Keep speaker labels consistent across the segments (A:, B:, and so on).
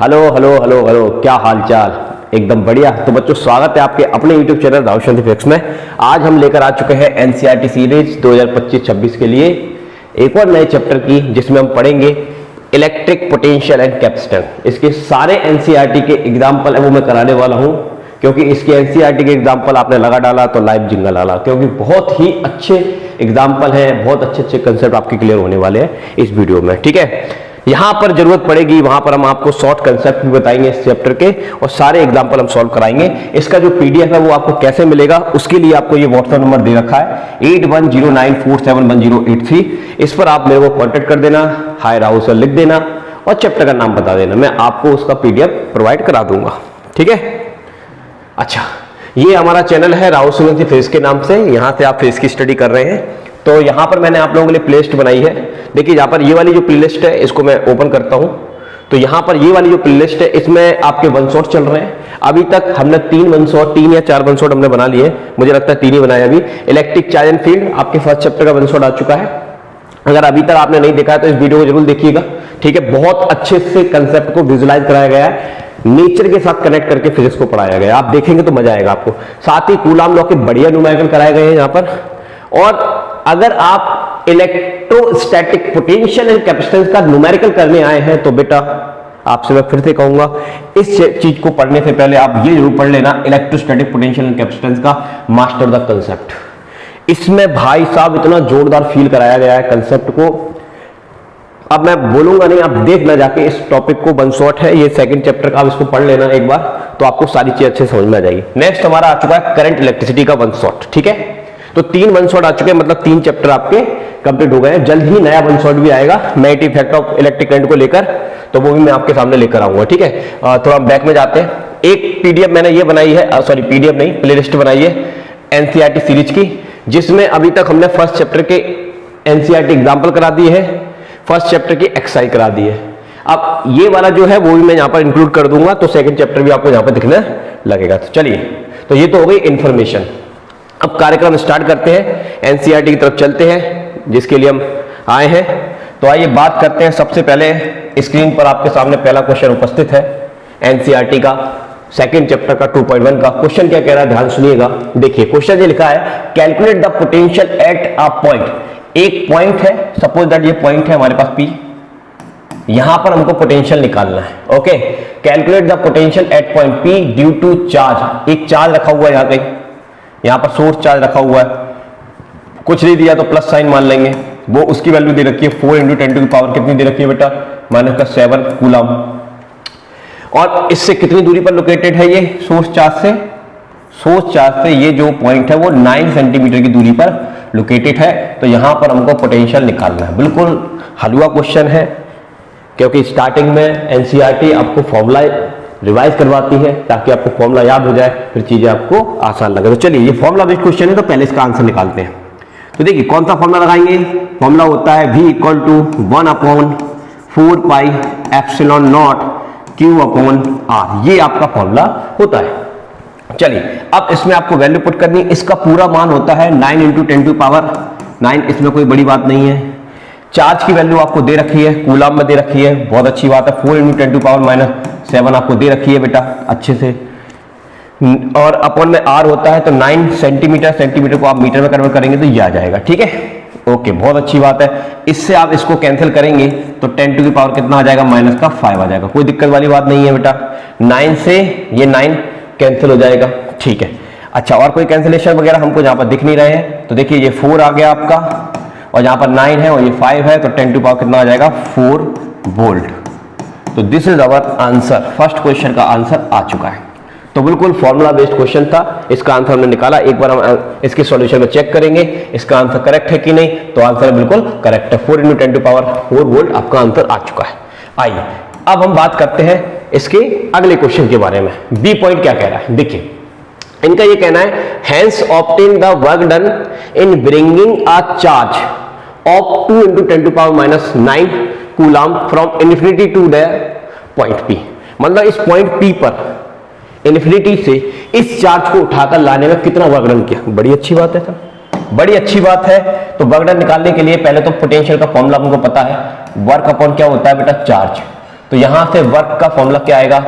A: Hello hello hello hello, क्या हाल चाल। एकदम बढ़िया। तो बच्चों, स्वागत है आपके अपने YouTube चैनल राहुल शांति फिजिक्स में। आज हम लेकर आ चुके हैं एनसीईआरटी सीरीज 2025-26 के लिए एक और नए चैप्टर की, जिसमें हम पढ़ेंगे इलेक्ट्रिक पोटेंशियल एंड कैपेसिटेंस। इसके सारे एनसीईआरटी के एग्जाम्पल है वो मैं कराने वाला हूं, क्योंकि इसके एनसीईआरटी के एग्जाम्पल आपने लगा डाला तो लाइव जिंगल डाला, क्योंकि बहुत ही अच्छे एग्जाम्पल हैं, बहुत अच्छे अच्छे कंसेप्ट आपके क्लियर होने वाले हैं इस वीडियो में। ठीक है, यहां पर जरूरत पड़ेगी वहां पर हम आपको शॉर्ट कंसेप्ट भी बताएंगे इस चैप्टर के, और सारे एग्जांपल हम सॉल्व कराएंगे। इसका जो पीडीएफ है वो आपको कैसे मिलेगा, उसके लिए आपको ये व्हाट्सएप नंबर दे रखा है 8109471083। इस पर आप मेरे को कांटेक्ट कर देना, हाय राहुल सर लिख देना और चैप्टर का नाम बता देना, मैं आपको उसका पीडीएफ प्रोवाइड करा दूंगा। ठीक है। अच्छा, ये हमारा चैनल है राहुल शांति फिजिक्स के नाम से, यहां से आप फिजिक्स की स्टडी कर रहे हैं। तो यहां पर मैंने आप लोगों के लिए प्लेलिस्ट बनाई है। देखिए, यहां पर ये वाली जो प्लेलिस्ट है इसको मैं ओपन करता हूं, तो यहां पर ये वाली जो प्लेलिस्ट है इसमें आपके वन शॉट चल रहे हैं। अभी तक हमने 3 या 4 वन शॉट हमने बना लिए, मुझे लगता है 3 ही बनाए अभी। इलेक्ट्रिक चार्ज एंड फील्ड आपके फर्स्ट चैप्टर का वन शॉट आ चुका है। अगर अभी तक आपने नहीं देखा है तो इस वीडियो को जरूर देखिएगा। ठीक है, बहुत अच्छे से कंसेप्ट को विजुलाइज कराया गया है, नेचर के साथ कनेक्ट करके फिजिक्स को पढ़ाया गया है। आप देखेंगे तो मजा आएगा आपको। साथ ही कूलाम लॉ के बढ़िया न्यूमेरिकल कराए गए हैं यहाँ पर। और अगर आप इलेक्ट्रोस्टैटिक पोटेंशियल एंड कैपेसिटेंस का न्यूमेरिकल करने आए हैं तो बेटा आपसे मैं फिर से कहूंगा, इस चीज को पढ़ने से पहले आप ये जरूर पढ़ लेना, इलेक्ट्रोस्टैटिक पोटेंशियल एंड कैपेसिटेंस का मास्टर द कंसेप्ट। इसमें भाई साहब इतना जोरदार फील कराया गया है कंसेप्ट को। अब मैं बोलूंगा नहीं, आप देखना जाके इस टॉपिक को, वन शॉट है ये सेकंड चैप्टर का, आप इसको पढ़ लेना एक बार तो आपको सारी चीज अच्छे समझ में आ जाएगी। नेक्स्ट हमारा आ चुका है करंट इलेक्ट्रिसिटी का वन शॉट। ठीक है, तो 3 वन शॉट आ चुके हैं, मतलब 3 चैप्टर आपके कंप्लीट हो गए हैं। जल्द ही नया वन शॉट भी आएगा negative effect of electric current को लेकर, तो वो भी मैं आपके सामने लेकर आऊंगा। ठीक है, थोड़ा बैक में जाते हैं। एक पीडीएफ मैंने ये बनाई है, सॉरी पीडीएफ नहीं, प्लेलिस्ट बनाई है एनसीईआरटी सीरीज की, जिसमें अभी तक हमने फर्स्ट चैप्टर के एनसीईआरटी एग्जाम्पल करा दिए हैं, फर्स्ट चैप्टर की एक्सरसाइज करा दी है। अब ये वाला जो है वो भी मैं यहाँ पर इंक्लूड कर दूंगा, तो सेकंड चैप्टर भी आपको यहाँ पर दिखने लगेगा। तो चलिए, तो ये तो हो गई इंफॉर्मेशन। अब कार्यक्रम स्टार्ट करते हैं, एनसीईआरटी की तरफ चलते हैं जिसके लिए हम आए हैं। तो आइए बात करते हैं। सबसे पहले स्क्रीन पर आपके सामने पहला क्वेश्चन उपस्थित है एनसीईआरटी का सेकंड चैप्टर का 2.1 का। क्वेश्चन क्या कह रहा है, ध्यान सुनिएगा। देखिए, क्वेश्चन ये लिखा है, calculate the potential at a point. एक पॉइंट है, सपोज दैट ये पॉइंट है हमारे पास P, यहां पर हमको पोटेंशियल निकालना है। Okay, calculate the potential at point P due to charge. एक चार्ज रखा हुआ है यहाँ पे, यहां पर सोर्स चार्ज रखा हुआ है, कुछ नहीं दिया तो प्लस साइन मान लेंगे। वो उसकी वैल्यू दे रखी है 4 × 10 टू द पावर कितनी दे रखी है बेटा, -7 कूलम। और इससे कितनी दूरी पर लोकेटेड है ये सोर्स चार्ज से, सोर्स चार्ज से ये जो पॉइंट है वो 9 सेंटीमीटर की दूरी पर लोकेटेड है। तो यहां पर हमको पोटेंशियल निकालना है। बिल्कुल हलवा क्वेश्चन है, क्योंकि स्टार्टिंग में एनसीईआरटी आपको फॉर्मूला रिवाइज करवाती है ताकि आपको फॉर्मूला याद हो जाए, फिर चीजें आपको आसान लगे। तो चलिए, ये फॉर्मूला बेस्ड क्वेश्चन है, तो पहले इसका आंसर निकालते हैं। तो देखिए, कौन सा फॉर्मूला लगाएंगे, फॉर्मूला होता है V = 1/4πε0 Q/R। ये आपका फॉर्मूला होता है। चलिए, अब इसमें आपको वैल्यू पुट करनी है। इसका पूरा मान होता है 9 × 10 टू पावर 9, इसमें कोई बड़ी बात नहीं है। चार्ज की वैल्यू आपको दे रखी है, कूलम में दे रखी है, बहुत अच्छी बात है। 4 × 10 टू पावर -7 आपको दे रखी है बेटा अच्छे से। और अपॉन में R होता है, तो 9 सेंटीमीटर, सेंटीमीटर को आप मीटर में कन्वर्ट करेंगे तो ये आ जाएगा। ठीक है, ओके, बहुत अच्छी बात है। इससे आप इसको कैंसिल करेंगे तो 10 टू द पावर कितना आ जाएगा, -5 आ जाएगा। कोई दिक्कत वाली बात नहीं है बेटा। 9 से ये 9 कैंसिल हो जाएगा। ठीक है, अच्छा, और कोई कैंसिलेशन वगैरह हमको यहाँ पर दिख नहीं रहे हैं। तो देखिए, ये 4 आ गया आपका, और यहाँ पर 9 है और ये 5 है, तो 10 टू पावर कितना आ जाएगा, 4 वोल्ट। तो this is our answer. First question का आंसर आ चुका है। तो बिल्कुल फॉर्मूला बेस्ड क्वेश्चन था, इसका आंसर हमने निकाला। एक बार हम इसके सॉल्यूशन में चेक करेंगे इसका आंसर करेक्ट है कि नहीं, तो आंसर बिल्कुल करेक्ट है। 4 × 10 टू पावर 4 वोल्ट आपका आंसर आ चुका है। आइए अब हम बात करते हैं इसके अगले क्वेश्चन के बारे में। बी पॉइंट क्या कह रहा है, देखिए इनका ये कहना है, hence obtain the work done in bringing a charge of 2 × 10 to power -9 coulomb from infinity to the point P। मतलब इस पॉइंट P पर इन्फिनिटी से इस चार्ज को उठाकर लाने में कितना वर्क डन किया। बड़ी अच्छी बात है सर, बड़ी अच्छी बात है। तो वर्क डन निकालने के लिए पहले तो पोटेंशियल का फॉर्मूला हमको पता है, वर्क अपॉन क्या होता है बेटा, चार्ज। तो यहां से वर्क का फॉर्मूला क्या आएगा,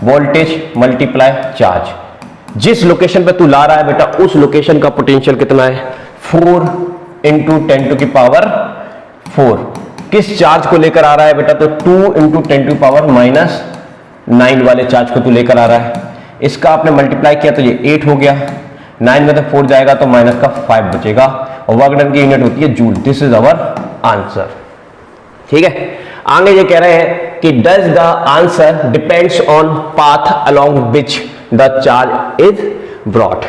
A: वोल्टेज मल्टीप्लाई चार्ज। जिस लोकेशन पे तू ला रहा है बेटा उस लोकेशन का पोटेंशियल कितना है, 4 इंटू 10 टू की पावर 4। किस चार्ज को लेकर आ रहा है बेटा, तो 2 इंटू 10 टू पावर माइनस 9 वाले चार्ज को तू लेकर आ रहा है। इसका आपने मल्टीप्लाई किया तो ये 8 हो गया, 9 में से 4 जाएगा तो माइनस का 5 बचेगा, और वर्क डन की यूनिट होती है joule. This is our answer. ठीक है, आगे ये कह रहे हैं कि does the answer depends on path along which the charge is brought.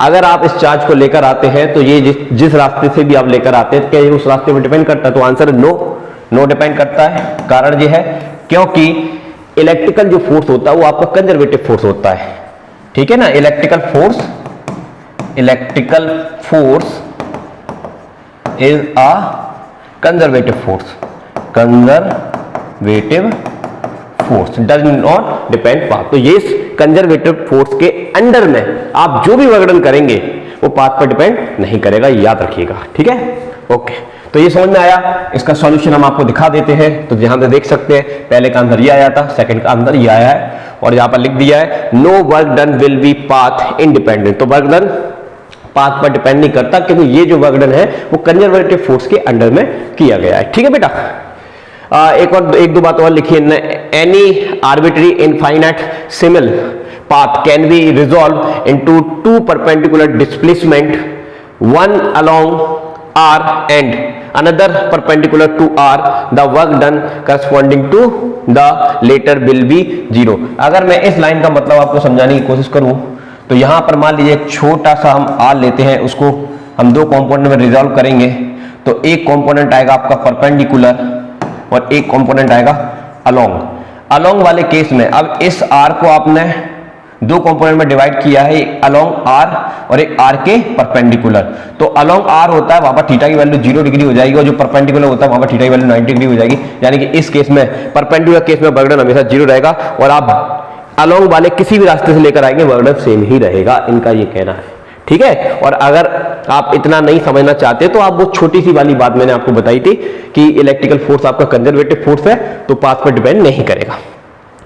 A: अगर आप इस चार्ज को लेकर आते हैं तो ये जिस रास्ते से भी आप लेकर आते हैं क्या ये उस रास्ते पर डिपेंड करता है, तो आंसर नो डिपेंड करता है। कारण ये है क्योंकि इलेक्ट्रिकल जो फोर्स होता है वो आपका कंजर्वेटिव फोर्स होता है। ठीक है ना, electrical force is a conservative force does not depend path. तो ये कंजर्वेटिव फोर्स के अंडर में आप जो भी वर्क डन करेंगे वो पाथ पर डिपेंड नहीं करेगा, याद रखिएगा। ठीक है, ओके। तो ये समझ में आया। इसका सॉल्यूशन हम आपको दिखा देते हैं। तो यहां पे देख सकते हैं पहले का आंसर ये आया था, सेकंड का आंसर ये आया है, और यहां पर लिख दिया है no work done will be path independent. तो वर्क डन पाथ पर डिपेंड नहीं करता क्योंकि ये जो वर्क डन है वो कंजर्वेटिव फोर्स के अंडर में किया गया है। ठीक है बेटा, एक दो बात और लिखिए। Any arbitrary infinite simile path can be resolved into two perpendicular displacement, one along R and another perpendicular to R. The work done corresponding to the later will be 0. अगर मैं इस लाइन का मतलब आपको समझाने की कोशिश करूं तो यहां पर मान लीजिए एक छोटा सा हम R लेते हैं, उसको हम दो कंपोनेंट में रिजॉल्व करेंगे। तो एक कंपोनेंट आएगा आपका परपेंडिकुलर और एक कंपोनेंट आएगा अलोंग वाले केस में अब इस R को आपने दो कंपोनेंट में डिवाइड किया है, एक अलोंग R और एक R के परपेंडिकुलर। तो अलोंग R होता है वहां पर थीटा की वैल्यू 0 डिग्री हो जाएगी, और जो परपेंडिकुलर होता है वहां पर थीटा की वैल्यू 90 डिग्री हो जाएगी। यानी कि इस केस में परपेंडिकुलर केस में वर्क डन हमेशा 0 रहेगा, और आप अलोंग वाले किसी भी रास्ते से लेकर आएंगे वर्क डन सेम ही रहेगा, इनका ये कहना है। ठीक है, और अगर आप इतना नहीं समझना चाहते तो आप वो छोटी सी वाली बात मैंने आपको बताई थी कि इलेक्ट्रिकल फोर्स आपका कंजर्वेटिव फोर्स है तो पाथ पर डिपेंड नहीं करेगा।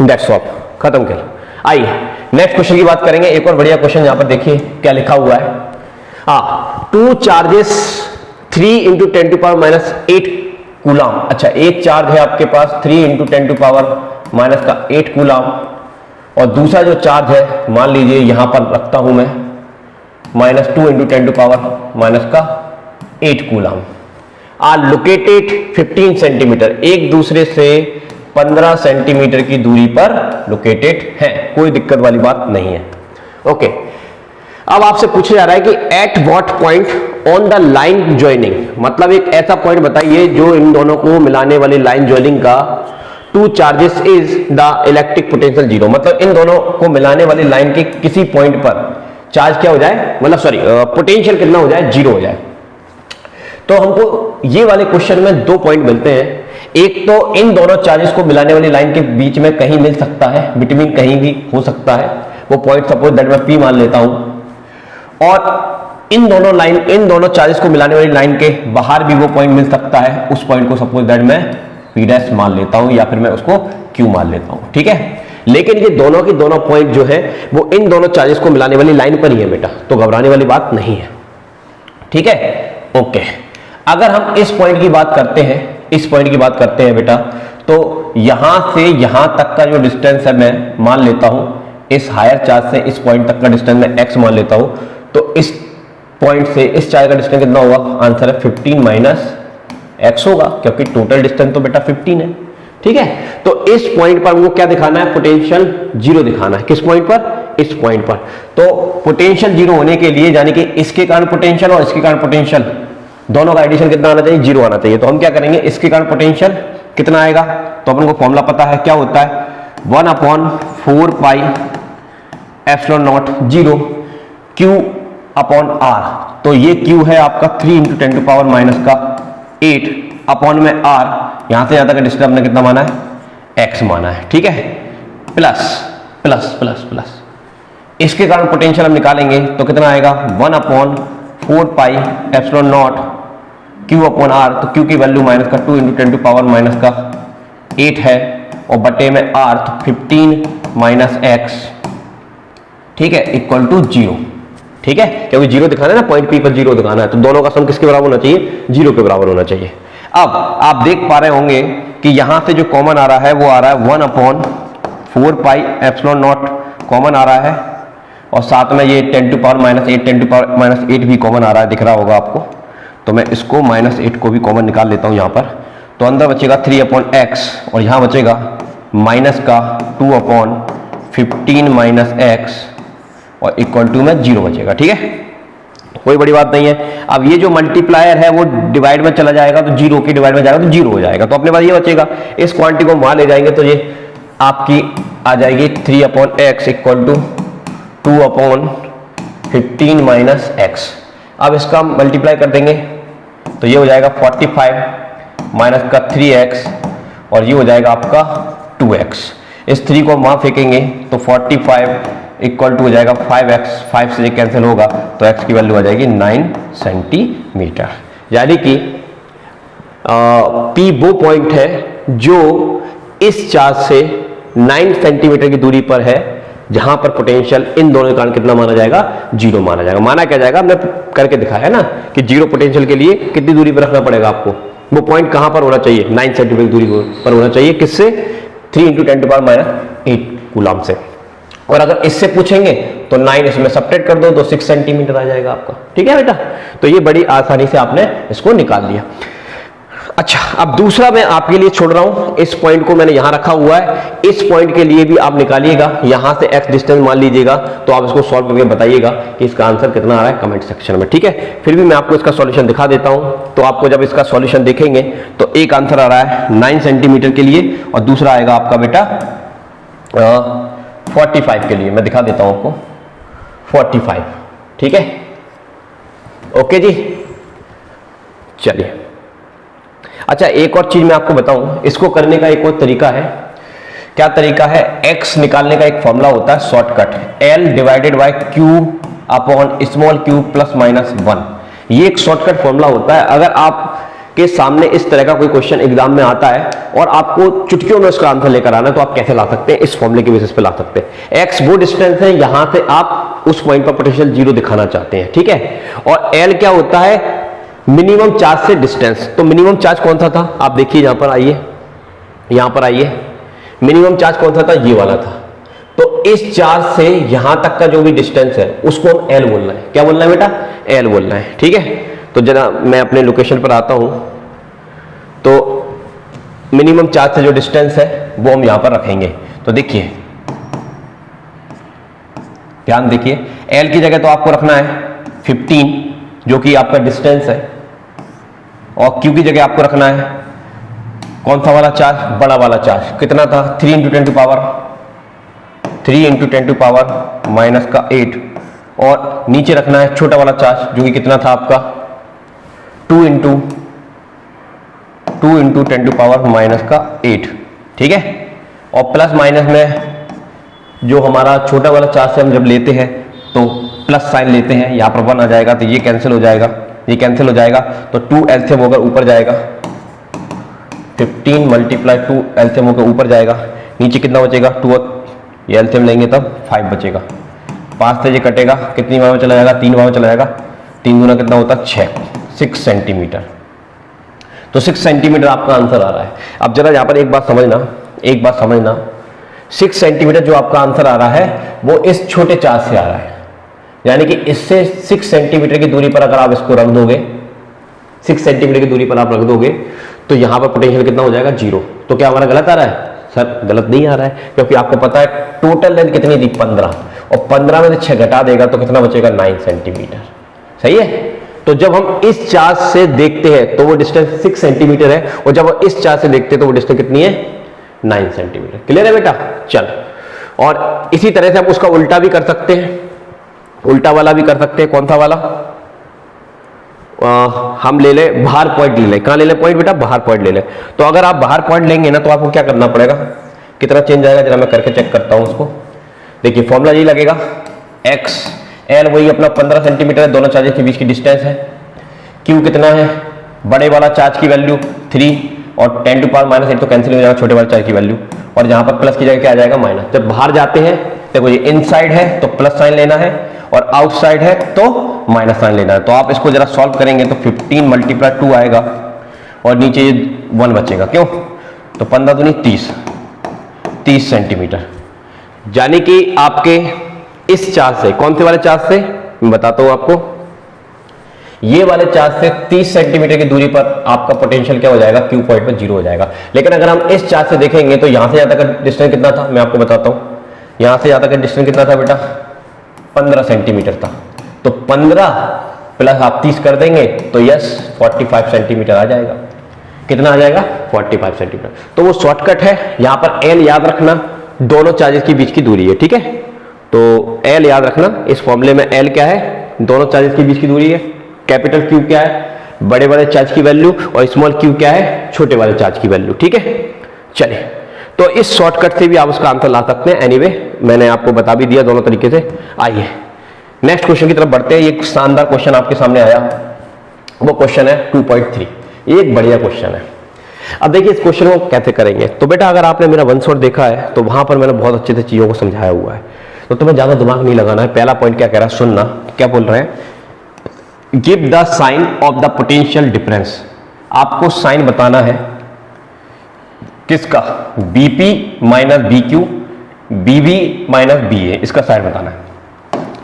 A: दैट्स ऑल, खत्म कर। आइए नेक्स्ट क्वेश्चन की बात करेंगे। एक और बढ़िया क्वेश्चन यहां पर देखिए क्या लिखा हुआ है। Two charges 3 into 10 to power minus 8 coulomb. अच्छा, एक चार्ज है आपके पास 3 इंटू 10 टू पावर माइनस का 8 कूलाम, और दूसरा जो चार्ज है मान लीजिए यहां पर रखता हूं मैं minus 2 into 10 to power minus का 8 कूलाम। आर लोकेटेड 15 सेंटीमीटर, एक दूसरे से 15 सेंटीमीटर की दूरी पर लोकेटेड है, कोई दिक्कत वाली बात नहीं है। ओके, अब आपसे पूछा जा रहा है कि at what point on the line joining, मतलब एक ऐसा पॉइंट बताइए जो इन दोनों को मिलाने वाली लाइन ज्वाइनिंग का two charges is the electric potential 0, मतलब इन दोनों को मिलाने वाली लाइन के किसी पॉइंट पर चार्ज क्या हो जाए, मतलब सॉरी पोटेंशियल कितना हो जाए, 0 हो जाए। तो हमको ये वाले क्वेश्चन में दो पॉइंट मिलते हैं। एक तो इन दोनों चार्जेस को मिलाने वाली लाइन के बीच में कहीं मिल सकता है, बिटवीन कहीं भी हो सकता है, वो पॉइंट सपोज दैट मैं P मान लेता हूं, और इन दोनों चार्जेस को मिलाने वाली लाइन के बाहर भी वो पॉइंट मिल सकता है, उस पॉइंट को सपोज दैट मैं P' मान लेता हूं या फिर मैं उसको Q मान लेता हूं। ठीक है, लेकिन ये दोनों की दोनों पॉइंट जो है वो इन दोनों चार्जेस को मिलाने वाली लाइन पर ही है बेटा, तो घबराने वाली बात नहीं है। ठीक है, ओके। अगर हम इस पॉइंट की बात करते हैं बेटा, तो यहां से यहां तक का जो डिस्टेंस है मैं मान लेता हूं, इस हायर चार्ज से इस पॉइंट तक का डिस्टेंस मैं x मान लेता हूं। तो इस पॉइंट से इस चार्ज का डिस्टेंस कितना होगा, आंसर है 15 माइनस x होगा, क्योंकि टोटल डिस्टेंस तो बेटा 15 है। ठीक है, तो इस पॉइंट पर हमको क्या दिखाना है, पोटेंशियल 0 दिखाना है। किस पॉइंट पर, इस पॉइंट पर। तो पोटेंशियल 0 होने के लिए, यानी कि इसके कारण पोटेंशियल और इसके कारण पोटेंशियल दोनों का एडिशन कितना आना चाहिए, 0 आना चाहिए। तो हम क्या करेंगे, इसके कारण पोटेंशियल कितना आएगा, तो अपन को फॉर्मूला पता है क्या होता है, 1/4 pi epsilon not 0 Q upon R। तो ये Q है आपका 3 इंटू 10 टू पावर माइनस का 8 अपॉन में R, यहां से यहां तक डिस्टेंस हमने कितना माना है, x माना है। ठीक है, प्लस प्लस प्लस प्लस इसके कारण पोटेंशियल हम निकालेंगे तो कितना आएगा, 1/4 pi epsilon not Q upon R। तो Q की वैल्यू माइनस का 2 इंटू 10 टू पावर माइनस का 8 है, और बटे में r, तो 15 माइनस एक्स, ठीक है, इक्वल टू 0। ठीक है, क्योंकि 0 दिखाना है ना, पॉइंट P पर 0 दिखाना है, तो दोनों का सम किसके बराबर होना चाहिए? 0 के बराबर होना चाहिए। अब आप देख पा रहे होंगे कि यहां से जो कॉमन आ रहा है वो आ रहा है 1/4 पाई एप्सिलॉन नॉट कॉमन आ रहा है, और साथ में ये 10 to power minus 8 10 to power minus 8 भी कॉमन आ रहा है, दिख रहा होगा आपको। तो मैं इसको -8 को भी कॉमन निकाल लेता हूं यहां पर, तो अंदर बचेगा 3/x और यहां बचेगा माइनस का 2/15 माइनस एक्स और इक्वल टू में 0 बचेगा। ठीक है, कोई बड़ी बात नहीं है। अब ये जो मल्टीप्लायर है वो डिवाइड में चला जाएगा, तो 0 की डिवाइड में जाएगा तो 0 हो जाएगा, तो अपने पास ये बचेगा। इस क्वांटिटी को वहां ले जाएंगे तो ये आपकी आ जाएगी 3/x equal to 2/15 minus x. अब इसका मल्टीप्लाई कर देंगे तो ये हो जाएगा 45 माइनस का 3x और ये हो जाएगा आपका 2x। इस 3 को वहां फेंकेंगे तो 45 इक्वल टू हो जाएगा 5x, 5 से कैंसिल होगा तो x की वैल्यू आ जाएगी 9 सेंटीमीटर। यानी कि P वो पॉइंट है जो इस चार्ज से 9 सेंटीमीटर की दूरी पर है, जहां पर पोटेंशियल इन दोनों के कारण कितना माना जाएगा? 0 माना जाएगा। माना क्या जाएगा? हमने करके दिखाया है ना कि 0 पोटेंशियल के लिए कितनी दूरी पर रखना पड़ेगा आपको? वो पॉइंट कहां पर होना चाहिए? 9 सेंटीमीटर की दूरी पर होना चाहिए। किससे? 3 × 10⁻⁸ कूलम से। और अगर इससे पूछेंगे तो 9 इसमें सब्ट्रैक्ट कर दो तो 6 सेंटीमीटर आ जाएगा आपका। ठीक है बेटा, तो ये बड़ी आसानी से आपने इसको निकाल लिया। अच्छा, अब दूसरा मैं आपके लिए छोड़ रहा हूं, इस पॉइंट को मैंने यहां रखा हुआ है, इस पॉइंट के लिए भी आप निकालिएगा, यहां से x डिस्टेंस मान लीजिएगा, तो आप इसको सॉल्व करके बताइएगा कि इसका आंसर कितना आ रहा है कमेंट सेक्शन में। ठीक है, फिर भी मैं आपको इसका सॉल्यूशन दिखा देता हूं। तो आपको जब इसका सॉल्यूशन देखेंगे तो एक आंसर आ रहा है 9 सेंटीमीटर के लिए और दूसरा आएगा आपका बेटा 45 के लिए। मैं दिखा देता हूं आपको 45। ठीक है, ओके जी, चलिए। अच्छा, एक और चीज मैं आपको बताऊं, इसको करने का एक और तरीका है। क्या तरीका है? x निकालने का एक फॉर्मूला होता है shortcut, L divided by Q upon small q plus minus 1। ये एक शॉर्टकट फॉर्मूला होता है। अगर आप के सामने इस तरह का कोई क्वेश्चन एग्जाम में आता है और आपको चुटकियों में उसका आंसर लेकर आना है, तो आप कैसे ला सकते हैं? इस फॉर्मूले के बेसिस पे ला सकते हैं। x वो डिस्टेंस है, यहां से आप उस पॉइंट पर पोटेंशियल 0 दिखाना चाहते हैं। ठीक है, और L क्या होता है? मिनिमम चार्ज से डिस्टेंस। तो मिनिमम चार्ज कौन सा था? आप देखिए, यहां पर आइए, यहां पर आइए, मिनिमम चार्ज कौन सा था? ये वाला था। तो इस चार्ज से यहां तक का जो भी डिस्टेंस है उसको हम L बोलना है। क्या बोलना है बेटा? L बोलना है। ठीक है, तो जरा मैं अपने लोकेशन पर आता हूं, तो मिनिमम चार्ज से जो डिस्टेंस है वो हम यहां पर रखेंगे। तो देखिए, ध्यान देखिए, L की जगह तो आपको रखना है 15 जो कि आपका डिस्टेंस है, और Q की जगह आपको रखना है कौन सा वाला चार्ज? बड़ा वाला चार्ज। कितना था? 3 × 10⁻³ माइनस का 8, और नीचे रखना है छोटा वाला चार्ज जो कि कितना था आपका? 2 × 10⁻⁸। ठीक है, और प्लस माइनस में जो हमारा छोटा वाला चार्ज से हम जब लेते हैं तो प्लस साइन लेते हैं, यहां पर 1 आ जाएगा तो ये कैंसिल हो जाएगा, ये कैंसिल हो जाएगा, तो 2 एलसीएम होकर ऊपर जाएगा, 15 × 2 एलसीएम होकर ऊपर जाएगा, नीचे कितना बचेगा? 2, ये एलसीएम लेंगे तब 5 बचेगा, 5 से ये कटेगा, कितनी बार में चला जाएगा? 3 बार में चला जाएगा, 3 गुना कितना होता है? 6 सेंटीमीटर। तो 6 सेंटीमीटर आपका आंसर आ रहा है। अब जरा यहां पर एक बात समझना, 6 सेंटीमीटर जो आपका आंसर आ रहा है वो इस छोटे चार्ज से आ रहा है, यानी कि इससे 6 सेंटीमीटर की दूरी पर अगर आप इसको रख दोगे, 6 सेंटीमीटर की दूरी पर आप रख दोगे, तो यहां पर पोटेंशियल कितना हो जाएगा? 0। तो क्या हमारा गलत आ रहा है? सर गलत नहीं आ रहा है, क्योंकि आपको पता है टोटल लेंथ कितनी थी? 15, और 15 में से 6 घटा देगा तो कितना बचेगा? 9 सेंटीमीटर। सही है, तो जब हम इस चार्ज से देखते हैं तो वो डिस्टेंस 6 सेंटीमीटर है, और जब हम इस चार्ज से देखते हैं तो वो डिस्टेंस कितनी है? 9 सेंटीमीटर। क्लियर है बेटा? चल, और इसी तरह से हम उसका उल्टा भी कर सकते हैं, उल्टा वाला भी कर सकते हैं। कौन सा वाला? हम ले ले बाहर पॉइंट ले ले। कहां ले ले पॉइंट बेटा? बाहर पॉइंट ले ले। तो अगर आप बाहर पॉइंट लेंगे ना तो आपको क्या करना पड़ेगा? कितना चेंज आएगा जरा मैं करके चेक करता हूं उसको। देखिए, फॉर्मूला यही लगेगा, x L वही अपना 15 सेंटीमीटर है, दोनों चार्जेस के बीच की डिस्टेंस है। Q कितना है? बड़े वाला चार्ज की वैल्यू 3, और 10 टू पावर -8 तो कैंसिल हो जाएगा छोटे वाले चार्ज की वैल्यू, और यहाँ पर प्लस की जगह क्या आ जाएगा माइनस। जब बाहर जाते हैं देखो ये इनसाइड है तो प्लस साइन लेना है और आउटसाइड है तो माइनस साइन लेना है। तो आप इसको जरा सॉल्व करेंगे तो 15 × 2 आएगा और नीचे ये 1 बचेगा, क्यों? तो 15 दूनी 30 सेंटीमीटर। यानी कि आपके इस चार्ज से, कौन से वाले चार्ज से मैं बताता हूं आपको, ये वाले चार्ज से 30 सेंटीमीटर की दूरी पर आपका पोटेंशियल क्या हो जाएगा, Q पॉइंट पर 0 हो जाएगा। लेकिन अगर हम इस चार्ज से देखेंगे तो यहां से यहां तक का डिस्टेंस कितना था, मैं आपको बताता हूं। यहां से यहां तक का डिस्टेंस कितना था बेटा, 15 सेंटीमीटर था। तो 15 प्लस आप 30 कर देंगे तो यस 45 सेंटीमीटर आ जाएगा। कितना आ जाएगा, 45 सेंटीमीटर। तो वो शॉर्टकट है। यहां पर एल याद रखना, दोनों चार्जेस के बीच की दूरी है, ठीक है। तो एल याद रखना, इस फॉर्मूले में एल क्या है, दोनों चार्जेस के बीच की दूरी है। कैपिटल क्यू क्या है, बड़े वाले चार्ज की वैल्यू, और स्मॉल क्यू क्या है, छोटे वाले चार्ज की वैल्यू, ठीक है। चलिए, तो इस शॉर्टकट से भी आप उसका आंसर ला सकते हैं। एनीवे मैंने आपको बता भी दिया दोनों तरीके से। आइए नेक्स्ट क्वेश्चन की तरफ बढ़ते हैं। एक शानदार क्वेश्चन आपके सामने आया, वो क्वेश्चन है 2.3। एक बढ़िया क्वेश्चन है। अब देखिए इस क्वेश्चन को कैसे करेंगे। तो बेटा अगर आपने मेरा वन शॉट देखा है तो वहां पर मैंने बहुत अच्छे से चीजों को समझाया हुआ है, तो तुम्हें ज्यादा दिमाग नहीं लगाना है। पहला पॉइंट क्या कह रहा है, सुनना क्या बोल रहे हैं, give the sign of the potential difference. आपको साइन बताना है किसका, BP minus BQ, BB minus BA, इसका साइन बताना है।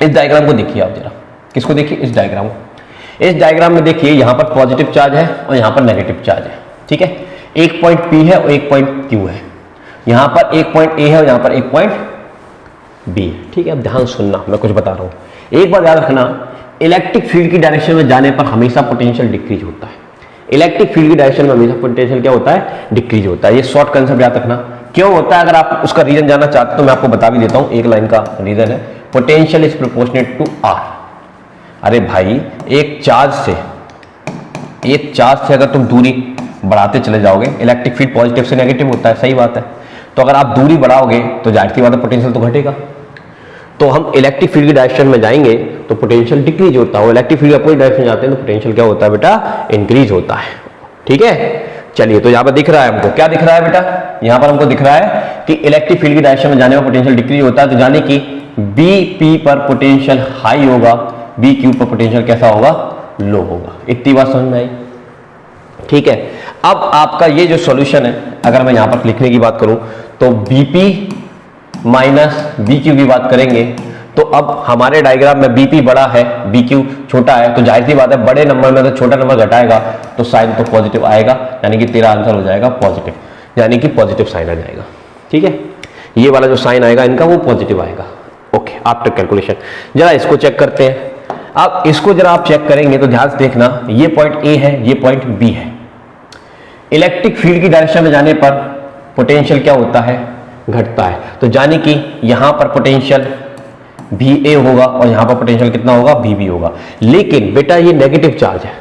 A: इस डायग्राम को देखिए आप जरा, किसको देखिए, इस डायग्राम को। इस डायग्राम में देखिए यहां पर पॉजिटिव चार्ज है और यहां पर नेगेटिव चार्ज है, ठीक है। एक पॉइंट P है और एक पॉइंट Q है। यहां पर एक पॉइंट A है और यहां पर एक पॉइंट B है, ठीक है। अब ध्यान सुनना, मैं कुछ बता रहा हूं। एक बार याद रखना, इलेक्ट्रिक फील्ड की डायरेक्शन में जाने पर हमेशा पोटेंशियल डिक्रीज होता है। इलेक्ट्रिक फील्ड की डायरेक्शन में हमेशा पोटेंशियल क्या होता है, डिक्रीज होता है। ये शॉर्ट कंसेप्ट याद रखना। क्यों होता है, अगर आप उसका रीजन जानना चाहते हो तो मैं आपको बता भी देता हूं। एक लाइन का रीजन है, potential is proportionate to R। अरे भाई एक चार्ज से अगर तुम दूरी बढ़ाते चले जाओगे, इलेक्ट्रिक फील्ड पॉजिटिव से नेगेटिव होता है, सही बात है। तो अगर आप दूरी बढ़ाओगे तो जाहिर सी बात है पोटेंशियल तो घटेगा। तो हम इलेक्ट्रिक फील्ड की डायरेक्शन में जाएंगे तो पोटेंशियल डिक्रीज होता है, इलेक्ट्रिक फील्ड अपोजिट डायरेक्शन में जाते हैं तो पोटेंशियल क्या होता है बेटा, इंक्रीज होता है, ठीक है। चलिए, तो यहां पर दिख रहा है हमको, क्या दिख रहा है बेटा, यहां पर हमको दिख रहा है कि इलेक्ट्रिक फील्ड की डायरेक्शन में जाने में पोटेंशियल डिक्रीज होता है। तो जाने कि बीपी पर पोटेंशियल हाई होगा, बीक्यू पर पोटेंशियल कैसा होगा, लो होगा। इतनी बात समझ में आई, ठीक है। अब आपका ये जो सॉल्यूशन है, अगर मैं यहां पर लिखने की बात करूं तो बीपी माइनस बीक्यू की बात करेंगे तो अब हमारे डायग्राम में बीपी बड़ा है, बीक्यू छोटा है, तो जाहिर सी बात है बड़े नंबर में तो छोटा नंबर घटाएगा तो साइन तो पॉजिटिव आएगा, यानी कि तेरा आंसर हो जाएगा पॉजिटिव, यानी कि पॉजिटिव साइन आ जाएगा, ठीक है। ये वाला जो साइन आएगा इनका वो पॉजिटिव आएगा। ओके, आफ्टर कैलकुलेशन जरा इसको चेक करते हैं। अब इसको जरा आप चेक करेंगे तो ध्यान से देखना, ये पॉइंट ए है, ये पॉइंट बी है। इलेक्ट्रिक फील्ड की डायरेक्शन में जाने पर पोटेंशियल क्या होता है, घटता है। तो जाने कि यहां पर पोटेंशियल VA होगा और यहां पर पोटेंशियल कितना होगा, VB होगा। लेकिन बेटा ये नेगेटिव चार्ज है,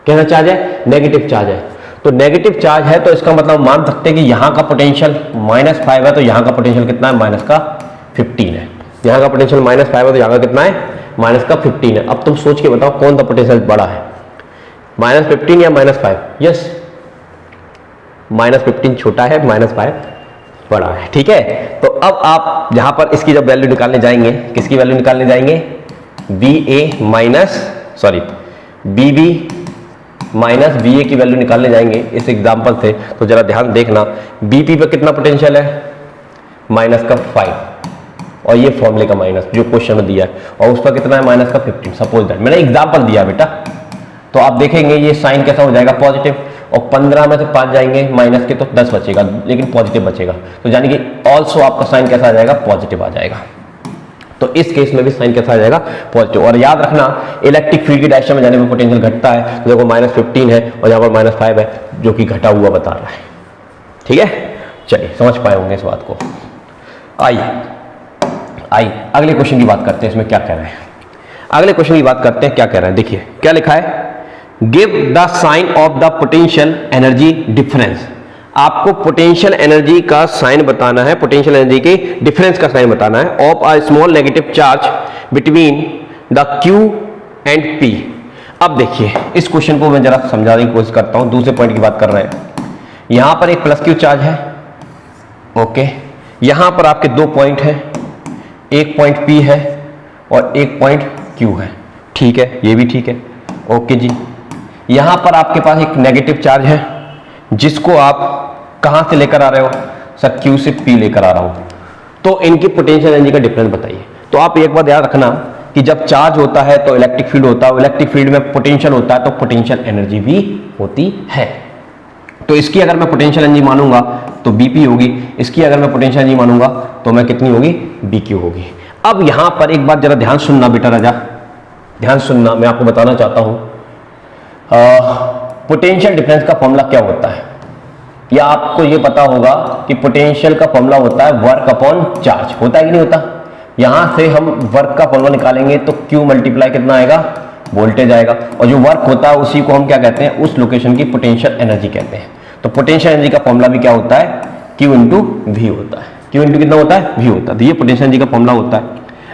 A: कैसा चार्ज है, नेगेटिव चार्ज है। तो नेगेटिव चार्ज है तो इसका मतलब मान सकते हैं कि यहां का पोटेंशियल -5 है तो यहां का पोटेंशियल कितना है, -15 है। यहां का पोटेंशियल -5 है तो यहां का कितना है, -15 है। अब तुम सोच के बताओ कौन सा पोटेंशियल बड़ा है, -15 या -5? यस, -15 छोटा है, -5 बड़ा है, ठीक है। तो अब आप यहां पर इसकी जब वैल्यू निकालने जाएंगे, किसकी वैल्यू निकालने जाएंगे, बीबी माइनस VA की वैल्यू निकालने जाएंगे इस एग्जांपल से। तो जरा ध्यान देखना, बीपी पे कितना पोटेंशियल है, -5, और ये फॉर्मूले का माइनस जो क्वेश्चन में दिया है, और उस पर कितना है, -15। सपोज दैट मैंने एग्जांपल दिया बेटा, तो आप देखेंगे ये साइन कैसा हो जाएगा, पॉजिटिव, और 15 में से 5 जाएंगे माइनस के तो 10 बचेगा, लेकिन पॉजिटिव बचेगा। तो यानी कि ऑल्सो आपका साइन कैसा आ जाएगा, पॉजिटिव आ जाएगा। तो इस केस में भी साइन कैसा आ जाएगा, पॉजिटिव। और याद रखना, इलेक्ट्रिक फील्ड की डायरेक्शन में जाने में पोटेंशियल घटता है, तो देखो -15 है और यहाँ पर -5 है, जो कि घटा हुआ बता रहा है, ठीक है। चलिए समझ पाए होंगे इस बात को। आइए अगले क्वेश्चन की बात करते हैं, इसमें क्या कह रहे हैं। अगले क्वेश्चन की बात करते हैं, क्या कह रहे हैं, देखिए क्या लिखा है, give the sign of the potential energy difference. आपको पोटेंशियल एनर्जी का साइन बताना है, पोटेंशियल एनर्जी के डिफरेंस का साइन बताना है of a small negative charge between the Q and P। अब देखिए इस क्वेश्चन को मैं जरा समझाने की कोशिश करता हूं, दूसरे पॉइंट की बात कर रहे हैं। यहां पर एक प्लस क्यू चार्ज है, ओके। यहां पर आपके 2 पॉइंट है, एक पॉइंट P है और एक पॉइंट Q है, ठीक है, ये भी ठीक है, ओके जी। यहां पर आपके पास एक नेगेटिव चार्ज है जिसको आप कहां से लेकर आ रहे हो? सर Q से P लेकर आ रहा हूं। तो इनकी पोटेंशियल एनर्जी का डिफरेंस बताइए। तो आप एक बात याद रखना कि जब चार्ज होता है तो इलेक्ट्रिक फील्ड होता है, इलेक्ट्रिक फील्ड में पोटेंशियल होता है तो पोटेंशियल एनर्जी भी होती है। तो इसकी अगर मैं पोटेंशियल एनर्जी मानूंगा तो BP होगी, इसकी अगर मैं पोटेंशियल एनर्जी मानूंगा तो मैं कितनी होगी? BQ होगी। अब यहां पर एक बात जरा ध्यान सुनना बेटा राजा, ध्यान सुनना, मैं आपको बताना चाहता हूं पोटेंशियल डिफरेंस का फॉर्मूला क्या होता है, या आपको ये पता होगा कि पोटेंशियल का फॉर्मूला होता है वर्क अपॉन चार्ज, होता है कि नहीं होता? यहां से हम वर्क का फॉर्मूला निकालेंगे तो Q मल्टीप्लाई कितना आएगा? वोल्टेज आएगा, और जो वर्क होता है उसी को हम क्या कहते हैं? उस लोकेशन की पोटेंशियल एनर्जी कहते हैं। तो पोटेंशियल एनर्जी का फॉर्मूला भी क्या होता है? Q इंटू V होता है। Q इंटू कितना होता है? V होता है। तो ये पोटेंशियल एनर्जी का फॉर्मूला होता है।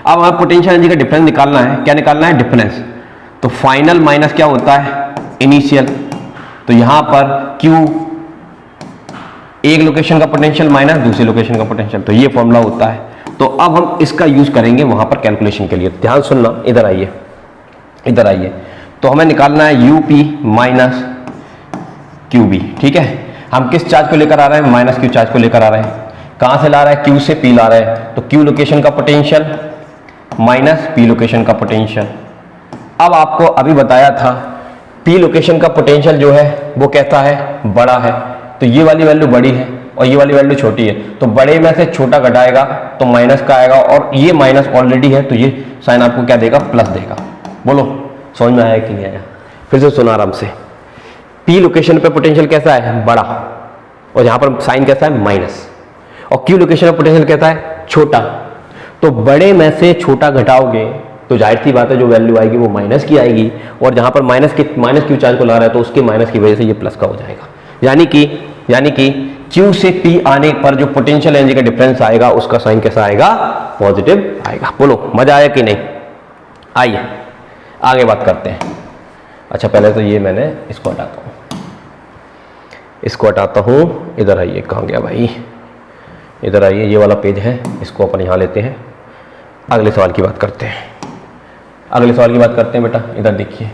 A: अब हमें पोटेंशियल एनर्जी का डिफरेंस निकालना है, क्या निकालना है? डिफरेंस। तो फाइनल माइनस क्या होता है? इनिशियल। तो यहां पर Q एक लोकेशन का पोटेंशियल माइनस दूसरी लोकेशन का पोटेंशियल, तो ये फॉर्मूला होता है। तो अब हम इसका यूज करेंगे वहां पर कैलकुलेशन के लिए। ध्यान सुनना, इधर आइए, इधर आइए। तो हमें निकालना है UP माइनस QB, ठीक है। हम किस चार्ज को लेकर आ रहे हैं? माइनस Q चार्ज को लेकर आ रहे हैं। कहां से ला रहा है? Q से P ला रहे हैं। तो Q लोकेशन का पोटेंशियल माइनस P लोकेशन का पोटेंशियल। अब आपको अभी बताया था P लोकेशन का पोटेंशियल जो है वो कैसा है? बड़ा है। तो ये वाली वैल्यू बड़ी है और ये वाली वैल्यू छोटी है, तो बड़े में से छोटा घटाएगा तो माइनस का आएगा, और ये माइनस ऑलरेडी है तो ये साइन आपको क्या देगा? प्लस देगा। बोलो समझ में आया कि नहीं आया? फिर से सुना आराम से। P लोकेशन पे पोटेंशियल कैसा है? बड़ा, और यहां पर साइन कैसा है? माइनस। और Q लोकेशन पे पोटेंशियल कैसा है? छोटा। तो बड़े में से छोटा घटाओगे तो जाहिर सी बात है जो वैल्यू आएगी वो माइनस की आएगी, और जहां पर माइनस Q चार्ज को ला रहा है तो उसके माइनस की वजह से ये प्लस का हो जाएगा। यानी कि Q से P आने पर जो पोटेंशियल एनर्जी का डिफरेंस आएगा उसका साइन कैसा आएगा? पॉजिटिव आएगा। बोलो मजा आया कि नहीं? आइए आगे बात करते हैं। अच्छा पहले तो ये मैंने इसको हटाता हूं, इसको हटाता हूं। इधर आइए, कहां गया भाई? इधर आइए, ये वाला पेज है, इसको अपन यहां लेते हैं। अगले सवाल की बात करते हैं, अगले सवाल की बात करते हैं बेटा। इधर देखिए,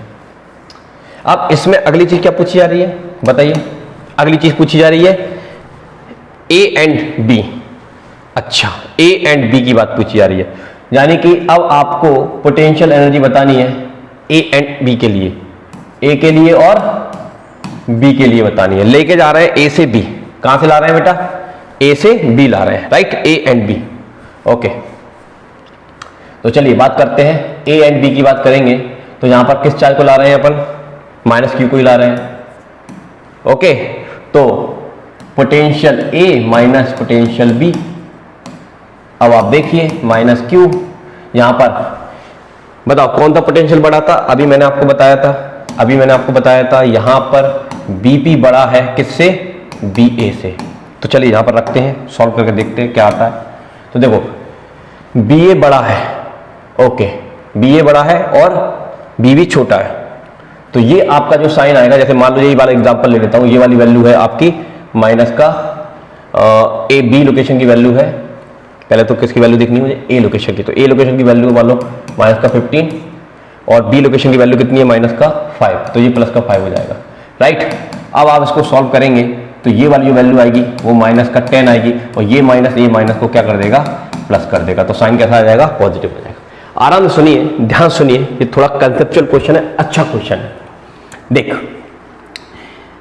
A: अब इसमें अगली चीज क्या पूछी जा रही है बताइए? अगली चीज पूछी जा रही है A एंड B। अच्छा, A एंड B की बात पूछी जा रही है, यानी कि अब आपको पोटेंशियल एनर्जी बतानी है A एंड B के लिए, A के लिए और B के लिए बतानी है। लेके जा रहे हैं A से B। कहां से ला रहे हैं बेटा? A से B ला रहे हैं, right? A and B, okay. तो चलिए बात करते हैं, A एंड B की बात करेंगे। तो यहां पर किस चार्ज को ला रहे हैं अपन? माइनस Q को ही ला रहे हैं, ओके। तो potential A minus potential B। अब आप देखिए माइनस Q, यहां पर बताओ कौन सा पोटेंशियल बड़ा था? अभी मैंने आपको बताया था, यहां पर BP बड़ा है किससे? BA से। तो चलिए यहां पर रखते हैं, सॉल्व करके देखते हैं क्या आता है। तो देखो BA बड़ा है, ओके, BA बड़ा है और BB छोटा है। तो ये आपका जो साइन आएगा, जैसे मान लो ये वाला एग्जांपल ले लेता हूं, ये वाली वैल्यू है आपकी माइनस का B लोकेशन की वैल्यू है। पहले तो किसकी वैल्यू देखनी है मुझे? A लोकेशन की। तो A लोकेशन की वैल्यू मान लो माइनस का 15 और B लोकेशन की वैल्यू कितनी है? माइनस का 5, तो ये प्लस का 5 हो जाएगा, राइट? अब आप इसको सॉल्व करेंगे तो ये वाली जो वैल्यू आएगी वो माइनस का 10 आएगी, और ये माइनस को क्या कर देगा? प्लस कर देगा। तो साइन कैसा आ जाएगा? पॉजिटिव हो जाएगा। आराम से सुनिए, ध्यान सुनिए, ये थोड़ा कंसेप्चुअल क्वेश्चन है, अच्छा क्वेश्चन है। देख,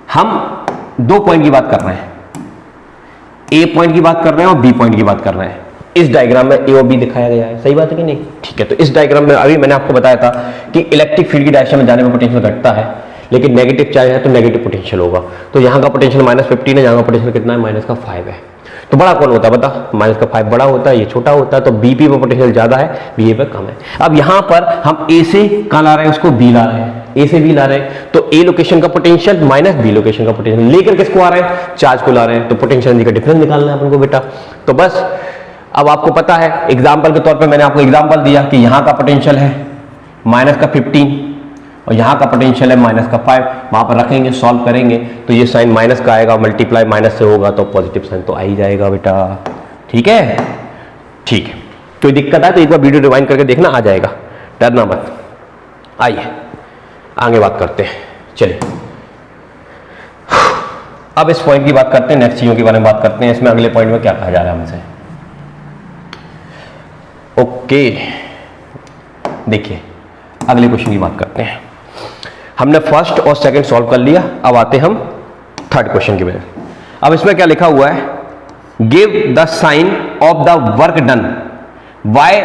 A: हम 2 पॉइंट की बात कर रहे हैं, A पॉइंट की बात कर रहे हैं और B पॉइंट की बात कर रहे हैं। इस डायग्राम में A और B दिखाया गया है, सही बात है कि नहीं? ठीक है। तो इस डायग्राम में अभी मैंने आपको बताया था कि इलेक्ट्रिक फील्ड की डायरेक्शन में जाने में पोटेंशियल घटता है, लेकिन नेगेटिव चार्ज है तो नेगेटिव पोटेंशियल होगा। तो यहाँ का पोटेंशियल माइनस 15 है, यहाँ का पोटेंशियल कितना है? माइनस का 5 है। तो बड़ा कौन होता है बता? माइनस का 5 बड़ा होता है, ये छोटा होता है। तो BP पे पोटेंशियल ज्यादा है, BA पे कम है। अब यहाँ पर हम A से कहाँ ला रहे हैं? उसको B ला रहे हैं, A से B ला रहे हैं। तो A लोकेशन का पोटेंशियल माइनस B लोकेशन का पोटेंशियल, लेकर किसको आ रहे हैं? चार्ज को ला रहे हैं। तो पोटेंशियल एनर्जी का डिफरेंस निकालना है अपन को बेटा। तो बस अब आपको पता है, एग्जाम्पल के तौर पर मैंने आपको एग्जाम्पल दिया कि यहाँ का पोटेंशियल है माइनस का 15 और यहाँ का पोटेंशियल है माइनस का 5, वहाँ पर रखेंगे, सॉल्व करेंगे तो ये साइन माइनस का आएगा, मल्टीप्लाई माइनस से होगा तो पॉजिटिव साइन तो आ ही जाएगा बेटा। ठीक है, ठीक है। कोई दिक्कत है तो एक बार वीडियो रिवाइंड करके देखना, आ जाएगा, डरना मत। आइए आगे बात करते हैं, चलिए अब इस पॉइंट की बात करते हैं, नेक्स्ट चीजों के बारे में बात करते हैं। इसमें अगले पॉइंट में क्या कहा जा रहा है हमसे। ओके, देखिए अगले क्वेश्चन की बात करते हैं। हमने फर्स्ट और सेकंड सॉल्व कर लिया, अब आते हैं हम थर्ड क्वेश्चन की वजह। अब इसमें क्या लिखा हुआ है, give the sign of the work done by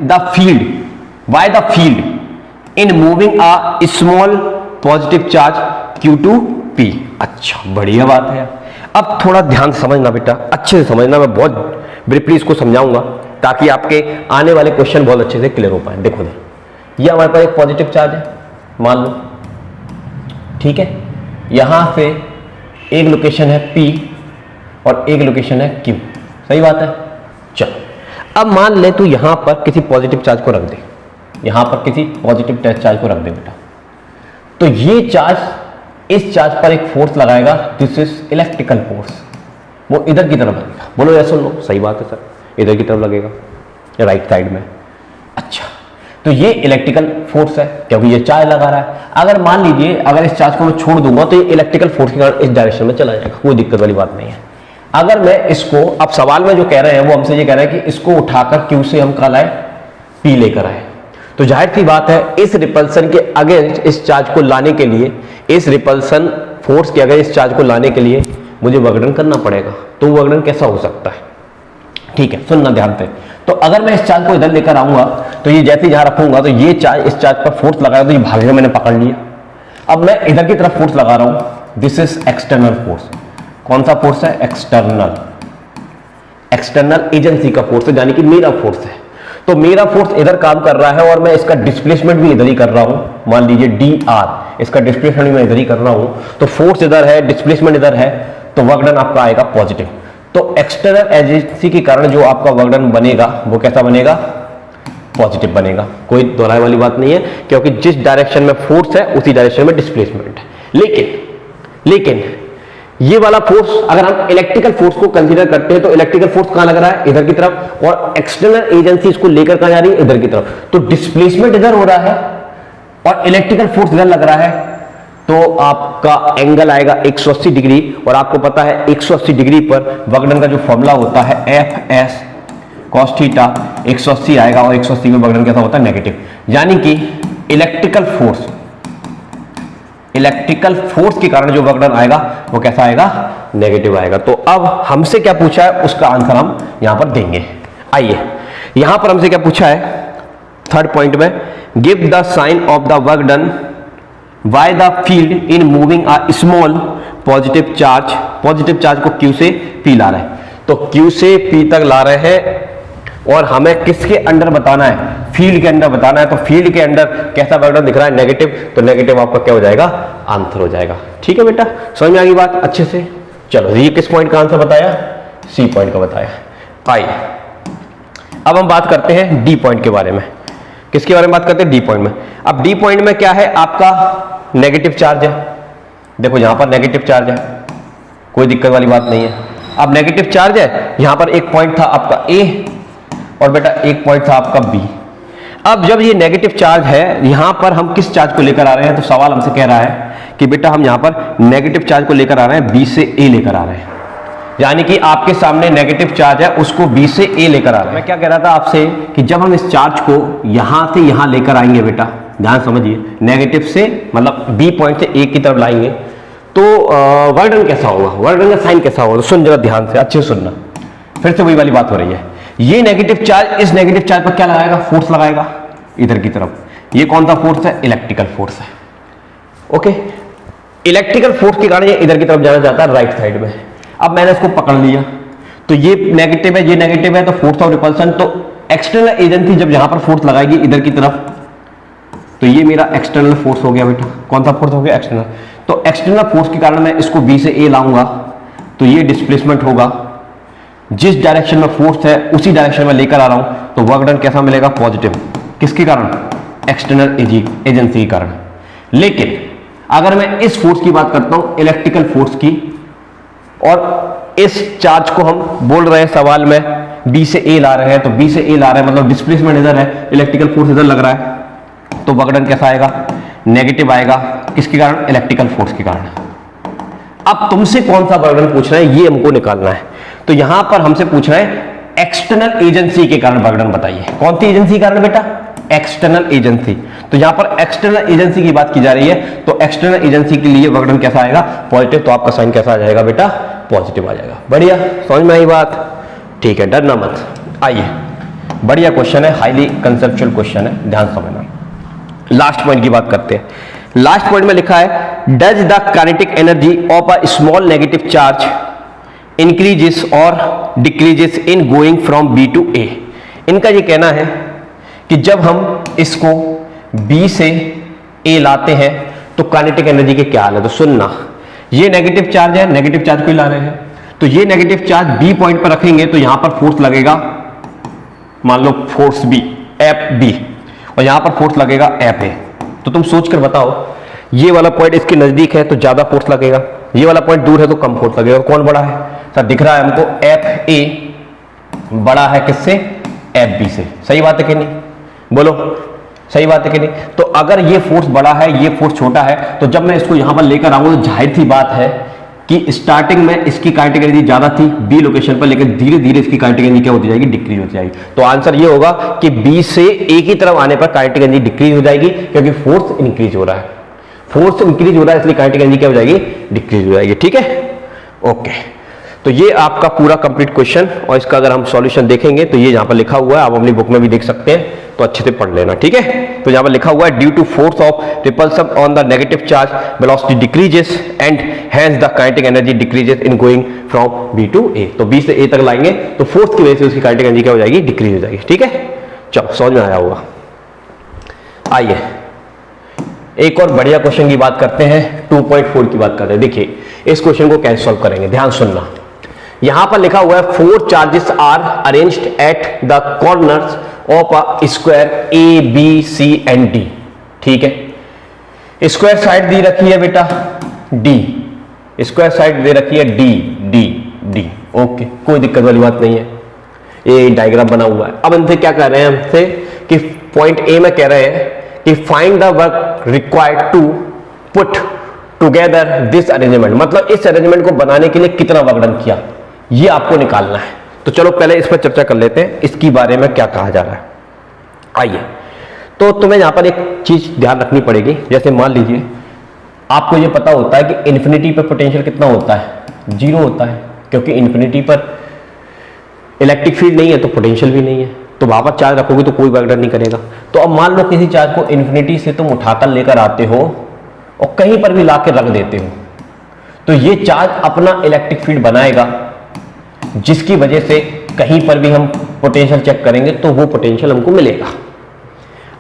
A: the field in moving a small positive charge Q2P। अच्छा, बढ़िया बात है। अब थोड़ा ध्यान से समझना बेटा, अच्छे से समझना, मैं बहुत ब्रीफली इसको समझाऊंगा ताकि आपके आने वाले क्वेश्चन बहुत अच्छे से क्लियर हो पाए। देखो ये हमारे पास एक पॉजिटिव चार्ज है, मान लो, ठीक है। यहां से एक लोकेशन है P और एक लोकेशन है Q, सही बात है। चलो अब मान ले तू यहां पर किसी पॉजिटिव चार्ज को रख दे, यहां पर किसी पॉजिटिव चार्ज को रख दे बेटा, तो ये चार्ज इस चार्ज पर एक फोर्स लगाएगा, दिस इज इलेक्ट्रिकल फोर्स, वो इधर की तरफ लगेगा। बोलो या सुन लो, सही बात है सर, इधर की तरफ लगेगा, राइट साइड में। अच्छा, तो ये इलेक्ट्रिकल फोर्स है क्योंकि ये चार्ज लगा रहा है। अगर मान लीजिए अगर इस चार्ज को मैं छोड़ दूंगा तो ये इलेक्ट्रिकल फोर्स के कारण इस डायरेक्शन में चला जाएगा, कोई दिक्कत वाली बात नहीं है। अगर मैं इसको, अब सवाल में जो कह रहे हैं वो हमसे ये कह रहे हैं कि इसको उठाकर Q से हम कहाँ लाए, P लेकर आए। तो जाहिर सी बात है इस रिपल्सन के अगेंस्ट इस चार्ज को लाने के लिए, इस रिपल्सन फोर्स के अगेंस्ट इस चार्ज को लाने के लिए मुझे वर्क डन करना पड़ेगा। तो वर्क डन कैसा हो सकता है, ठीक है, सुनना ध्यान से। तो अगर मैं इस चार्ज को इधर लेकर आऊंगा तो ये जैसे यहां रखूंगा तो ये चार्ज इस चार्ज पर फोर्स लगाएगा, तो ये भागेगा, मैंने पकड़ लिया। अब मैं इधर की तरफ फोर्स लगा रहा हूं, दिस इज एक्सटर्नल फोर्स। कौन सा फोर्स है, एक्सटर्नल एजेंसी का फोर्स है, यानी कि मेरा फोर्स है। तो मेरा फोर्स इधर काम कर रहा है और मैं इसका डिस्प्लेसमेंट भी इधर ही कर रहा हूं, मान लीजिए dr, इसका डिस्प्लेसमेंट भी मैं इधर ही कर रहा हूं। तो फोर्स इधर है, डिस्प्लेसमेंट इधर है, तो वर्क डन आपका आएगा पॉजिटिव। तो एक्सटर्नल एजेंसी के कारण जो आपका वर्क डन बनेगा वो कैसा बनेगा, पॉजिटिव बनेगा। कोई दोहराए वाली बात नहीं है, क्योंकि जिस डायरेक्शन में फोर्स है उसी डायरेक्शन में डिस्प्लेसमेंट है। लेकिन ये वाला फोर्स अगर हम इलेक्ट्रिकल फोर्स को कंसीडर करते हैं तो इलेक्ट्रिकल फोर्स कहां लग रहा है, इधर की तरफ, और एक्सटर्नल एजेंसी इसको लेकर कहां जा रही है, इधर की तरफ। तो डिस्प्लेसमेंट इधर हो रहा है और इलेक्ट्रिकल फोर्स इधर लग रहा है, तो आपका एंगल आएगा 180 डिग्री। और आपको पता है 180 डिग्री पर वर्क डन का जो फॉर्मूला होता है Fs cos थीटा 180 आएगा, और 180 में वर्क डन कैसा होता है, नेगेटिव। यानी कि इलेक्ट्रिकल फोर्स के कारण जो वर्क डन आएगा वो कैसा आएगा, नेगेटिव आएगा। तो अब हमसे क्या पूछा है उसका आंसर हम यहां पर देंगे। आइए, यहां पर हमसे क्या पूछा है, थर्ड पॉइंट में, give the sign of the work done by the field in moving a small positive charge को Q से P ला रहे हैं। तो Q से P तक ला रहे हैं और हमें किसके अंडर बताना है, फील्ड के अंदर बताना है। तो फील्ड के अंदर कैसा वर्क डन दिख रहा है, नेगेटिव, तो नेगेटिव आपका क्या हो जाएगा, आंसर हो जाएगा। ठीक है बेटा, समझ में आ गई बात अच्छे से। चलो, ये किस पॉइंट का आंसर बताया, सी पॉइंट का बताया। आइए अब हम बात करते हैं डी पॉइंट के बारे में। किसके बारे में बात करते हैं, डी पॉइंट में। अब डी पॉइंट में क्या है, आपका नेगेटिव चार्ज है। देखो यहां पर नेगेटिव चार्ज है, कोई दिक्कत वाली बात नहीं है। अब नेगेटिव चार्ज है, यहां पर एक पॉइंट था आपका ए और बेटा एक पॉइंट था आपका बी। अब जब ये नेगेटिव चार्ज है, यहां पर हम किस चार्ज को लेकर आ रहे हैं, तो सवाल हमसे कह रहा है कि बेटा हम यहां पर नेगेटिव चार्ज को लेकर आ रहे हैं, बी से ए लेकर आ रहे हैं। यानी कि आपके सामने नेगेटिव चार्ज है, उसको बी से ए लेकर आ रहे हैं। मैं क्या कह रहा था आपसे कि जब हम इस चार्ज को यहां से यहां लेकर आएंगे, बेटा ध्यान समझिए, नेगेटिव से मतलब बी पॉइंट से ए की तरफ लाएंगे, तो वर्क डन कैसा होगा, वर्क डन का साइन कैसा होगा। सुन जरा ध्यान से, अच्छे से सुनना, फिर से वही वाली बात हो रही है। ये नेगेटिव चार्ज इस नेगेटिव चार्ज पर क्या लगाएगा, फोर्स लगाएगा इधर की तरफ। ये कौन सा फोर्स है, इलेक्ट्रिकल फोर्स है। ओके, इलेक्ट्रिकल फोर्स के कारण ये इधर की तरफ जाना चाहता है, राइट साइड में। अब मैंने इसको पकड़ लिया, तो ये नेगेटिव है, ये नेगेटिव है, तो फोर्स ऑफ रिपल्सन, तो एक्सटर्नल एजेंसी जब यहां पर फोर्स लगाएगी इधर की तरफ, तो ये मेरा एक्सटर्नल फोर्स हो गया बेटा। कौन सा फोर्स हो गया, एक्सटर्नल। तो एक्सटर्नल फोर्स के कारण मैं इसको बी से ए लाऊंगा, तो ये डिस्प्लेसमेंट होगा। जिस डायरेक्शन में फोर्स है उसी डायरेक्शन में लेकर आ रहा हूं, तो वर्क डन कैसा मिलेगा, पॉजिटिव। किसके कारण, एक्सटर्नल एजेंसी के कारण। लेकिन अगर मैं इस फोर्स की बात करता हूं, इलेक्ट्रिकल फोर्स की, और इस चार्ज को हम बोल रहे हैं सवाल में बी से ए ला रहे हैं, तो बी से ए ला रहे हैं मतलब डिस्प्लेसमेंट इधर है, इलेक्ट्रिकल फोर्स इधर लग रहा है, तो विकर्ण कैसा आएगा? नेगेटिव आएगा। किसके कारण? इलेक्ट्रिकल फोर्स के कारण। अब तुमसे कौन सा विकर्ण पूछ रहा है ये हमको निकालना है। तो यहां पर हमसे पूछ रहा है एक्सटर्नल एजेंसी के कारण विकर्ण बताइए। कौन सी एजेंसी के कारण बेटा? External agency. तो यहां पर एक्सटर्नल एजेंसी की बात की जा रही है, तो एक्सटर्नल एजेंसी के लिए विकर्ण कैसा आएगा? पॉजिटिव। तो आपका साइन कैसा आ जाएगा बेटा? पॉजिटिव आ जाएगा। बढ़िया, समझ में आई बात? ठीक है, डरना मत। आइए, बढ़िया क्वेश्चन है, हाईली कंसेप्चुअल क्वेश्चन है, ध्यान समझना। लास्ट पॉइंट की बात करते हैं। लास्ट पॉइंट में लिखा है does the kinetic energy of a small negative charge increases or decreases in going from B to A. इनका ये कहना है कि जब हम इसको बी से ए लाते हैं तो काइनेटिक एनर्जी के क्या हाल है। तो सुनना, ये नेगेटिव चार्ज है, नेगेटिव चार्ज को ला रहे हैं, तो ये नेगेटिव चार्ज बी पॉइंट पर रखेंगे तो यहां पर फोर्स लगेगा, मान लो फोर्स बी, एफ बी, और यहां पर फोर्स लगेगा एफ ए। तो तुम सोच कर बताओ, ये वाला पॉइंट इसके नजदीक है तो ज्यादा फोर्स लगेगा, ये वाला पॉइंट दूर है तो कम फोर्स लगेगा। कौन बड़ा है? सर दिख रहा है हमको एफ ए बड़ा है किससे? एफ बी से। सही बात है कि नहीं? बोलो, सही बात है कि नहीं? तो अगर ये फोर्स बड़ा है, ये फोर्स छोटा है, तो जब मैं इसको यहां पर लेकर आऊंगा तो जाहिर सी बात है कि स्टार्टिंग में इसकी काइनेटिक एनर्जी ज्यादा थी बी लोकेशन पर, लेकिन धीरे धीरे इसकी काइनेटिक एनर्जी क्या होती जाएगी? डिक्रीज होती जाएगी। तो आंसर ये होगा कि बी से ए की तरफ आने पर काइनेटिक एनर्जी डिक्रीज हो जाएगी, क्योंकि फोर्स इंक्रीज हो रहा है। फोर्स इंक्रीज हो रहा है इसलिए काइनेटिक एनर्जी क्या हो जाएगी? डिक्रीज हो जाएगी। ठीक है, ओके। तो ये आपका पूरा कंप्लीट क्वेश्चन, और इसका अगर हम सॉल्यूशन देखेंगे तो ये यहां पर लिखा हुआ है, आप अपनी बुक में भी देख सकते हैं, तो अच्छे से पढ़ लेना। ठीक है, तो यहां पर लिखा हुआ है due to force of repulsion on the negative charge velocity decreases and hence the kinetic energy decreases in going from B to A. तो बी से ए तक लाएंगे तो फोर्स की वजह से उसकी काइनेटिक एनर्जी क्या हो जाएगी? डिक्रीज हो जाएगी। ठीक है, चलो समझ में आया होगा। आइए एक और बढ़िया क्वेश्चन की बात करते हैं, 2.4 की बात करते हैं। देखिए इस क्वेश्चन को कैसे सॉल्व करेंगे, ध्यान सुनना। यहां पर लिखा हुआ है 4 charges are arranged at the corners of a square A B C and D. ठीक है, स्क्वायर साइड दी रखी है बेटा डी, स्क्वायर साइड दे रखी है डी डी डी। ओके, कोई दिक्कत वाली बात नहीं है, ये डायग्राम बना हुआ है। अब इनसे क्या कह रहे हैं हमसे कि पॉइंट ए में कह रहे हैं कि find the work required to put together this arrangement, मतलब इस अरेंजमेंट को बनाने के लिए कितना विकर्ण किया, ये आपको निकालना है। तो चलो पहले इस पर चर्चा कर लेते हैं, इसकी बारे में क्या कहा जा रहा है। आइए, तो तुम्हें यहां पर एक चीज ध्यान रखनी पड़ेगी। जैसे मान लीजिए आपको ये पता होता है कि इन्फिनिटी पर पोटेंशियल कितना होता है? 0 होता है, क्योंकि इन्फिनिटी पर इलेक्ट्रिक फील्ड नहीं है तो पोटेंशियल भी नहीं है, तो वहां पर चार्ज रखोगे तो कोई विकर्ण नहीं करेगा। तो अब मान लो किसी चार्ज को इन्फिनिटी से तुम उठाकर लेकर आते हो और कहीं पर भी लाके रख देते हो, तो ये चार्ज अपना इलेक्ट्रिक फील्ड बनाएगा, जिसकी वजह से कहीं पर भी हम पोटेंशियल चेक करेंगे तो वो पोटेंशियल हमको मिलेगा।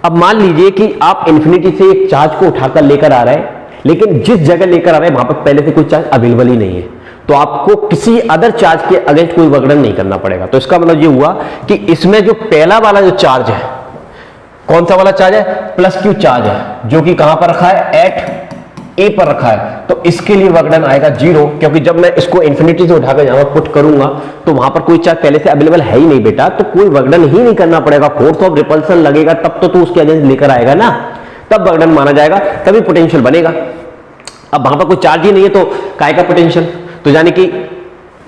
A: अब मान लीजिए कि आप इन्फिनिटी से एक चार्ज को उठाकर लेकर आ रहे हैं, लेकिन जिस जगह लेकर आ रहे हैं वहां पर पहले से कोई चार्ज अवेलेबल ही नहीं है, तो आपको किसी अदर चार्ज के अगेंस्ट कोई विकर्ण नहीं करना पड़ेगा। तो इसका मतलब ये हुआ कि इसमें जो पहला वाला जो चार्ज है, कौन सा वाला चार्ज है? प्लस क्यू चार्ज है, जो कि कहां पर रखा है? एट ए पर रखा है, तो इसके लिए विकर्ण आएगा 0, क्योंकि जब मैं इसको इन्फिनिटी से उठाकर यहां पर पुट करूंगा तो वहां पर कोई चार्ज पहले से अवेलेबल है ही नहीं बेटा, तो कोई विकर्ण ही नहीं करना पड़ेगा। फोर्स ऑफ रिपल्सन लगेगा तब तो तू उसके अगेंस्ट लेकर आएगा ना, तब विकर्ण माना जाएगा, तभी पोटेंशियल बनेगा। अब वहां पर कोई चार्ज ही नहीं है तो काय का पोटेंशियल? तो यानी कि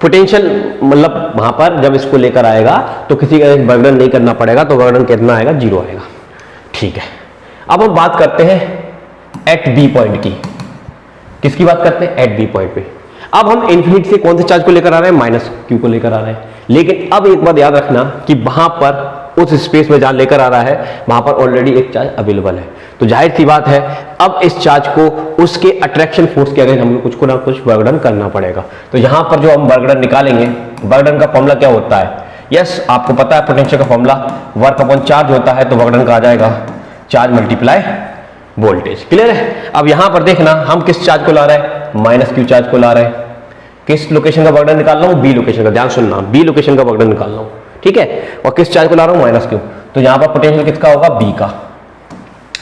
A: पोटेंशियल मतलब वहां पर जब इसको लेकर आएगा तो किसी का विकर्ण नहीं करना पड़ेगा, तो विकर्ण कितना आएगा? 0 आएगा। ठीक है, अब हम बात करते हैं एट बी पॉइंट की। किसकी बात करते हैं? एट बी पॉइंट पे। अब हम इन्फिनिटी से कौन से चार्ज को लेकर आ रहे हैं? माइनस क्यू को लेकर आ रहे हैं। लेकिन अब एक बात याद रखना कि वहां पर उस स्पेस में जहां लेकर आ रहा है वहां पर ऑलरेडी एक चार्ज अवेलेबल है, तो जाहिर सी बात है अब इस चार्ज को उसके अट्रैक्शन फोर्स के अगेंस्ट हमें कुछ ना कुछ विकर्ण करना पड़ेगा। तो यहां पर जो हम विकर्ण निकालेंगे, विकर्ण का फॉर्मूला क्या होता है? यस, आपको पता है पोटेंशियल का फॉर्मूला वर्क अपॉन चार्ज होता है, तो विकर्ण का आ जाएगा चार्ज मल्टीप्लाई वोल्टेज। क्लियर है? अब यहां पर देखना हम किस चार्ज को ला रहे हैं? माइनस क्यू चार्ज को ला रहे हैं। किस लोकेशन का विकर्ण निकाल रहा हूं? बी लोकेशन का। ध्यान सुनना, बी लोकेशन का विकर्ण निकाल रहा हूं, ठीक है? और किस चार्ज को ला रहा हूं? Minus Q. तो यहां पर पोटेंशियल किसका होगा? बी का।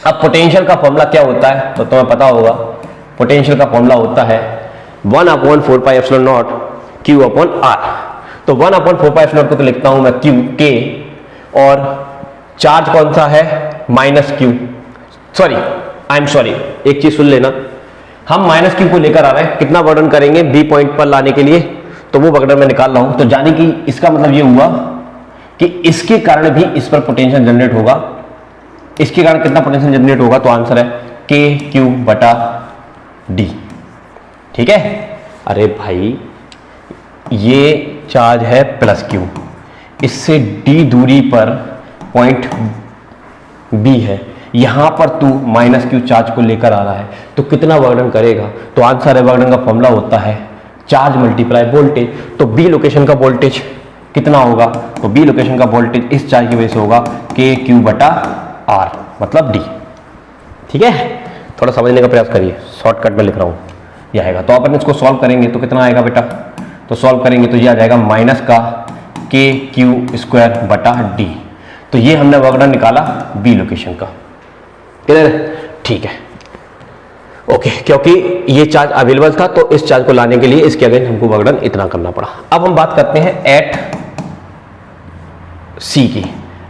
A: अब पोटेंशियल का फॉर्मूला क्या होता है तो तुम्हें पता होगा, पोटेंशियल का फॉर्मूला होता है 1/4πε0 Q/R। तो 1/4πε0 को तो लिखता हूं मैं Q K, और चार्ज कौन सा है -Q, सॉरी एक चीज सुन लेना, हम -Q को लेकर आ रहे हैं, कितना बर्डन करेंगे B पॉइंट पर लाने के लिए, तो वो बर्डन मैं निकाल रहा हूं। तो जाने कि इसका मतलब ये हुआ कि इसके कारण भी इस पर पोटेंशियल जनरेट होगा। इसके कारण कितना पोटेंशियल जनरेट होगा, तो आंसर है KQ/D। ठीक है, अरे भाई ये चार्ज है +Q, इससे D दूरी पर पॉइंट B है, यहां पर तू -Q चार्ज को लेकर आ रहा है, तो कितना वर्डन करेगा, तो आंसर है, वर्डन का फॉर्मूला होता है चार्ज मल्टीप्लाई वोल्टेज। तो B लोकेशन का वोल्टेज कितना होगा, तो B लोकेशन का वोल्टेज इस चार्ज की वजह से होगा KQ/R, मतलब D। ठीक है, थोड़ा समझने का प्रयास करिए, शॉर्टकट में लिख रहा हूं, यह आएगा। तो अपन इसको सॉल्व करेंगे तो कितना आएगा बेटा, तो सॉल्व करेंगे तो ये आ जाएगा -KQ²/D। तो ये हमने वर्कडन निकाला B लोकेशन का, क्लियर है, ठीक है, ओके। क्योंकि ये चार्ज अवेलेबल था तो इस चार्ज को लाने के लिए इसके अगेंस्ट हमको वर्कडन इतना करना पड़ा। अब हम बात करते हैं एट C की।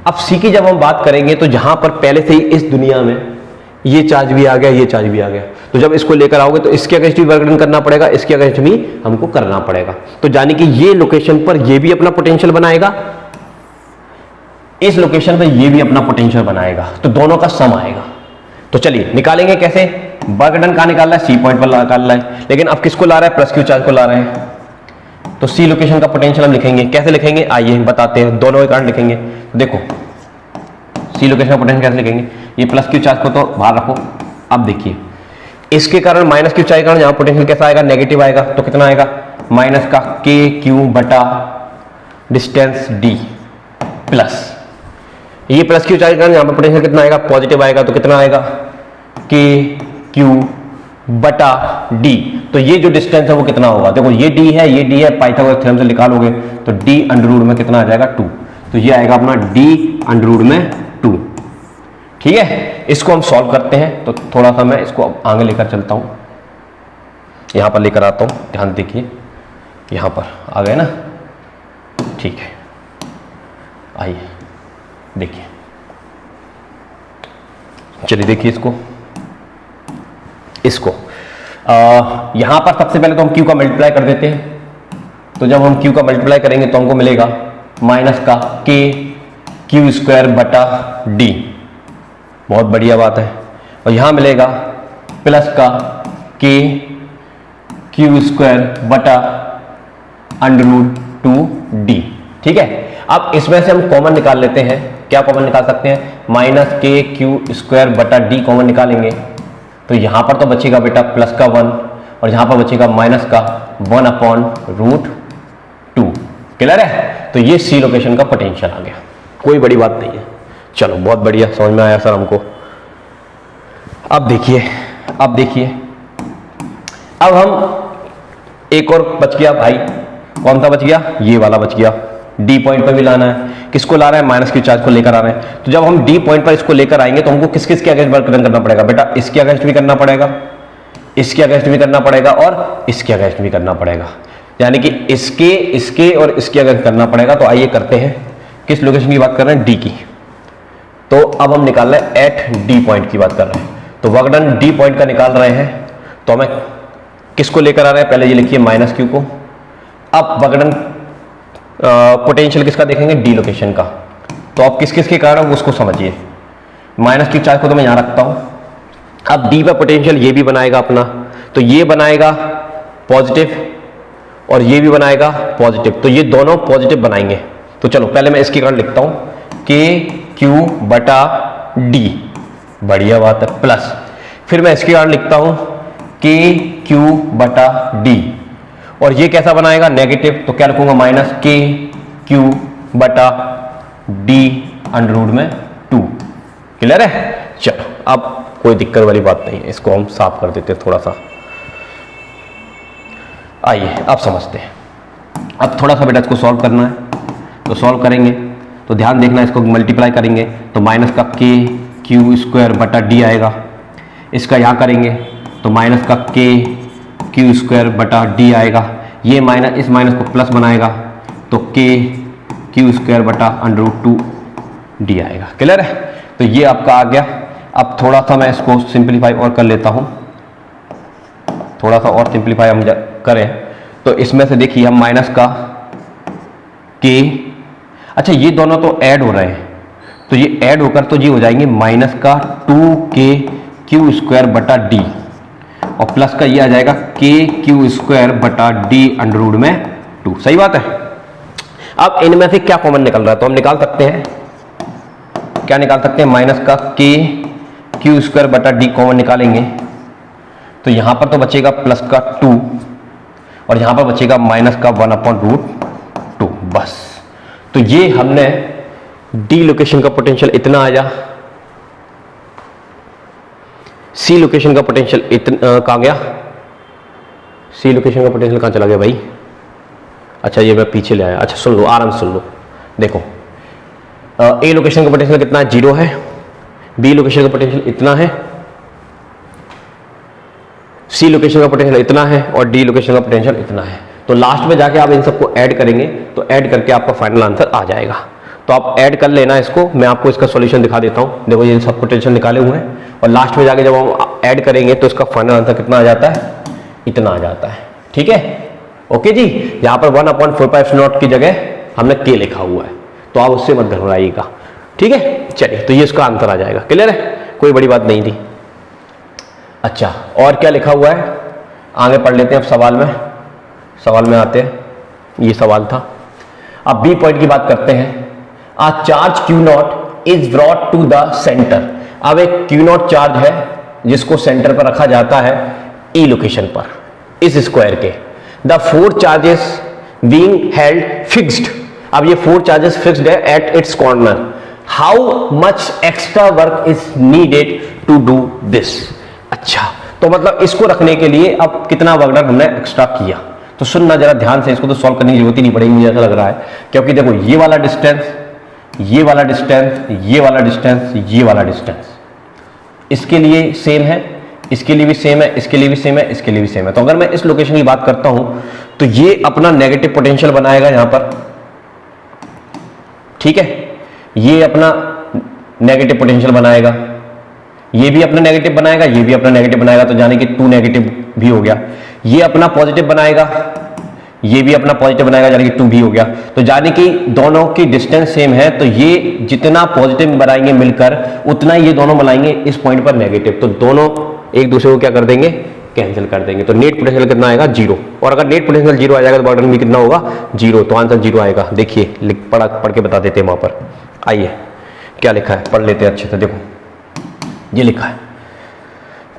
A: अब C की जब हम बात करेंगे तो जहां पर पहले से ही इस दुनिया में ये चार्ज भी आ गया, ये चार्ज भी आ गया, तो जब इसको लेकर आओगे तो इसके अगेंस्ट भी वर्कडन करना पड़ेगा, इसके अगेंस्ट भी हमको करना पड़ेगा। तो जाने कि ये लोकेशन पर ये भी अपना पोटेंशियल बनाएगा, इस लोकेशन पर ये भी अपना पोटेंशियल बनाएगा, तो दोनों का सम आएगा। तो चलिए निकालेंगे कैसे, वर्कडन कहां निकाल रहा है, C पॉइंट पर निकाल रहा है, लेकिन अब किसको ला रहा है, +Q चार्ज को ला रहे हैं, तो C लोकेशन का पोटेंशियल हम लिखेंगे, कैसे लिखेंगे आइए बताते हैं, दोनों के कारण लिखेंगे। तो देखो C लोकेशन का पोटेंशियल कैसे लिखेंगे, ये +Q चार्ज को तो बाहर रखो। अब देखिए इसके कारण -Q चार्ज के कारण यहां पोटेंशियल कैसा आएगा, नेगेटिव आएगा, तो कितना आएगा, माइनस का KQ/ डिस्टेंस D प्लस ये +Q चार्ज के कारण यहां पर पोटेंशियल कितना आएगा, पॉजिटिव आएगा, तो कितना आएगा KQ/D। तो ये जो डिस्टेंस है वो कितना होगा, देखो ये D है, ये D है, पाइथागोरस थ्योरम से निकालोगे तो D√में कितना आ जाएगा 2, तो ये आएगा अपना D√2। ठीक है, इसको हम सॉल्व करते हैं। तो थोड़ा सा मैं इसको आगे लेकर चलता हूं, यहां पर लेकर आता हूं, ध्यान देखिए, यहां पर आ गए ना, ठीक है, आइए देखिए, चलिए देखिए इसको यहां पर सबसे पहले तो हम Q का मल्टीप्लाई कर देते हैं। तो जब हम Q का मल्टीप्लाई करेंगे तो हमको मिलेगा माइनस का KQ²/D, बहुत बढ़िया बात है, और यहां मिलेगा प्लस का KQ²/√2D। ठीक है, अब इसमें से हम कॉमन निकाल लेते हैं, क्या कॉमन निकाल सकते हैं, -KQ²/D कॉमन निकालेंगे, तो यहां पर तो बचेगा बेटा प्लस का 1 और यहां पर बचेगा माइनस का 1/√2। क्लियर है, तो ये C लोकेशन का पोटेंशियल आ गया, कोई बड़ी बात नहीं है। चलो बहुत बढ़िया, समझ में आया सर हमको। अब देखिए अब हम एक और बच गया भाई, कौन सा बच गया, ये वाला बच गया, D पॉइंट पर भी लाना है, किसको ला रहा है, -Q चार्ज को लेकर आ रहे हैं। तो जब हम D पॉइंट पर इसको लेकर आएंगे तो हमको किस किस के अगेंस्ट वर्क करना पड़ेगा बेटा, इसके अगेंस्ट भी करना पड़ेगा, इसके अगेंस्ट भी करना पड़ेगा और इसके अगेंस्ट भी करना पड़ेगा, यानी कि इसके और इसके अगेंस्ट करना पड़ेगा। तो आइए करते हैं, किस लोकेशन की बात कर रहे हैं, D की। तो अब हम निकाल रहे हैं एट D पॉइंट की बात कर रहे हैं, तो वर्कडन D पॉइंट का निकाल रहे हैं, तो हमें किसको लेकर आ रहे हैं, पहले ये लिखिए -Q को। अब वर्कडन पोटेंशियल किसका देखेंगे, D लोकेशन का। तो अब किस किस के कारण उसको समझिए, -Q चार्ज को तो मैं यहां रखता हूं। अब D पर पोटेंशियल ये भी बनाएगा अपना, तो ये बनाएगा पॉजिटिव और ये भी बनाएगा पॉजिटिव, तो ये दोनों पॉजिटिव बनाएंगे। तो चलो पहले मैं इसके कारण लिखता हूं KQ/D, बढ़िया बात है, प्लस फिर मैं इसके कारण लिखता हूं KQ/D, और ये कैसा बनाएगा, नेगेटिव, तो क्या लिखूंगा -KQ/D√2। क्लियर है, चलो अब कोई दिक्कत वाली बात नहीं है, इसको हम साफ कर देते हैं थोड़ा सा। आइए अब समझते हैं, अब थोड़ा सा बेटा इसको सॉल्व करना है, तो सॉल्व करेंगे तो ध्यान देखना, इसको मल्टीप्लाई करेंगे तो माइनस का KQ क्यू स्क्वायर बटा डी आएगा। इसका यहाँ करेंगे तो माइनस का के क्यू स्क्वायर बटा डी आएगा। ये माइनस इस माइनस को प्लस बनाएगा तो के क्यू स्क्वायर बटा √2 डी आएगा। क्लियर है? तो ये आपका आ गया। अब थोड़ा सा मैं इसको सिंप्लीफाई और कर लेता हूँ, थोड़ा सा और सिंप्लीफाई हम करें तो इसमें से देखिए हम माइनस का के, अच्छा ये दोनों तो ऐड हो रहे हैं तो ये ऐड होकर तो ये हो जाएंगे माइनस का 2k क्यू स्क्वायर बटा डी और प्लस का ये आ जाएगा के क्यू स्क्वायर बटा डी अंडर रूट में 2। सही बात है। अब इनमें से क्या कॉमन निकल रहा है तो हम निकाल सकते हैं, क्या निकाल सकते हैं, माइनस का के क्यू स्क्वायर बटा डी कॉमन निकालेंगे तो यहां पर तो बचेगा प्लस का 2 और यहां पर बचेगा माइनस का 1/√2 बस। तो ये हमने डी लोकेशन का पोटेंशियल इतना आया, सी लोकेशन का पोटेंशियल इतना कहां गया, सी लोकेशन का पोटेंशियल कहां चला गया भाई, अच्छा ये मैं पीछे ले आया। अच्छा सुन लो, आराम से सुन लो। देखो ए लोकेशन का पोटेंशियल कितना है, 0 है। बी लोकेशन का पोटेंशियल इतना है, सी लोकेशन का पोटेंशियल इतना है और डी लोकेशन का पोटेंशियल इतना है। तो लास्ट में जाके आप इन सबको ऐड करेंगे तो ऐड करके आपका फाइनल आंसर आ जाएगा। तो आप ऐड कर लेना इसको, मैं आपको इसका सॉल्यूशन दिखा देता हूं। देखो ये सब पोटेंशियल निकाले हुए हैं और लास्ट में जाके जब हम ऐड करेंगे तो इसका फाइनल आंसर कितना आ जाता है, इतना आ जाता है। ठीक है, ओके जी। यहाँ पर 1/4π0 की जगह हमने के लिखा हुआ है तो आप उससे मत घबराइएगा। ठीक है, चलिए तो ये इसका आंसर आ जाएगा। क्लियर है, कोई बड़ी बात नहीं थी। अच्छा और क्या लिखा हुआ है आगे पढ़ लेते हैं। अब सवाल में आते हैं, ये सवाल था। अब बी पॉइंट की बात करते हैं। A charge Q0 is brought to the centre. अब एक Q0 चार्ज है जिसको सेंटर पर रखा जाता है E लोकेशन पर, इस स्क्वायर के। The 4 charges being held fixed. अब ये 4 चार्जेस फिक्स्ड है at its corner. How much extra work is needed to do this. अच्छा तो मतलब इसको रखने के लिए अब कितना वर्क डन हमने एक्स्ट्रा किया, तो सुनना जरा ध्यान से, इसको तो सॉल्व करने की जरूरत ही नहीं पड़ेगी मुझे ऐसा लग रहा है। क्योंकि देखो ये वाला डिस्टेंस, ये वाला डिस्टेंस, ये वाला डिस्टेंस, ये वाला डिस्टेंस इसके लिए सेम है, इसके लिए भी सेम है, इसके लिए भी सेम है, इसके लिए भी सेम है। तो अगर मैं इस लोकेशन की बात करता हूं तो ये अपना नेगेटिव पोटेंशियल बनाएगा यहां पर। ठीक है, ये अपना नेगेटिव पोटेंशियल बनाएगा, ये भी अपना नेगेटिव बनाएगा, ये भी अपना नेगेटिव बनाएगा, तो जाने कि 2 नेगेटिव भी हो गया। ये अपना पॉजिटिव बनाएगा, ये भी अपना पॉजिटिव बनाएगा, यानी कि 2 भी हो गया। तो जाने कि दोनों की डिस्टेंस सेम है तो ये जितना पॉजिटिव बनाएंगे मिलकर उतना ये दोनों बनाएंगे इस पॉइंट पर नेगेटिव, तो दोनों एक दूसरे को क्या कर देंगे, कैंसिल कर देंगे। तो नेट पोटेंशियल कितना आएगा, 0। और अगर नेट पोटेंशियल 0 आ जाएगा तो वर्क डन भी कितना होगा, 0। तो आंसर 0 आएगा। देखिए पढ़ के बता देते हैं वहां पर। आइए क्या लिखा है, पढ़ लेते हैं अच्छे से। देखो ये लिखा है,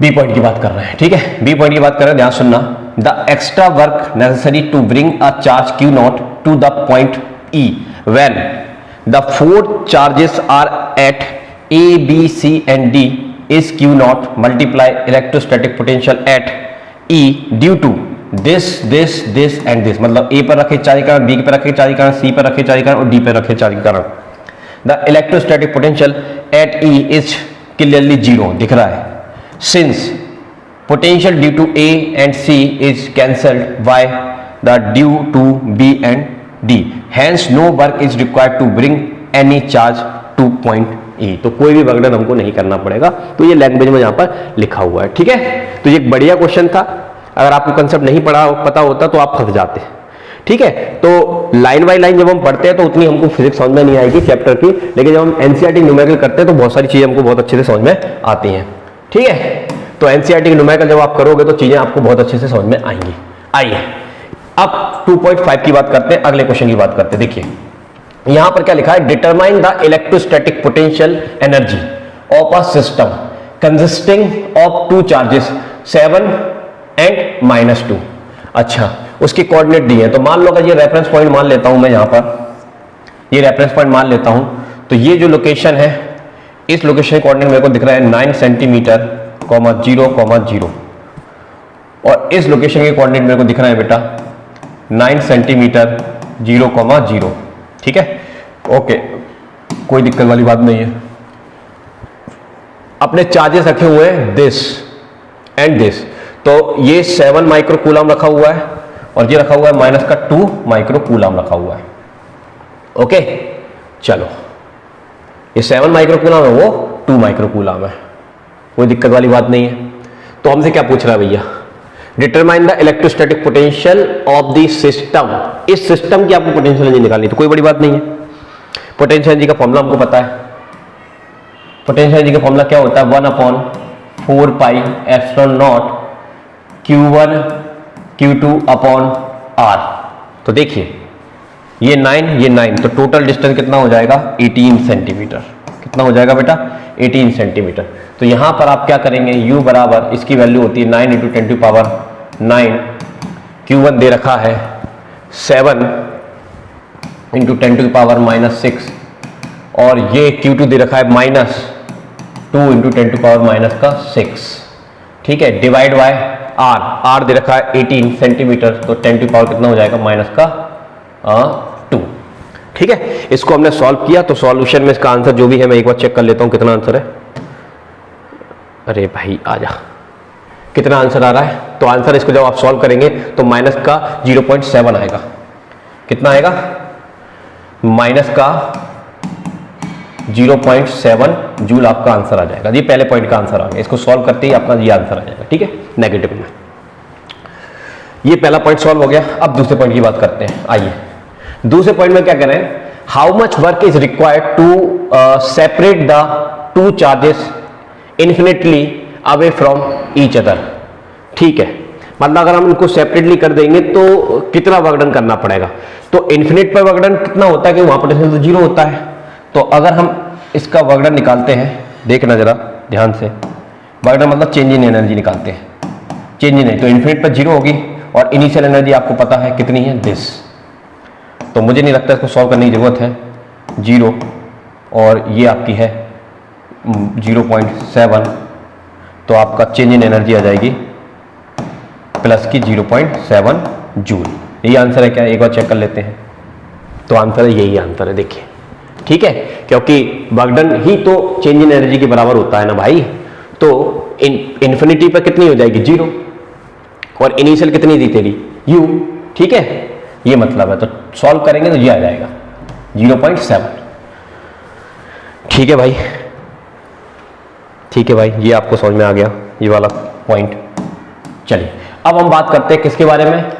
A: बी पॉइंट की बात कर रहे हैं। ठीक है, बी पॉइंट की बात कर रहे हैं, ध्यान सुनना। The extra work necessary to bring a charge Q0 to the point E when the 4 charges are at A, B, C and D is Q0 multiply electrostatic potential at E due to this and this। मतलब A पर रखे चारीकरण, B पर रखे चारीकरण, C पर रखे चारीकरण और D पर रखे चारीकरण। The electrostatic potential at E is clearly 0 दिख रहा है। Since potential due to A and C is cancelled by the due to B and D, hence no work is required to bring any charge to point E। तो कोई भी work done हमको नहीं करना पड़ेगा। तो ये लैंग्वेज में यहाँ पर लिखा हुआ है। ठीक है, तो ये एक बढ़िया क्वेश्चन था। अगर आपको कंसेप्ट नहीं पता होता तो आप फंस जाते। ठीक है, तो लाइन बाय लाइन जब हम पढ़ते हैं तो उतनी हमको फिजिक्स समझ में नहीं आएगी चैप्टर की, लेकिन जब हम एनसीईआरटी न्यूमेरिकल करते हैं तो बहुत सारी चीजें हमको बहुत अच्छे से समझ में आती हैं। ठीक है, तो एनसीईआरटी न्यूमेरिकल जब आप करोगे तो चीजें आपको बहुत अच्छे से समझ में आएंगी। आइए अब 2.5 की बात करते हैं, अगले क्वेश्चन की बात करते हैं। देखिए यहां पर क्या लिखा है, determine the electrostatic potential energy of a system consisting of 2 charges 7 and -2। अच्छा, उसके कोऑर्डिनेट दिए हैं। तो मान लो अगर ये रेफरेंस पॉइंट मान लेता हूं मैं, यहां पर ये रेफरेंस पॉइंट मान लेता हूं, तो ये जो लोकेशन है, इस लोकेशन के कोऑर्डिनेट मेरे को दिख रहा है 9 सेंटीमीटर 0,0 और इस लोकेशन के कोऑर्डिनेट मेरे को दिख रहा है बेटा 9 सेंटीमीटर 0,0। ठीक है, ओके, कोई दिक्कत वाली बात नहीं है। अपने चार्जेस रखे हुए हैं दिस एंड दिस, तो ये 7 माइक्रो कूलम रखा हुआ है और ये रखा हुआ है माइनस का 2 माइक्रो कूलम रखा हुआ है। ओके, चलो ये 7 माइक्रो कूलम है, वो 2 माइक्रो कूलम है, कोई दिक्कत वाली बात नहीं है। तो हमसे क्या पूछ रहा है भैया, determine the electrostatic potential of the system. इस सिस्टम की आपको पोटेंशियल एनर्जी निकालनी, तो कोई बड़ी बात नहीं है। पोटेंशियल एनर्जी का फॉर्मूला हमको पता है। पोटेंशियल एनर्जी का फॉर्मूला क्या होता है, 1/4 pi epsilon not Q1 Q2 upon R। तो देखिए ये 9, तो टोटल डिस्टेंस कितना हो जाएगा, 18 सेंटीमीटर। कितना हो जाएगा बेटा, 18 सेंटीमीटर। तो यहां पर आप क्या करेंगे, U बराबर इसकी वैल्यू होती है 9 × 10⁹, Q1 दे रखा है 7 × 10⁻⁻6 और ये Q2 दे रखा है -2 × 10⁻⁻6। ठीक है, डिवाइड बाय R दे रखा है 18 सेंटीमीटर, तो 10 पावर कितना हो जाएगा, -2। ठीक है, इसको हमने सॉल्व किया, तो सॉल्यूशन में इसका आंसर जो भी है मैं एक बार चेक कर लेता हूं कितना आंसर है। अरे भाई आजा, कितना आंसर आ रहा है, तो आंसर इसको जब आप सॉल्व करेंगे तो माइनस का 0.7 आएगा। कितना आएगा, माइनस का 0.7 जूल आपका आंसर आ जाएगा। ये पहले पॉइंट का आंसर आ गया, इसको सॉल्व करते ही आपका ये आंसर आ जाएगा। ठीक है, नेगेटिव में ये पहला पॉइंट सॉल्व हो गया। अब दूसरे पॉइंट की बात करते हैं। आइए दूसरे पॉइंट में क्या कह रहे हैं, how much work is required to separate the two charges infinitely away from each other. ठीक है, मतलब अगर हम इनको सेपरेटली कर देंगे तो कितना वर्क डन करना पड़ेगा। तो इन्फिनिट पर वर्क डन कितना होता है कि वहां पोटेंशियल तो जीरो होता है। तो अगर हम इसका वर्क डन निकालते हैं, देखना जरा ध्यान से, वर्क डन मतलब चेंज इन एनर्जी निकालते हैं। चेंज इन तो इन्फिनिट पर जीरो होगी और इनिशियल एनर्जी आपको पता है कितनी है, दिस। तो मुझे नहीं लगता इसको सॉल्व करने की जरूरत है, 0 और ये आपकी है 0.7, तो आपका चेंज इन एनर्जी आ जाएगी प्लस की 0.7 जूल। यही आंसर है क्या, एक बार चेक कर लेते हैं। तो आंसर है, यही आंसर है, देखिए। ठीक है, क्योंकि वर्क डन ही तो चेंज इन एनर्जी के बराबर होता है ना भाई। तो इन्फिनिटी पर कितनी हो जाएगी, 0, और इनिशियल कितनी दी तेरी, U। ठीक है, ये मतलब है। तो सॉल्व करेंगे तो ये आ जाएगा 0.7। ठीक है भाई, ठीक है भाई, ये आपको समझ में आ गया ये वाला पॉइंट। चलिए अब हम बात करते हैं किसके बारे में,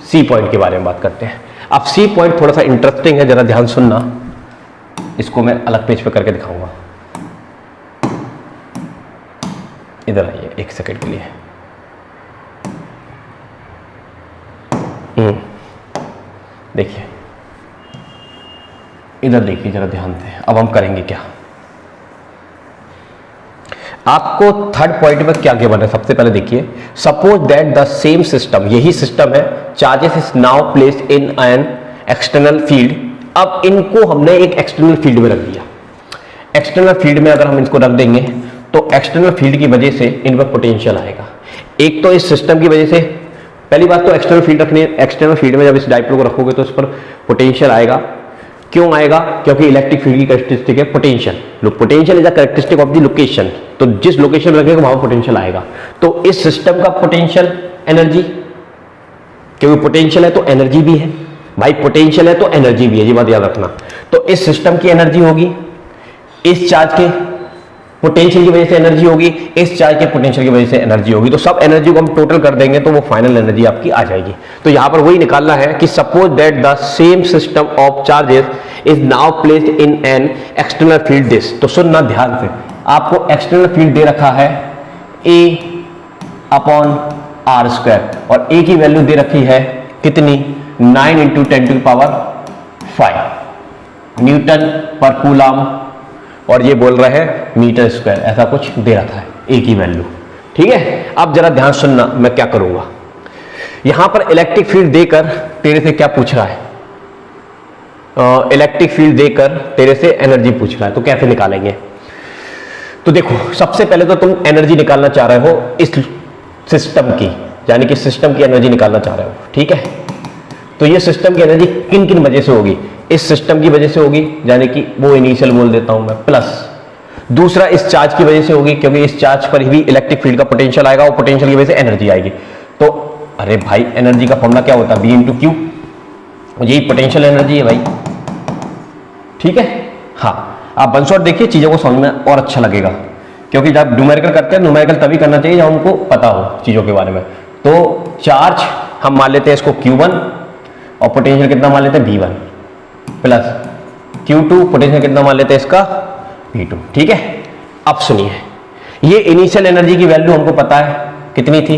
A: सी पॉइंट के बारे में बात करते हैं। अब सी पॉइंट थोड़ा सा इंटरेस्टिंग है, जरा ध्यान सुनना। इसको मैं अलग पेज पे करके दिखाऊंगा। इधर आइए एक सेकंड के लिए। देखिए इधर देखिए जरा ध्यान से। अब हम करेंगे क्या, आपको थर्ड पॉइंट में क्या गिवन है, सबसे पहले देखिए, suppose that the same system, यही सिस्टम है, charges is now placed in an external field. अब इनको हमने एक एक्सटर्नल फील्ड में रख दिया। एक्सटर्नल फील्ड में अगर हम इसको रख देंगे तो एक्सटर्नल फील्ड की वजह से इन पर पोटेंशियल आएगा। एक तो इस सिस्टम की वजह से, पहली बात तो एक्सटर्नल फील्ड रखनी है। एक्सटर्नल फील्ड में जब इस डाइपोल को रखोगे तो इस पर पोटेंशियल आएगा। क्यों आएगा, क्योंकि इलेक्ट्रिक फील्ड की कैरेक्टरिस्टिक है potential. Potential is a characteristic of the location, तो जिस लोकेशन में रखेगा वहां पोटेंशियल आएगा। तो इस सिस्टम का पोटेंशियल एनर्जी, क्योंकि पोटेंशियल है तो एनर्जी भी है भाई, पोटेंशियल है तो एनर्जी भी है, ये बात याद रखना। तो इस सिस्टम की एनर्जी होगी, इस चार्ज के पोटेंशियल की वजह से एनर्जी होगी, इस चार्ज के पोटेंशियल की वजह से एनर्जी होगी। तो सब एनर्जी को हम टोटल कर देंगे तो वो फाइनल एनर्जी आपकी आ जाएगी। तो यहां पर वही निकालना है कि suppose that the same system of charges is now placed in an external field this. तो सुनना ध्यान से, आपको एक्सटर्नल फील्ड दे रखा है A/r² और A की वैल्यू दे रखी है कितनी, 9 × 10⁵ न्यूटन पर कूलम, और ये बोल रहे हैं मीटर स्क्वायर, ऐसा कुछ दे रखा है ए की वैल्यू। ठीक है, अब जरा ध्यान सुनना, मैं क्या करूंगा, यहां पर इलेक्ट्रिक फील्ड देकर तेरे से क्या पूछ रहा है, इलेक्ट्रिक फील्ड देकर तेरे से एनर्जी पूछ रहा है। तो कैसे निकालेंगे, तो देखो सबसे पहले तो तुम एनर्जी निकालना चाह रहे हो इस सिस्टम की, यानी कि सिस्टम की एनर्जी निकालना चाह रहे हो। ठीक है, तो ये सिस्टम की एनर्जी किन किन वजह से होगी, इस सिस्टम की वजह से होगी, यानी कि वो इनिशियल बोल देता हूं मैं, प्लस दूसरा इस चार्ज की वजह से होगी, क्योंकि इस चार्ज पर ही इलेक्ट्रिक फील्ड का पोटेंशियल आएगा और पोटेंशियल की वजह से एनर्जी आएगी। तो अरे भाई एनर्जी का फॉर्मूला क्या होता है, बी इंटू क्यू, यही पोटेंशियल एनर्जी है भाई, ठीक है। हाँ, आप वन शॉट देखिए, चीजों को समझ में और अच्छा लगेगा, क्योंकि जब न्यूमेरिकल करते हैं, न्यूमेरिकल तभी करना चाहिए जब हमको पता हो चीजों के बारे में। तो चार्ज हम मान लेते हैं इसको Q1 और पोटेंशियल कितना मान लेते हैं V1 प्लस Q2, पोटेंशियल कितना मान लेते हैं इसका V2, ठीक है। अब सुनिए, ये इनिशियल एनर्जी की वैल्यू हमको पता है कितनी थी,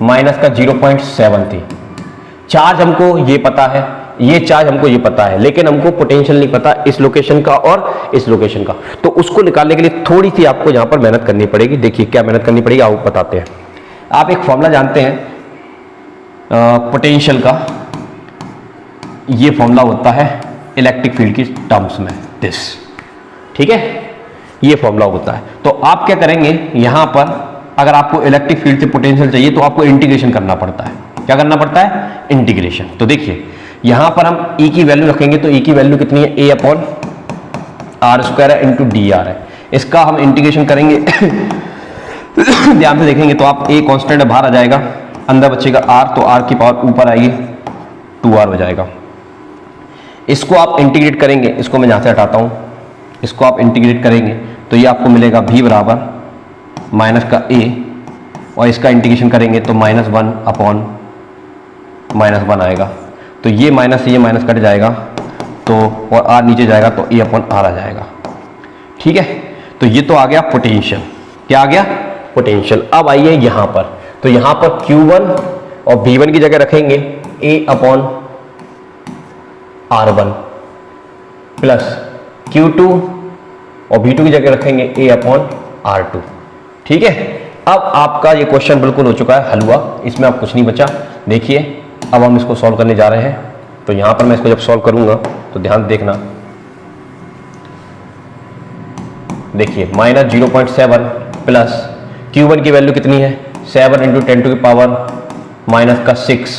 A: माइनस का 0.7 थी। चार्ज हमको ये पता है, ये चार्ज हमको ये पता है, लेकिन हमको पोटेंशियल नहीं पता इस लोकेशन का और इस लोकेशन का। तो उसको निकालने के लिए थोड़ी सी आपको यहां पर मेहनत करनी पड़ेगी। देखिए क्या मेहनत करनी पड़ेगी, आपको बताते हैं। आप एक फॉर्मूला जानते हैं पोटेंशियल का, ये फॉर्मूला होता है इलेक्ट्रिक फील्ड की टर्म्स में, दिस, ठीक है, ये फॉर्मूला होता है। तो आप क्या करेंगे, यहां पर अगर आपको इलेक्ट्रिक फील्ड से पोटेंशियल चाहिए तो आपको इंटीग्रेशन करना पड़ता है। क्या करना पड़ता है, इंटीग्रेशन। तो देखिए यहां पर हम E की वैल्यू रखेंगे, तो E की वैल्यू कितनी है, A अपॉन आर स्क्वायर है इंटू डी आर है। इसका हम इंटीग्रेशन करेंगे ध्यान से देखेंगे तो आप A कांस्टेंट बाहर आ जाएगा, अंदर बचेगा R, तो R की पावर ऊपर आएगी 2R हो जाएगा। इसको आप इंटीग्रेट करेंगे, इसको मैं यहां से हटाता हूं, इसको आप इंटीग्रेट करेंगे तो ये आपको मिलेगा V बराबर माइनस का A, और इसका इंटीग्रेशन करेंगे तो -1 अपॉन -1 आएगा। तो ये माइनस से ये माइनस कट जाएगा, तो और R नीचे जाएगा तो A अपॉन R आ जाएगा, ठीक है। तो ये तो आ गया पोटेंशियल। क्या आ गया, पोटेंशियल। अब आइए यहां पर, तो यहां पर Q1 और V1 की जगह रखेंगे A upon R1 plus Q2 और V2 की जगह रखेंगे A अपॉन R2, ठीक है। अब आपका ये क्वेश्चन बिल्कुल हो चुका है, हल हुआ, इसमें अब कुछ नहीं बचा। देखिए अब हम इसको सॉल्व करने जा रहे हैं। तो यहां पर मैं इसको जब सॉल्व करूंगा तो ध्यान देखना, देखिए माइनस 0.7 प्लस Q1 की वैल्यू कितनी है, 7 इंटू 10 टू की पावर माइनस का 6,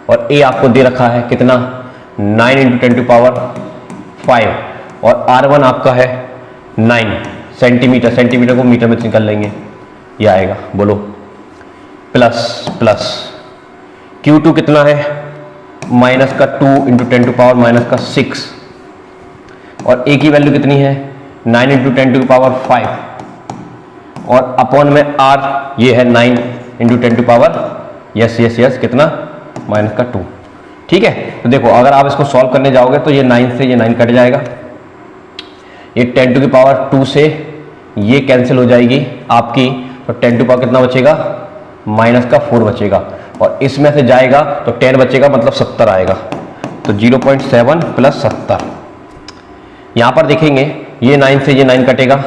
A: और A आपको दे रखा है कितना, 9 इंटू 10 टू पावर 5, और R1 आपका है 9 सेंटीमीटर, सेंटीमीटर को मीटर में निकाल लेंगे, ये आएगा, बोलो, प्लस प्लस Q2 कितना है, माइनस का 2 इंटू 10 टू पावर माइनस का 6, और A की वैल्यू कितनी है, 9 इंटू 10 टू पावर 5, और अपॉन में R ये है 9 into 10 to power, yes yes yes, कितना, माइनस का 2, ठीक है। तो देखो अगर आप इसको सॉल्व करने जाओगे तो ये 9 से ये 9 कट जाएगा, ये 10 टू की पावर 2 से ये कैंसिल हो जाएगी आपकी, तो 10 टू पावर कितना बचेगा, माइनस का 4 बचेगा, और इसमें से जाएगा तो 10 बचेगा, मतलब 70 आएगा। तो 0.7 प्लस 70, यहां पर देखेंगे ये 9 से ये 9 कटेगा,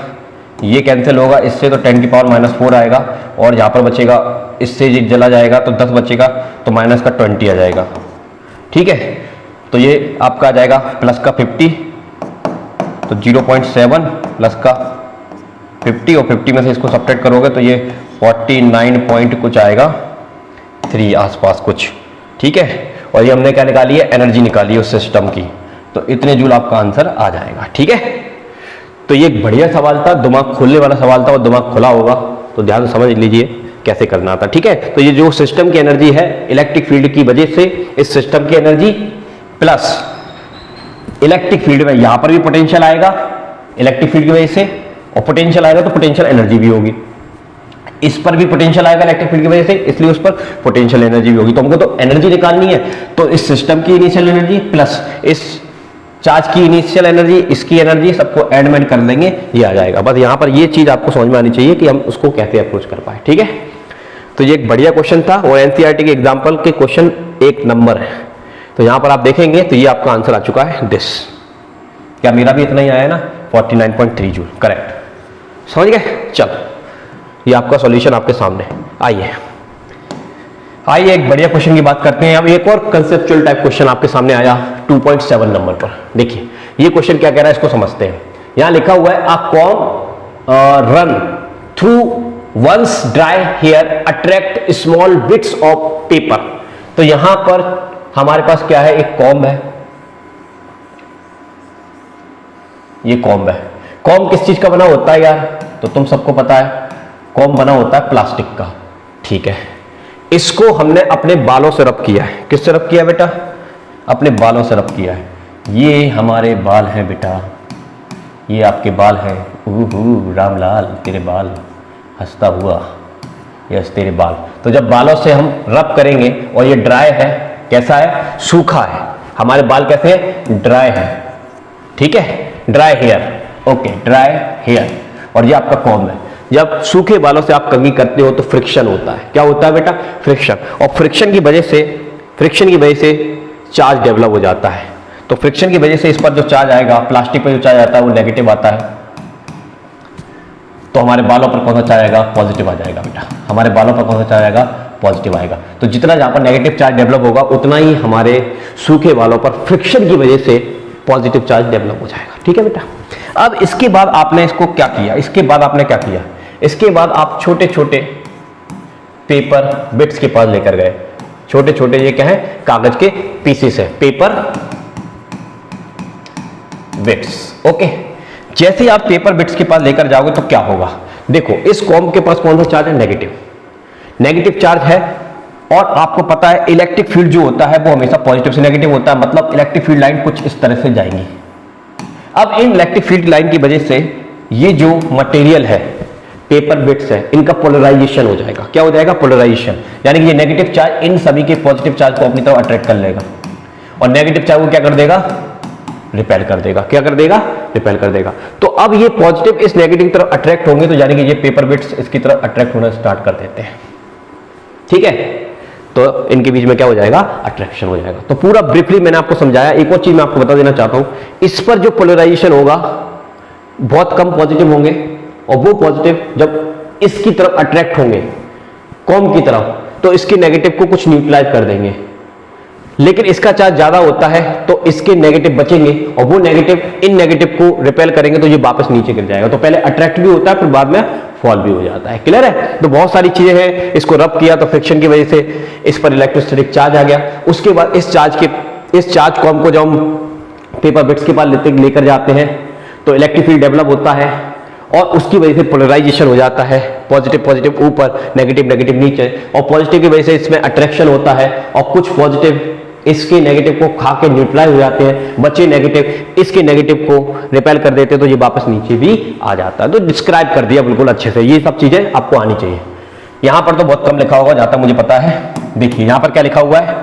A: ये कैंसिल होगा इससे, तो 10 की पावर -4 आएगा, और यहाँ पर बचेगा, इससे ये चला जाएगा तो 10 बचेगा, तो माइनस का 20 आ जाएगा, ठीक है। तो ये आपका आ जाएगा प्लस का 50, तो 0.7 प्लस का 50, और 50 में से इसको सब्ट्रैक्ट करोगे तो ये 49 पॉइंट कुछ आएगा, 3 आसपास कुछ, ठीक है। और ये हमने क्या निकाली है, एनर्जी निकाली है उस सिस्टम की, तो इतने जूल आपका आंसर आ जाएगा, ठीक है। तो ये एक बढ़िया सवाल था, दिमाग खोलने वाला सवाल था, और दिमाग खुला होगा तो ध्यान से समझ लीजिए कैसे करना था, ठीक है। तो ये जो सिस्टम की एनर्जी है इलेक्ट्रिक फील्ड की वजह से, इस सिस्टम की एनर्जी प्लस इलेक्ट्रिक फील्ड में यहां पर भी पोटेंशियल आएगा इलेक्ट्रिक फील्ड की वजह से, और पोटेंशियल आएगा तो पोटेंशियल एनर्जी भी होगी, इस पर भी पोटेंशियल आएगा इलेक्ट्रिक फील्ड की वजह से, इसलिए उस पर पोटेंशियल एनर्जी भी होगी। तो हमको तो एनर्जी निकालनी है, तो इस सिस्टम की इनिशियल एनर्जी प्लस इस चार्ज की इनिशियल एनर्जी, इसकी एनर्जी, सबको ऐड में कर देंगे, ये आ जाएगा। बस यहां पर ये चीज आपको समझ में आनी चाहिए कि हम उसको कैसे अप्रोच कर पाए, ठीक है। तो ये एक बढ़िया क्वेश्चन था, और एनसीईआरटी के एग्जाम्पल के क्वेश्चन 1 नंबर है। तो यहां पर आप देखेंगे तो ये आपका आंसर आ चुका है, दिस। क्या मेरा भी इतना ही आया ना, 49.3 जूल, करेक्ट। समझ गए, चलो ये आपका सॉल्यूशन आपके सामने। आइए एक बढ़िया क्वेश्चन की बात करते हैं। अब एक और कंसेप्चुअल टाइप क्वेश्चन आपके सामने आया 2.7 नंबर पर। देखिए ये क्वेश्चन क्या कह रहा है, इसको समझते हैं। यहां लिखा हुआ है, a comb run through one's dry hair attract small bits of paper. तो यहां पर हमारे पास क्या है, एक कॉम्ब है, ये कॉम्ब है। कॉम किस चीज का बना होता है यार? तो तुम सबको पता है, कॉम बना होता है प्लास्टिक का। ठीक है, इसको हमने अपने बालों से रब किया है। किससे रब किया बेटा? अपने बालों से रब किया है। ये हमारे बाल हैं बेटा, ये आपके बाल हैं। रामलाल तेरे बाल, हंसता हुआ, यस तेरे बाल। तो जब बालों से हम रब करेंगे और ये ड्राई है, कैसा है? सूखा है। हमारे बाल कैसे हैं? ड्राई है। ठीक है, dry hair. Okay, dry hair. और ये आपका कॉम्ब है। जब सूखे बालों से आप कंघी करते हो तो फ्रिक्शन होता है। क्या होता है बेटा? फ्रिक्शन। और फ्रिक्शन की वजह से चार्ज डेवलप हो जाता है। तो फ्रिक्शन की वजह से इस पर जो चार्ज आएगा, प्लास्टिक पर जो चार्ज आता है वो नेगेटिव आता है। तो हमारे बालों पर कौन सा चार्ज आएगा? पॉजिटिव आ जाएगा बेटा। हमारे बालों पर कौन सा चार्ज आएगा? पॉजिटिव आएगा। तो जितना जहां पर नेगेटिव चार्ज डेवलप होगा उतना ही हमारे सूखे बालों पर फ्रिक्शन की वजह से पॉजिटिव चार्ज डेवलप हो जाएगा। ठीक है बेटा। अब इसके बाद आपने इसको क्या किया? इसके बाद आप छोटे छोटे पेपर बिट्स के पास लेकर गए। छोटे छोटे ये क्या है? कागज के पीसेस है, पेपर बिट्स। ओके, जैसे ही आप पेपर बिट्स के पास लेकर जाओगे तो क्या होगा? देखो, इस कॉम्ब के पास कौन सा चार्ज है? नेगेटिव चार्ज है। और आपको पता है इलेक्ट्रिक फील्ड जो होता है वो हमेशा पॉजिटिव से नेगेटिव होता है, मतलब इलेक्ट्रिक फील्ड लाइन कुछ इस तरह से जाएंगी। अब इन इलेक्ट्रिक फील्ड लाइन की वजह से ये जो मटेरियल है, पेपर बिट्स है, इनका पोलराइजेशन हो जाएगा। क्या हो जाएगा? पोलराइजेशन। यानी कि ये नेगेटिव चार्ज इन सभी के पॉजिटिव चार्ज को अपनी तरफ अट्रैक्ट कर लेगा और नेगेटिव चार्ज को क्या कर देगा? रिपेल कर देगा। क्या कर देगा? रिपेल कर देगा। तो अब ये पॉजिटिव इस नेगेटिव की तरफ अट्रैक्ट होंगे, तो यानी कि ये पेपर बिट्स इसकी तरफ अट्रैक्ट होना स्टार्ट कर देते हैं। ठीक है, तो इनके बीच में क्या हो जाएगा? अट्रैक्शन हो जाएगा। तो पूरा ब्रीफली मैंने आपको समझाया। एक और चीज मैं आपको बता देना चाहता हूं, इस पर जो पोलराइजेशन होगा बहुत कम पॉजिटिव होंगे और वो पॉजिटिव जब इसकी तरफ अट्रैक्ट होंगे, कॉम्ब की तरफ, तो इसके नेगेटिव को कुछ न्यूट्रलाइज कर देंगे। लेकिन इसका चार्ज ज्यादा होता है तो इसके नेगेटिव बचेंगे और वो नेगेटिव इन नेगेटिव को रिपेल करेंगे तो ये वापस नीचे गिर जाएगा। तो पहले अट्रैक्ट भी होता है, फिर बाद में फॉल भी हो जाता है। क्लियर है? तो बहुत सारी चीजें हैं। इसको रब किया तो फ्रिक्शन की वजह से इस पर इलेक्ट्रोस्टैटिक चार्ज आ गया। उसके बाद इस चार्ज कॉम्ब को जब हम पेपर बिट्स के पास लेकर जाते हैं तो इलेक्ट्रिक फील्ड डेवलप होता है और उसकी वजह से पोलराइजेशन हो जाता है। पॉजिटिव ऊपर, नेगेटिव नीचे, और पॉजिटिव की वजह से इसमें अट्रैक्शन होता है और कुछ पॉजिटिव इसके नेगेटिव को खा के न्यूट्रलाइज हो जाते हैं, बचे नेगेटिव इसके नेगेटिव को रिपेल कर देते हैं, तो ये वापस नीचे भी आ जाता है। तो डिस्क्राइब कर दिया बिल्कुल अच्छे से। ये सब चीजें आपको आनी चाहिए। यहां पर तो बहुत कम लिखा होगा जहां तक मुझे पता है। देखिए यहां पर क्या लिखा हुआ है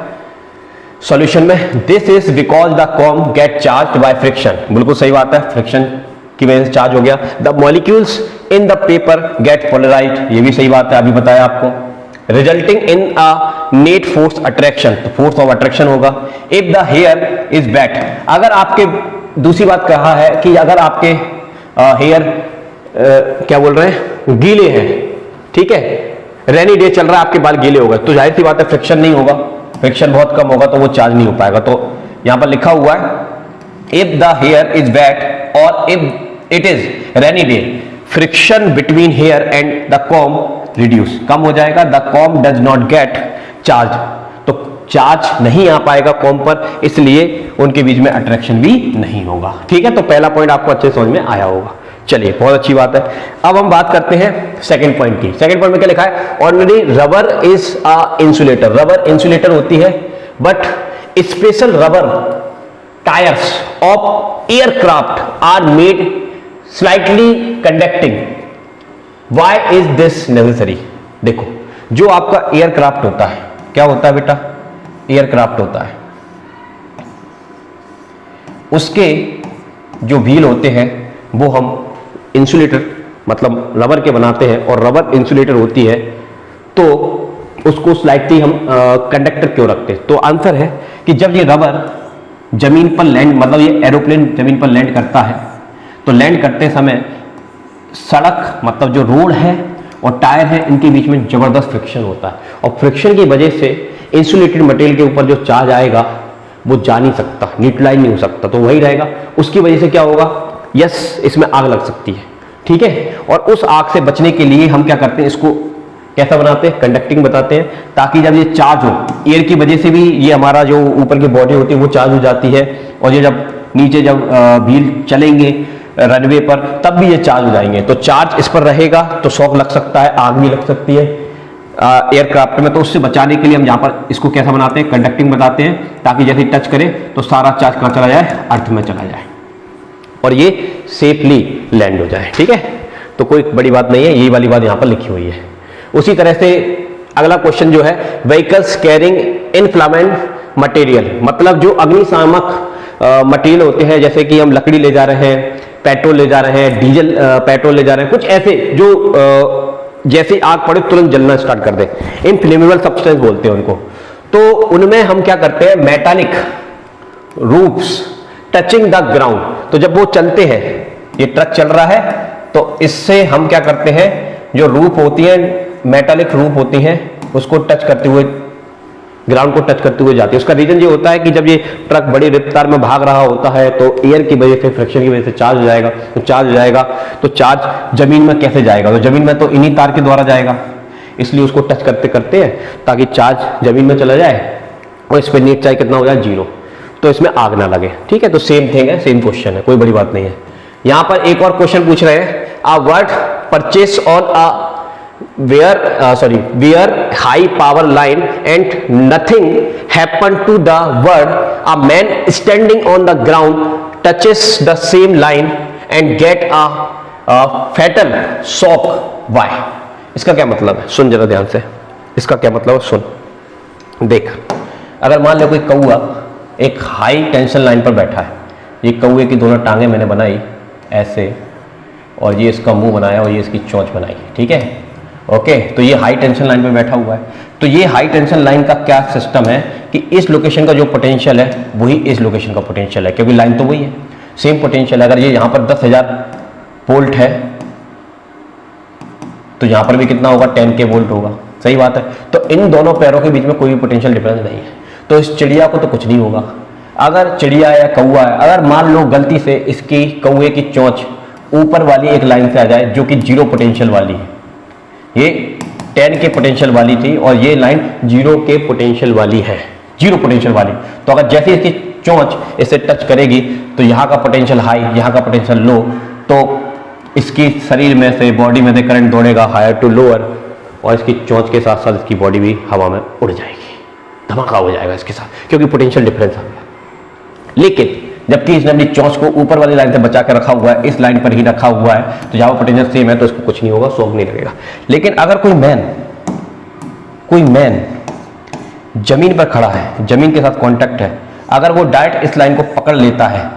A: सॉल्यूशन में, this is because the comb get charged by friction. बिल्कुल सही बात है, फ्रिक्शन की वजह से चार्ज हो गया। The molecules in the paper get polarised, ये भी सही बात है, अभी बताया आपको। Resulting in a net force attraction, तो फोर्स ऑफ अट्रैक्शन होगा। If the hair is wet, अगर आपके, दूसरी बात कहा है कि अगर आपके हेयर क्या बोल रहे हैं, गीले हैं, ठीक है, रेनी डे चल रहा है, आपके बाल गीले हो गए, तो जाहिर सी बात है फ्रिक्शन नहीं होगा, फ्रिक्शन बहुत कम होगा, तो वो चार्ज नहीं हो पाएगा। तो यहां पर लिखा हुआ है if the hair is wet or if it is rainy day, friction between hair and the comb reduce, कम हो जाएगा। The comb does not get charge, तो चार्ज नहीं आ पाएगा कॉम्ब पर, इसलिए उनके बीच में अट्रैक्शन भी नहीं होगा। ठीक है, तो पहला पॉइंट आपको अच्छे समझ में आया होगा। चलिए बहुत अच्छी बात है। अब हम बात करते हैं सेकंड पॉइंट की। सेकंड पॉइंट में क्या लिखा है, ordinary rubber is a insulator, rubber insulator होती है, but special rubber tyres of aircraft are made slightly conducting, why is this necessary. देखो जो आपका एयरक्राफ्ट होता है, क्या होता है बेटा, एयरक्राफ्ट होता है, उसके जो व्हील होते हैं वो हम इंसुलेटर मतलब रबर के बनाते हैं, और रबर इंसुलेटर होती है तो उसको स्लाइटली हम कंडक्टर क्यों रखते हैं। तो आंसर है कि जब ये रबर जमीन पर लैंड, मतलब ये एरोप्लेन जमीन पर लैंड करता है, तो लैंड करते समय सड़क मतलब जो रोड है और टायर है, इनके बीच में जबरदस्त फ्रिक्शन होता है, और फ्रिक्शन की वजह से इंसुलेटेड मटेरियल के ऊपर जो चार्ज आएगा वो जा नहीं सकता, न्यूट्रलाइज नहीं हो सकता, तो वही रहेगा। उसकी वजह से क्या होगा, यस इसमें आग लग सकती है, ठीक है। और उस आग से बचने के लिए हम क्या करते हैं, इसको कैसा बनाते हैं, कंडक्टिंग बताते हैं, ताकि जब ये चार्ज हो, एयर की वजह से भी ये हमारा जो ऊपर की बॉडी होती है वो चार्ज हो जाती है, और ये जब नीचे जब व्हील चलेंगे रनवे पर, तब भी ये चार्ज हो जाएंगे। तो चार्ज इस पर रहेगा तो शॉक लग सकता है, आग भी लग सकती है एयरक्राफ्ट में। तो उससे बचाने के लिए हम यहाँ पर इसको कैसा बनाते हैं, कंडक्टिंग बनाते हैं, ताकि जैसे टच करे तो सारा चार्ज कहाँ चला जाए, अर्थ में चला जाए और ये सेफली लैंड हो जाए। ठीक है, तो कोई बड़ी बात नहीं है, यही वाली बात यहाँ पर लिखी हुई है। उसी तरह से अगला क्वेश्चन जो है, व्हीकल्स कैरिंग इनफ्लामेंट मटेरियल, मतलब जो अग्निशामक मटेरियल होते हैं, जैसे कि हम लकड़ी ले जा रहे हैं, पेट्रोल ले जा रहे हैं, डीजल पेट्रोल ले जा रहे हैं, कुछ ऐसे जो जैसे आग पड़े तुरंत जलना स्टार्ट कर दे, इनफ्लेमेबल सब्सटेंस बोलते हैं उनको। तो उनमें हम क्या करते हैं, मेटालिक रूप्स टचिंग द ग्राउंड, तो जब वो चलते हैं, ये ट्रक चल रहा है, तो इससे हम क्या करते हैं, जो रूप होती है, मेटालिक रूप होती हैं, उसको टच करते हुए, ग्राउंड को टच करते हुए जाती है। उसका रीजन ये होता है कि जब ये ट्रक बड़ी रफ्तार में भाग रहा होता है तो एयर की वजह से, फ्रिक्शन की वजह से चार्ज हो जाएगा। तो चार्ज हो जाएगा तो चार्ज जमीन में कैसे जाएगा, तो जमीन में तो इन्हीं तार के द्वारा जाएगा, इसलिए उसको टच करते करते हैं ताकि चार्ज जमीन में चला जाए और इस पर नीट चाहे कितना हो जाए, 0, तो इसमें आग ना लगे। ठीक है, तो सेम थिंग है, सेम क्वेश्चन है, कोई बड़ी बात नहीं है। यहां पर एक और क्वेश्चन पूछ रहे हैं, a word purchase on a where high power line and nothing happened to the word, a man standing on the ground touches the same line and get a fatal shock. Why? इसका क्या मतलब है, सुन जरा ध्यान से, इसका क्या मतलब है सुन। देख, अगर मान लो कोई कौआ एक हाई टेंशन लाइन पर बैठा है, ये कौए की दोनों टांगे मैंने बनाई ऐसे, और ये इसका मुंह बनाया और ये इसकी चोंच बनाई, ठीक है, ओके। तो ये हाई टेंशन लाइन पे बैठा हुआ है। तो ये हाई टेंशन लाइन का क्या सिस्टम है कि इस लोकेशन का जो पोटेंशियल है वही इस लोकेशन का पोटेंशियल है, क्योंकि लाइन तो वही है, सेम पोटेंशियल। अगर ये यहाँ पर 10,000 वोल्ट है तो यहाँ पर भी कितना होगा, 10K वोल्ट होगा, सही बात है। तो इन दोनों पैरों के बीच में कोई भी पोटेंशियल डिफरेंस नहीं है, तो इस चिड़िया को तो कुछ नहीं होगा। अगर चिड़िया या कौआ है, अगर मान लो गलती से इसकी कौए की चोंच ऊपर वाली एक लाइन से आ जाए जो कि 0 पोटेंशियल वाली है, ये 10 के पोटेंशियल वाली थी और ये लाइन 0 के पोटेंशियल वाली है, 0 पोटेंशियल वाली, तो अगर जैसे इसकी चोंच इसे टच करेगी तो यहाँ का पोटेंशियल हाई, यहाँ का पोटेंशियल लो, तो इसकी शरीर में से, बॉडी में से करंट दौड़ेगा हायर टू लोअर, और इसकी चोंच के साथ साथ इसकी बॉडी भी हवा में उड़ जाएगी, धमाका हो जाएगा इसके साथ, क्योंकि पोटेंशियल डिफरेंस आ गया। लेकिन जबकि इसने अपनी चोंच को ऊपर वाली लाइन से बचा के रखा हुआ है, इस लाइन पर ही रखा हुआ है, तो जहां पोटेंशियल सेम है तो इसको कुछ नहीं होगा, शॉक नहीं लगेगा। लेकिन अगर कोई मैन जमीन पर खड़ा है, जमीन के साथ कांटेक्ट है, अगर वो डायरेक्ट इस लाइन को पकड़ लेता है,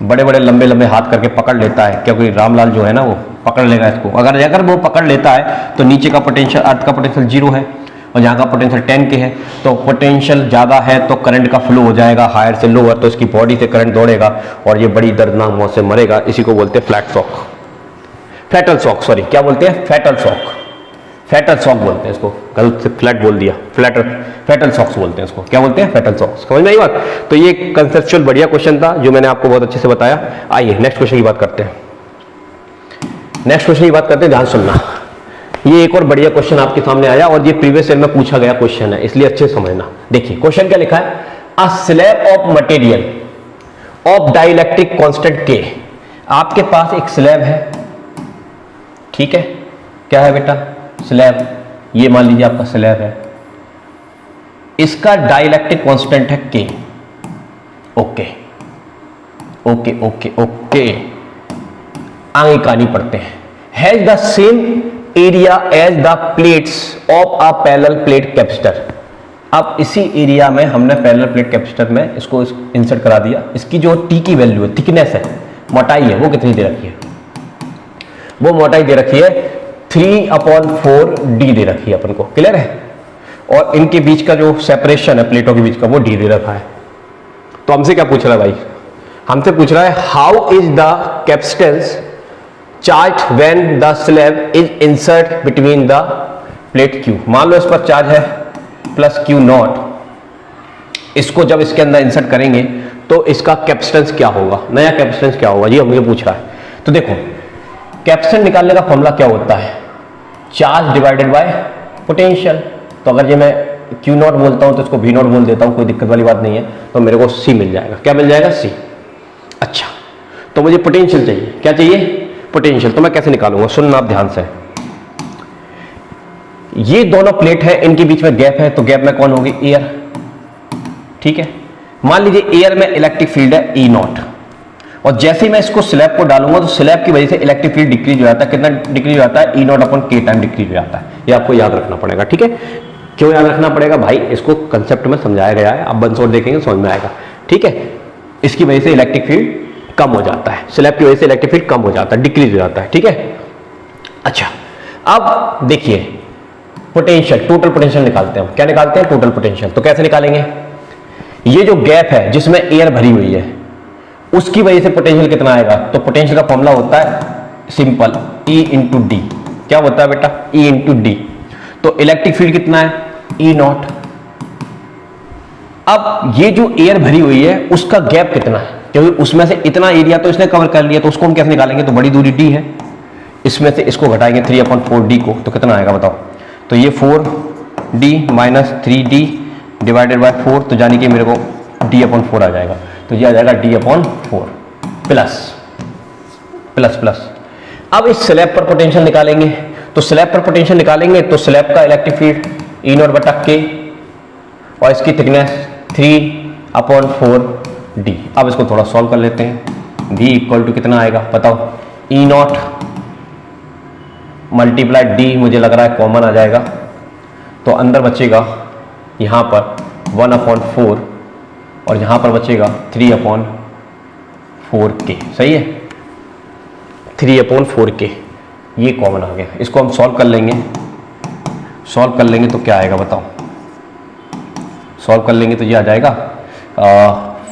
A: बड़े बड़े लंबे लंबे हाथ करके पकड़ लेता है, क्योंकि रामलाल जो है ना वो पकड़ लेगा इसको, अगर वो पकड़ लेता है तो नीचे का पोटेंशियल, अर्थ का पोटेंशियल 0 है और यहाँ का पोटेंशियल 10K है, तो पोटेंशियल ज़्यादा है तो करंट का फ्लो हो जाएगा हायर से लोअर, तो इसकी बॉडी से करंट दौड़ेगा और ये बड़ी दर्दनाक मौत से मरेगा। इसी को बोलते हैं फैटल शॉक, सॉरी क्या बोलते हैं, फैटल शॉक बोलते हैं इसको, गलत से फ्लैट बोल दिया, फैटल शॉक्स बोलते हैं इसको, क्या बोलते हैं, फैटल शॉक्स। समझ में आई बात। तो ये कंसेप्चुअल बढ़िया क्वेश्चन था जो मैंने आपको बहुत अच्छे से बताया। आइए नेक्स्ट क्वेश्चन की बात करते हैं, ध्यान सुनना। ये एक और बढ़िया क्वेश्चन आपके सामने आया और ये प्रीवियस ईयर में पूछा गया क्वेश्चन है, इसलिए अच्छे समझना। देखिए क्वेश्चन क्या लिखा है, a slab of material of dielectric constant K। आपके पास एक स्लैब है, ठीक है, क्या है बेटा, स्लैब, ये मान लीजिए आपका स्लैब है, इसका डाइलेक्ट्रिक कांस्टेंट है K। Okay okay okay okay, आगे कहानी पढ़ते हैं। Has the same area as the plates of a parallel plate capacitor. अब इसी एरिया में हमने पैरेलल प्लेट कैपेसिटर में इसको इंसर्ट करा दिया। इसकी जो टी की वैल्यू है, थिकनेस है, मोटाई है, वो कितनी दे रखी है, वो मोटाई दे रखी है 3/4D दे रखी है अपन को, क्लियर है। और इनके बीच का जो सेपरेशन है प्लेटों के बीच का, वो D दे रखा है। तो हमसे क्या पूछ रहा है भाई, हमसे पूछ रहा है how is the capacitance charge when the slab is insert between the plate Q। मान लो इस पर चार्ज है +Q0, इसको जब इसके अंदर इंसर्ट करेंगे तो इसका कैपेसिटेंस क्या होगा, नया कैपेसिटेंस क्या होगा, ये हमसे पूछ रहा है। तो देखो कैपेसिटेंस निकालने का फॉर्मूला क्या होता है, चार्ज डिवाइडेड बाय पोटेंशियल। तो अगर ये मैं Q0 बोलता हूं तो इसको V0 बोल देता हूं, कोई दिक्कत वाली बात नहीं है, तो मेरे को C मिल जाएगा। क्या मिल जाएगा, C। अच्छा, तो तो मुझे पोटेंशियल चाहिए। क्या चाहिए? पोटेंशियल। तो मैं कैसे निकालूंगा, सुनना आप ध्यान से। ये दोनों प्लेट है, इनके बीच में गैप है, तो गैप में कौन होगी? एयर। ठीक है, मान लीजिए एयर में इलेक्ट्रिक फील्ड है ई नॉट, और जैसे ही मैं इसको स्लैब को डालूंगा तो स्लैब की वजह से इलेक्ट्रिक फील्ड डिक्रीज हो जाता है। कितना डिक्रीज हो जाता है? ई नॉट अपॉन के टाइम डिक्रीज हो जाता है। ये आपको याद रखना पड़ेगा। ठीक है, क्यों याद रखना पड़ेगा भाई? इसको कंसेप्ट में समझाया गया है, आप बंसोर देखेंगे समझ में आएगा। ठीक है, इसकी वजह से इलेक्ट्रिक फील्ड कम हो जाता है, स्लैब की वजह से इलेक्ट्रिक फील्ड कम हो जाता है, डिक्रीज हो जाता है। ठीक है, अच्छा अब देखिए पोटेंशियल, टोटल पोटेंशियल निकालते हैं हम। क्या निकालते हैं? Total potential. तो कैसे निकालेंगे? ये जो गैप है जिसमें एयर भरी हुई है, उसकी वजह से पोटेंशियल कितना आएगा? तो पोटेंशियल का फॉर्मूला होता है सिंपल, E इंटू डी। क्या होता है बेटा? E into D. तो इलेक्ट्रिक फील्ड कितना है? E not. अब ये जो एयर भरी हुई है उसका गैप कितना है? क्योंकि उसमें से इतना एरिया तो इसने कवर कर लिया, तो उसको हम कैसे निकालेंगे? तो बड़ी दूरी d है, इसमें से इसको घटाएंगे 3/4d को, तो कितना आएगा बताओ? तो ये 4d minus 3d divided by 4, तो यानी कि मेरे को d/4 आ जाएगा। तो ये आ जाएगा d/4 प्लस प्लस प्लस। अब इस स्लैब पर पोटेंशियल निकालेंगे, तो स्लैब पर पोटेंशियल निकालेंगे तो स्लैब का इलेक्ट्रिक फील्ड ई नॉट बटा के, और इसकी थिकनेस 3/4d। अब इसको थोड़ा सॉल्व कर लेते हैं। v इक्वल टू कितना आएगा बताओ? ई नॉट मल्टीप्लाई डी, मुझे लग रहा है कॉमन आ जाएगा, तो अंदर बचेगा यहाँ पर 1/4 और यहाँ पर बचेगा 3/4k। सही है, 3/4k ये कॉमन आ गया। इसको हम सॉल्व कर लेंगे, सॉल्व कर लेंगे तो क्या आएगा बताओ? सॉल्व कर लेंगे तो ये आ जाएगा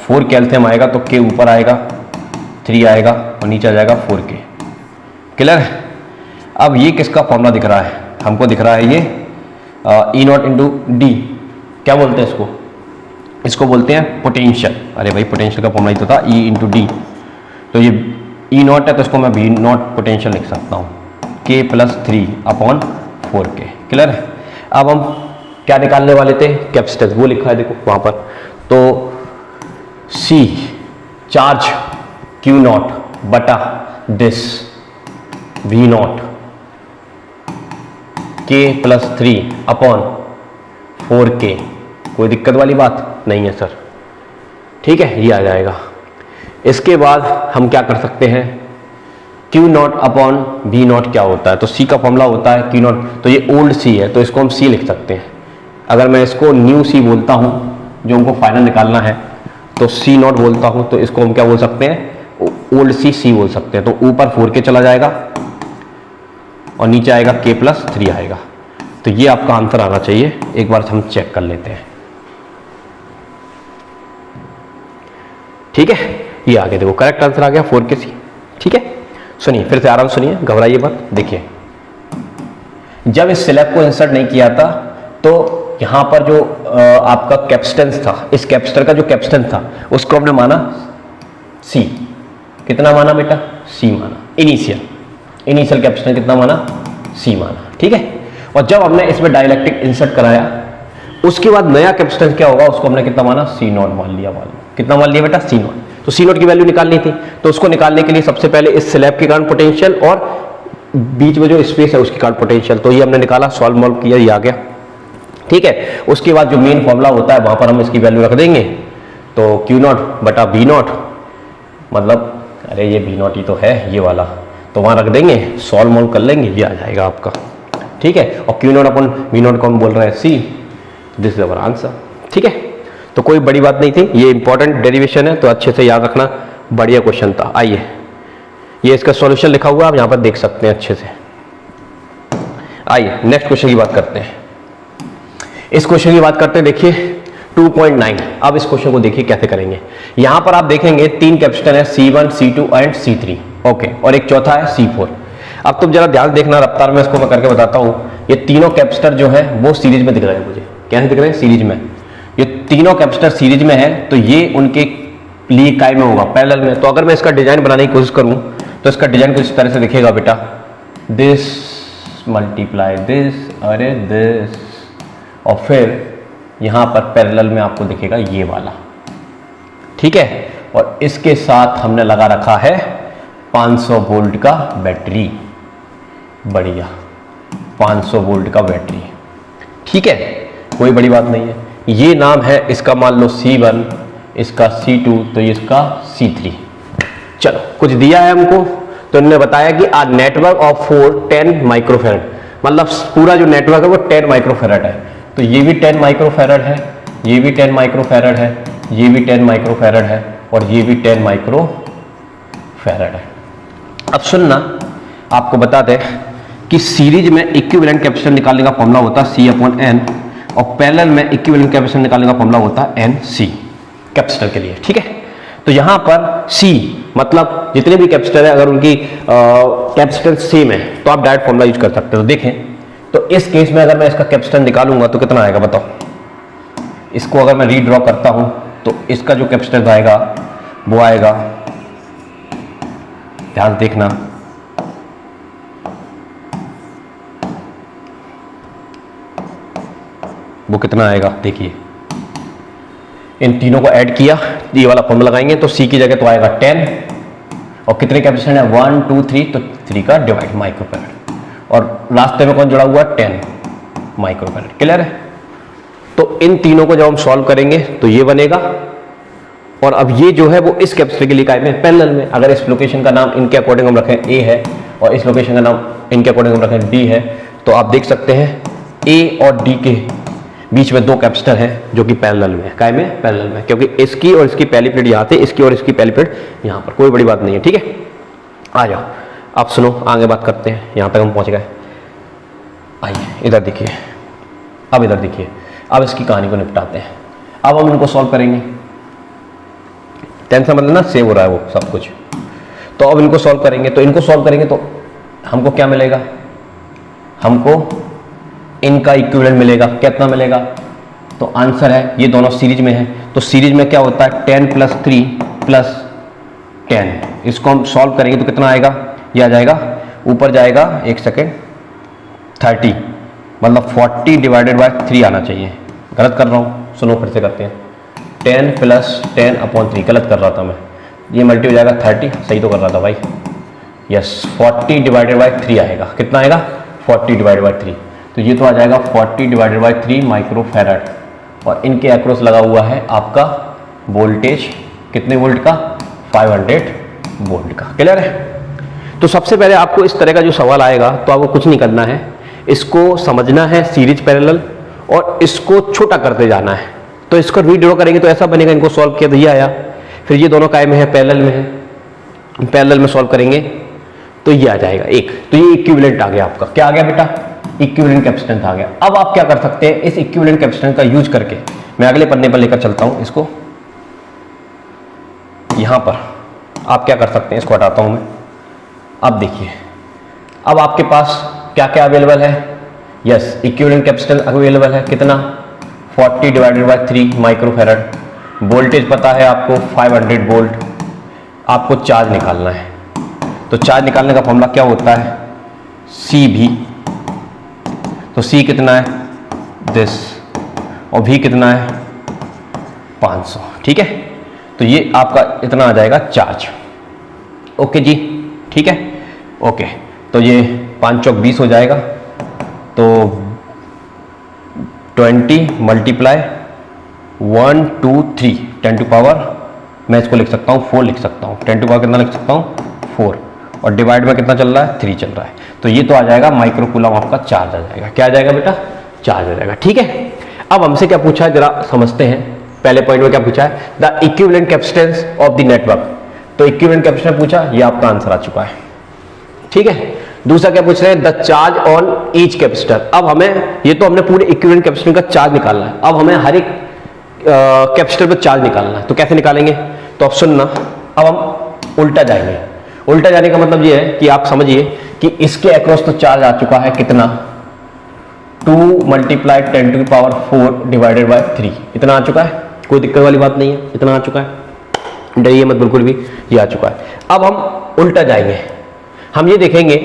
A: 4 कैल्शियम आएगा, तो k ऊपर आएगा, 3 आएगा और नीचे आ जाएगा 4k। क्लियर है? अब ये किसका फॉर्मूला दिख रहा है? हमको दिख रहा है ये ई नॉट इंटू डी। क्या बोलते हैं इसको? इसको बोलते हैं पोटेंशियल। अरे भाई पोटेंशियल का फॉर्मूला ही तो था E इंटू डी। तो ये E नॉट है तो इसको मैं V नॉट पोटेंशियल लिख सकता हूँ, K प्लस 3/4k। क्लियर है? अब हम क्या निकालने वाले थे? कैपेसिटेंस, वो लिखा है देखो वहाँ पर। तो C चार्ज Q नॉट बटा this V not K plus 3/4k। कोई दिक्कत वाली बात नहीं है सर। ठीक है, ये आ जाएगा। इसके बाद हम क्या कर सकते हैं? Q not upon V not क्या होता है? तो C का फॉर्मूला होता है Q नॉट, तो ये ओल्ड C है तो इसको हम C लिख सकते हैं। अगर मैं इसको न्यू C बोलता हूँ, जो हमको फाइनल निकालना है, तो C नॉट बोलता हूँ, तो इसको हम क्या बोल सकते हैं? ओल्ड C बोल सकते हैं। तो ऊपर 4k चला जाएगा और नीचे आएगा K प्लस 3 आएगा। तो ये आपका आंसर आना चाहिए। एक बार हम चेक कर लेते हैं। ठीक है, ये आ गया, देखो करेक्ट आंसर आ गया 4k C। ठीक है, सुनिए फिर से आराम सुनिए, घबराइए मत। देखिए जब इस स्लैब को इंसर्ट नहीं किया था तो यहाँ पर जो आपका कैपेसिटेंस था, इस कैपेसिटर का जो कैपेसिटेंस था उसको हमने माना C। कितना माना बेटा? C माना। इनिशियल कैपेसिटेंस कितना माना? C माना। ठीक है, और जब हमने इसमें डाइलेक्ट्रिक इंसर्ट कराया उसके बाद नया कैपेसिटेंस क्या होगा? उसको हमने कितना माना? C नॉट मान लिया। कितना मान लिया बेटा? C not. तो C नॉट की वैल्यू निकालनी थी, तो उसको निकालने के लिए सबसे पहले इस स्लैब के कारण पोटेंशियल और बीच में जो स्पेस है उसके कारण पोटेंशियल, तो ये हमने निकाला, सॉल्व किया, ये आ गया। ठीक है, उसके बाद जो मेन फॉर्मूला होता है वहां पर हम इसकी वैल्यू रख देंगे। तो Q नॉट बटा V नॉट, मतलब अरे ये V नॉट ही तो है ये वाला, तो वहां रख देंगे, सॉल्व कर लेंगे, ये आ जाएगा आपका। ठीक है, और Q not upon V not को हम बोल रहे हैं C। This is our answer. ठीक है, तो कोई बड़ी बात नहीं थी, ये इंपॉर्टेंट डेरिवेशन है तो अच्छे से याद रखना, बढ़िया क्वेश्चन था। आइए, ये इसका सॉल्यूशन लिखा हुआ है, आप यहाँ पर देख सकते हैं अच्छे से। आइए नेक्स्ट क्वेश्चन की बात करते हैं। इस क्वेश्चन की बात करते हैं, देखिए 2.9। अब इस क्वेश्चन को देखिए कैसे करेंगे। यहाँ पर आप देखेंगे 3 कैपेसिटर है, C1, C2 and C3। Okay, और एक चौथा है C4। अब तुम जरा ध्यान देखना, रफ्तार में इसको मैं करके बताता हूँ। ये तीनों कैपेसिटर जो है वो सीरीज में दिख रहे हैं मुझे। कैसे दिख रहे हैं? सीरीज में। ये तीनों कैपेसिटर सीरीज में है तो ये उनके लिए काय में होगा, पैरेलल में। तो अगर मैं इसका डिजाइन बनाने की कोशिश करूं तो इसका डिजाइन कुछ इस तरह से दिखेगा बेटा, दिस मल्टीप्लाई दिस, अरे दिस, और फिर यहां पर पैरेलल में आपको दिखेगा ये वाला। ठीक है, और इसके साथ हमने लगा रखा है 500 वोल्ट का बैटरी, बढ़िया 500 वोल्ट का बैटरी, ठीक है, कोई बड़ी बात नहीं है। ये नाम है इसका, मान लो C1, इसका C2, तो ये इसका C3। चलो कुछ दिया है हमको, तो इन्होंने बताया कि आ नेटवर्क ऑफ 10 माइक्रोफेरेड, मतलब पूरा जो नेटवर्क है वो 10 माइक्रोफेरेड है। तो ये भी 10 माइक्रोफेरेड है, ये भी 10 माइक्रोफेरेड है, ये भी 10 माइक्रोफेरेड है, और ये भी 10 माइक्रोफेरेड है। अब सुनना, आपको बता दें कि सीरीज में इक्विवेलेंट कैपेसिटेंस निकालने का फॉर्मूला होता है C/N, और पैरेलल में इक्विवेलेंट कैपेसिटेंस निकालने का फॉर्मूला होता है NC कैपेसिटर के लिए, ठीक है। तो यहां पर C मतलब जितने भी कैपेसिटर है, अगर उनकी कैपेसिटेंस सेम है तो आप डायरेक्ट फॉर्मूला यूज कर सकते हो। तो देखें, तो इस केस में अगर मैं इसका कैपेसिटेंस निकालूंगा तो कितना आएगा बताओ। इसको अगर मैं रीड्रॉ करता हूं तो इसका जो कैपेसिटेंस आएगा वो आएगा, ध्यान देखना, वो कितना आएगा, देखिए इन तीनों को ऐड किया, ये वाला फॉर्मूला लगाएंगे तो C की जगह तो आएगा 10, और कितने कैपेसिटेंस है 1 2 3, तो 3 का डिवाइड माइक्रोफेरेड, और रास्ते में कौन जुड़ा हुआ 10 माइक्रोफेरेड, क्लियर है। तो इन तीनों को जब हम सॉल्व करेंगे तो ये बनेगा, और अब ये जो है वो इस कैपेसिटर के लिए कायम है पैरेलल में। अगर इस लोकेशन का नाम इनके अकॉर्डिंग हम रखें A है, और इस लोकेशन का नाम इनके अकॉर्डिंग हम रखें D है, तो आप देख सकते हैं A और D के बीच में 2 कैपेसिटर हैं जो कि पैरेलल में है, कायम है पैरेलल में, क्योंकि इसकी और इसकी पहली प्लेट यहाँ से, इसकी और इसकी पहली प्लेट यहाँ पर, कोई बड़ी बात नहीं है, ठीक है। आ जाओ, आप सुनो, आगे बात करते हैं, यहाँ तक हम पहुँच गए। आइए इधर देखिए, अब इधर देखिए, अब इसकी कहानी को निपटाते हैं। अब हम इनको सॉल्व करेंगे, टेंशन मतलब ना सेव हो रहा है वो सब कुछ। तो अब इनको सॉल्व करेंगे, तो इनको सॉल्व करेंगे तो हमको क्या मिलेगा, हमको इनका इक्विवेलेंट मिलेगा, कितना मिलेगा, तो आंसर है ये दोनों सीरीज में है, तो सीरीज में क्या होता है 10 + 3 + 10, इसको हम सॉल्व करेंगे तो कितना आएगा, ये आ जाएगा, ऊपर जाएगा, एक सेकेंड, 30, मतलब 40 / 3 आना चाहिए। गलत कर रहा हूँ, सुनो फिर से करते हैं, 10 + 10/3, गलत कर रहा था मैं, ये मल्टी हो जाएगा 30, सही तो कर रहा था भाई, यस 40 / 3 आएगा, कितना आएगा 40 / 3, तो ये तो आ जाएगा 40 / 3 माइक्रोफेरेड, और इनके अक्रॉस लगा हुआ है आपका वोल्टेज, कितने वोल्ट का, 500 वोल्ट का, क्लियर है। तो सबसे पहले आपको इस तरह का जो सवाल आएगा तो आपको कुछ नहीं करना है, इसको समझना है सीरीज पैरेलल, और इसको छोटा करते जाना है। तो इसको रीड्रॉ करेंगे तो ऐसा बनेगा, इनको सॉल्व किया तो ये आया, फिर ये दोनों कायम है पैरेलल में है, पैरेलल में सॉल्व करेंगे तो ये आ जाएगा एक, तो ये इक्विवेलेंट आ गया आपका, क्या आ गया बेटा, इक्विवेलेंट कैपेसिटेंस आ गया। अब आप क्या कर सकते हैं, इस इक्विवेलेंट कैपेसिटेंस का यूज करके, मैं अगले पन्ने पर लेकर चलता हूं इसको, यहां पर आप क्या कर सकते हैं, इसको हटाता हूं मैं। अब देखिए, अब आपके पास क्या क्या अवेलेबल है, यस इक्विवेलेंट कैपेसिटेंस अवेलेबल है, कितना 40 / 3 माइक्रोफेरेड, वोल्टेज पता है आपको 500 वोल्ट, आपको चार्ज निकालना है, तो चार्ज निकालने का फॉर्मूला क्या होता है, C भी, तो C कितना है दिस, और V कितना है 500, ठीक है। तो ये आपका इतना आ जाएगा चार्ज, ओके जी, ठीक है, ओके। तो ये 5 चौक 20 हो जाएगा, तो 20 × 1 2 3 10 टू पावर, मैं इसको लिख सकता हूँ 4 लिख सकता हूँ, 10 टू पावर कितना लिख सकता हूँ 4, और डिवाइड में कितना चल रहा है 3 चल रहा है, तो ये तो आ जाएगा माइक्रोकूलम आपका चार्ज आ जाएगा, क्या आ जाएगा बेटा, चार्ज आ जाएगा, ठीक है। अब हमसे क्या पूछा है जरा समझते हैं, पहले पॉइंट में क्या पूछा है, the equivalent capacitance of the network, तो इक्विवेलेंट कैपेसिटेंस पूछा, ये आपका आंसर आ चुका है, ठीक है। दूसरा क्या पूछ रहे हैं, the charge on each capacitor, अब हमें, ये तो हमने पूरे इक्विवेलेंट कैपेसिटर का चार्ज निकालना है, अब हमें हर एक कैपेसिटर पर चार्ज निकालना है, तो कैसे निकालेंगे, तो आप सुनना, अब हम उल्टा जाएंगे। उल्टा जाने का मतलब ये है कि आप समझिए कि इसके अक्रॉस तो चार्ज आ चुका है कितना, 2 × 10⁴ डिवाइडेड बाय 3, इतना आ चुका है, कोई दिक्कत वाली बात नहीं है, इतना आ चुका है, डरिए मत बिल्कुल भी, ये आ चुका है। अब हम उल्टा जाएंगे, हम ये देखेंगे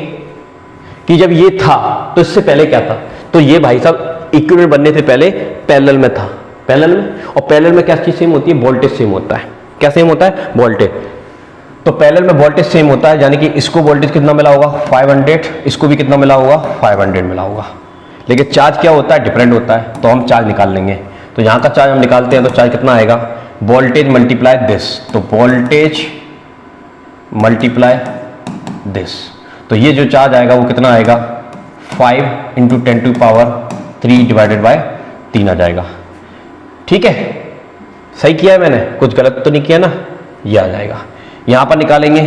A: कि जब ये था तो इससे पहले क्या था, तो ये भाई साहब इक्विवेलेंट बनने से पहले पैरेलल में था, पैरेलल में, और पैरेलल में क्या चीज सेम होती है, वोल्टेज सेम होता है, क्या सेम होता है, वोल्टेज। तो पैरेलल में वोल्टेज सेम होता है, यानी कि इसको वोल्टेज कितना मिला होगा 500, इसको भी कितना मिला होगा 500 मिला होगा, लेकिन चार्ज क्या होता है डिफरेंट होता है, तो हम चार्ज निकाल लेंगे। तो यहाँ का चार्ज हम निकालते हैं तो चार्ज कितना आएगा, वोल्टेज मल्टीप्लाई दिस, तो वोल्टेज मल्टीप्लाई दिस, तो ये जो चार्ज आएगा वो कितना आएगा 5 × 10⁻³ डिवाइडेड बाय 3 आ जाएगा। ठीक है, सही किया है मैंने, कुछ गलत तो नहीं किया ना, ये आ जाएगा। यहाँ पर निकालेंगे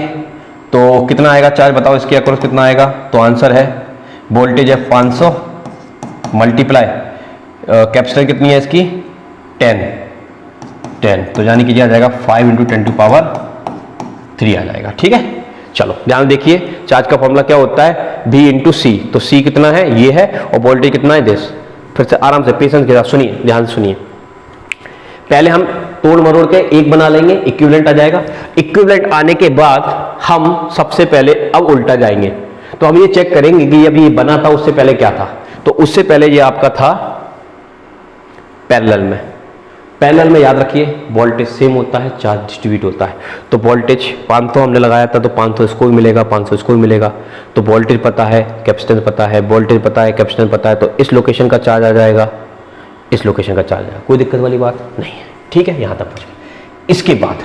A: तो कितना आएगा चार्ज, बताओ इसके अक्रॉस कितना आएगा, तो आंसर है वोल्टेज है 500 मल्टीप्लाई कैपेसिटर कितनी है इसकी 10, तो यानी कि आ जाएगा 5 × 10⁻³ आ जाएगा। ठीक है, चलो ध्यान देखिए, चार्ज का फॉर्मूला क्या होता है V × C, तो C कितना है ये है और वोल्टेज कितना है दिस। फिर से आराम से पेशेंस के साथ सुनिए, ध्यान से सुनिए, पहले हम तोड़ मरोड़ के एक बना लेंगे, इक्विवेलेंट आ जाएगा। इक्विवेलेंट आने के बाद हम सबसे पहले अब उल्टा जाएंगे, तो हम ये चेक करेंगे कि अभी ये बना था उससे पहले क्या था, तो उससे पहले ये आपका था पैरेलल में। पैरेलल में याद रखिए वोल्टेज सेम होता है, चार्ज डिस्ट्रीब्यूट होता है, तो वोल्टेज 500 हमने लगाया था, तो 500 इसको भी मिलेगा, 500 इसको भी मिलेगा, तो वोल्टेज पता है, कैपेसिटेंस पता है, वोल्टेज पता है, कैपेसिटेंस पता है, तो इस लोकेशन का चार्ज आ जाएगा, इस लोकेशन का चार्ज आएगा, कोई दिक्कत वाली बात नहीं है। ठीक है, यहां तक पहुंच गए। इसके बाद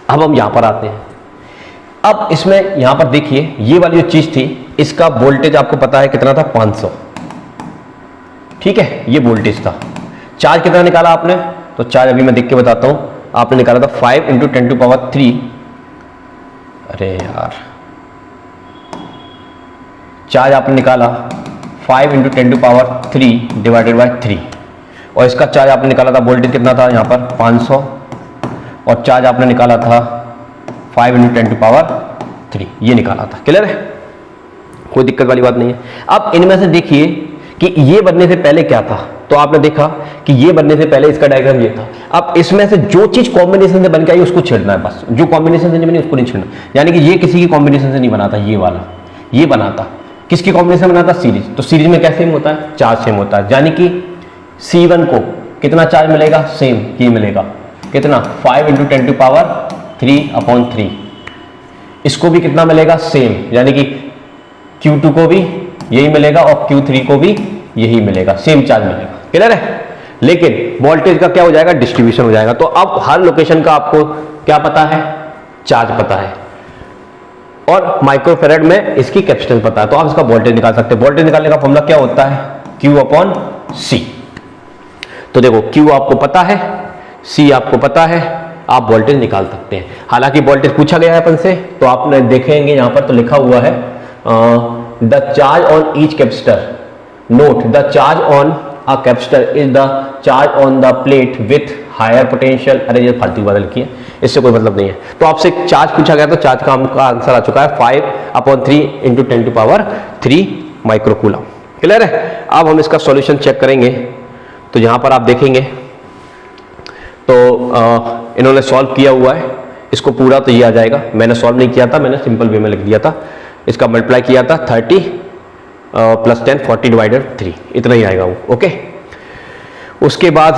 A: अब हम यहां पर आते हैं। अब इसमें यहां पर देखिए ये वाली जो चीज थी, इसका वोल्टेज आपको पता है कितना था 500। ठीक है, ये वोल्टेज था। चार्ज कितना निकाला आपने, तो चार्ज अभी मैं देख के बताता हूं, आपने निकाला था 5 × 10⁻³। अरे यार, चार्ज आपने निकाला 5 × 10⁻³ डिवाइडेड बाय 3, और इसका चार्ज आपने निकाला था, वोल्टेज कितना था यहाँ पर 500, और चार्ज आपने निकाला था 5 × 10⁻³ ये निकाला था। क्लियर है, कोई दिक्कत वाली बात नहीं है। अब इनमें से देखिए कि ये बनने से पहले क्या था, तो आपने देखा कि ये बनने से पहले इसका डायग्राम ये था। अब इसमें से जो चीज कॉम्बिनेशन से बन के आई उसको छेड़ना है बस, जो कॉम्बिनेशन से नहीं बनी उसको नहीं छेड़ना, यानी कि ये किसी की कॉम्बिनेशन से नहीं बना था, ये वाला ये बना था, किसकी कॉम्बिनेशन बना था सीरीज, तो सीरीज में क्या सेम होता है, चार्ज सेम होता है, यानी कि C1 को कितना चार्ज मिलेगा, सेम ये मिलेगा, कितना 5 × 10⁻³ इसको भी कितना मिलेगा सेम, यानी कि Q2 को भी यही मिलेगा और Q3 को भी यही मिलेगा, सेम चार्ज मिलेगा। क्लियर है, लेकिन वोल्टेज का क्या हो जाएगा, डिस्ट्रीब्यूशन हो जाएगा। तो अब हर लोकेशन का आपको क्या पता है, चार्ज पता है, और माइक्रोफेरेड में इसकी कैपेसिटेंस पता है, तो आप इसका वोल्टेज निकाल सकते हैं। वोल्टेज निकालने का फॉर्मूला क्या होता है, Q/C। तो देखो Q आपको पता है, C आपको पता है, आप वोल्टेज निकाल सकते हैं। हालांकि वोल्टेज पूछा गया है अपन से, तो आपने देखेंगे यहां पर तो लिखा हुआ है the charge on each capacitor, note the charge on a capacitor is the charge on the plate with higher potential. अरे ये फालतू बात लिखी है, इससे कोई मतलब नहीं है। तो आपसे चार्ज पूछा गया, तो चार्ज का हमका आंसर आ चुका है 5/3 × 10⁻³ माइक्रोकूलम। क्लियर है, अब हम इसका सॉल्यूशन चेक करेंगे। तो यहां पर आप देखेंगे तो इन्होंने सॉल्व किया हुआ है, इसको पूरा तो ये आ जाएगा, मैंने सॉल्व नहीं किया था, मैंने सिंपल वे में लिख दिया था। इसका मल्टीप्लाई किया था 30 + 10 40/3, इतना ही आएगा वो। ओके, उसके बाद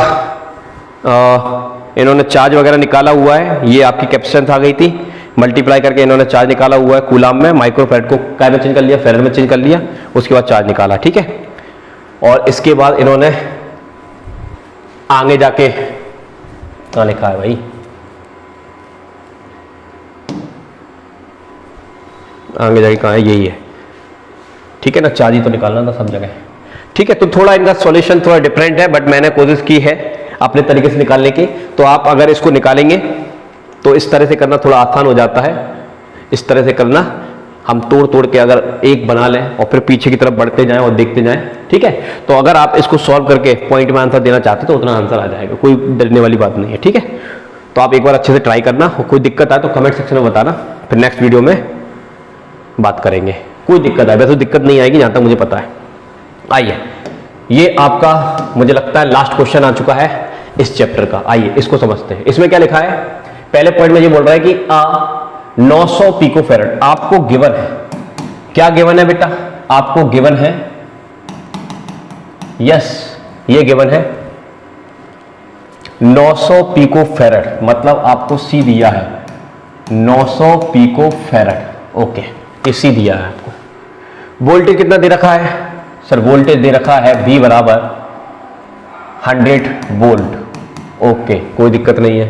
A: इन्होंने चार्ज वगैरह निकाला हुआ है, ये आपकी कैपेसिटेंस आ गई थी, मल्टीप्लाई करके इन्होंने चार्ज निकाला हुआ है कूलाम में, माइक्रोफेरेड को काय में चेंज कर लिया, फेरेड में चेंज कर लिया, उसके बाद चार्ज निकाला। ठीक है, और इसके बाद इन्होंने आगे जाके कहाँ लिखा है भाई, आगे जाके कहाँ है, यही है। ठीक है ना, चार्ज ही तो निकालना था सब जगह। ठीक है, तो थोड़ा इनका सॉल्यूशन थोड़ा डिफरेंट है, बट मैंने कोशिश की है अपने तरीके से निकालने की। तो आप अगर इसको निकालेंगे तो इस तरह से करना थोड़ा आसान हो जाता है, इस तरह से करना, हम तोड़ तोड़ के अगर एक बना लें और फिर पीछे की तरफ बढ़ते जाएं और देखते जाएं। ठीक है, तो अगर आप इसको सॉल्व करके पॉइंट में आंसर देना चाहते तो उतना आंसर आ जाएगा, कोई डरने वाली बात नहीं है। ठीक है, तो आप एक बार अच्छे से ट्राई करना, कोई दिक्कत आए तो कमेंट सेक्शन में बताना, फिर नेक्स्ट वीडियो में बात करेंगे। कोई दिक्कत आए, वैसे दिक्कत नहीं आएगी जहां तक मुझे पता है। आइए, ये आपका मुझे लगता है लास्ट क्वेश्चन आ चुका है इस चैप्टर का। आइए इसको समझते हैं। इसमें क्या लिखा है, पहले पॉइंट में ये बोल रहा है कि 900 पिकोफैरेड आपको गिवन है। क्या गिवन है बेटा, आपको गिवन है, यस ये गिवन है 900 पिकोफैरेड, मतलब आपको सी दिया है 900 पिको फेरेड। ओके, इसी दिया है आपको। वोल्टेज कितना दे रखा है सर? वोल्टेज दे रखा है V बराबर 100 वोल्ट। ओके, कोई दिक्कत नहीं है।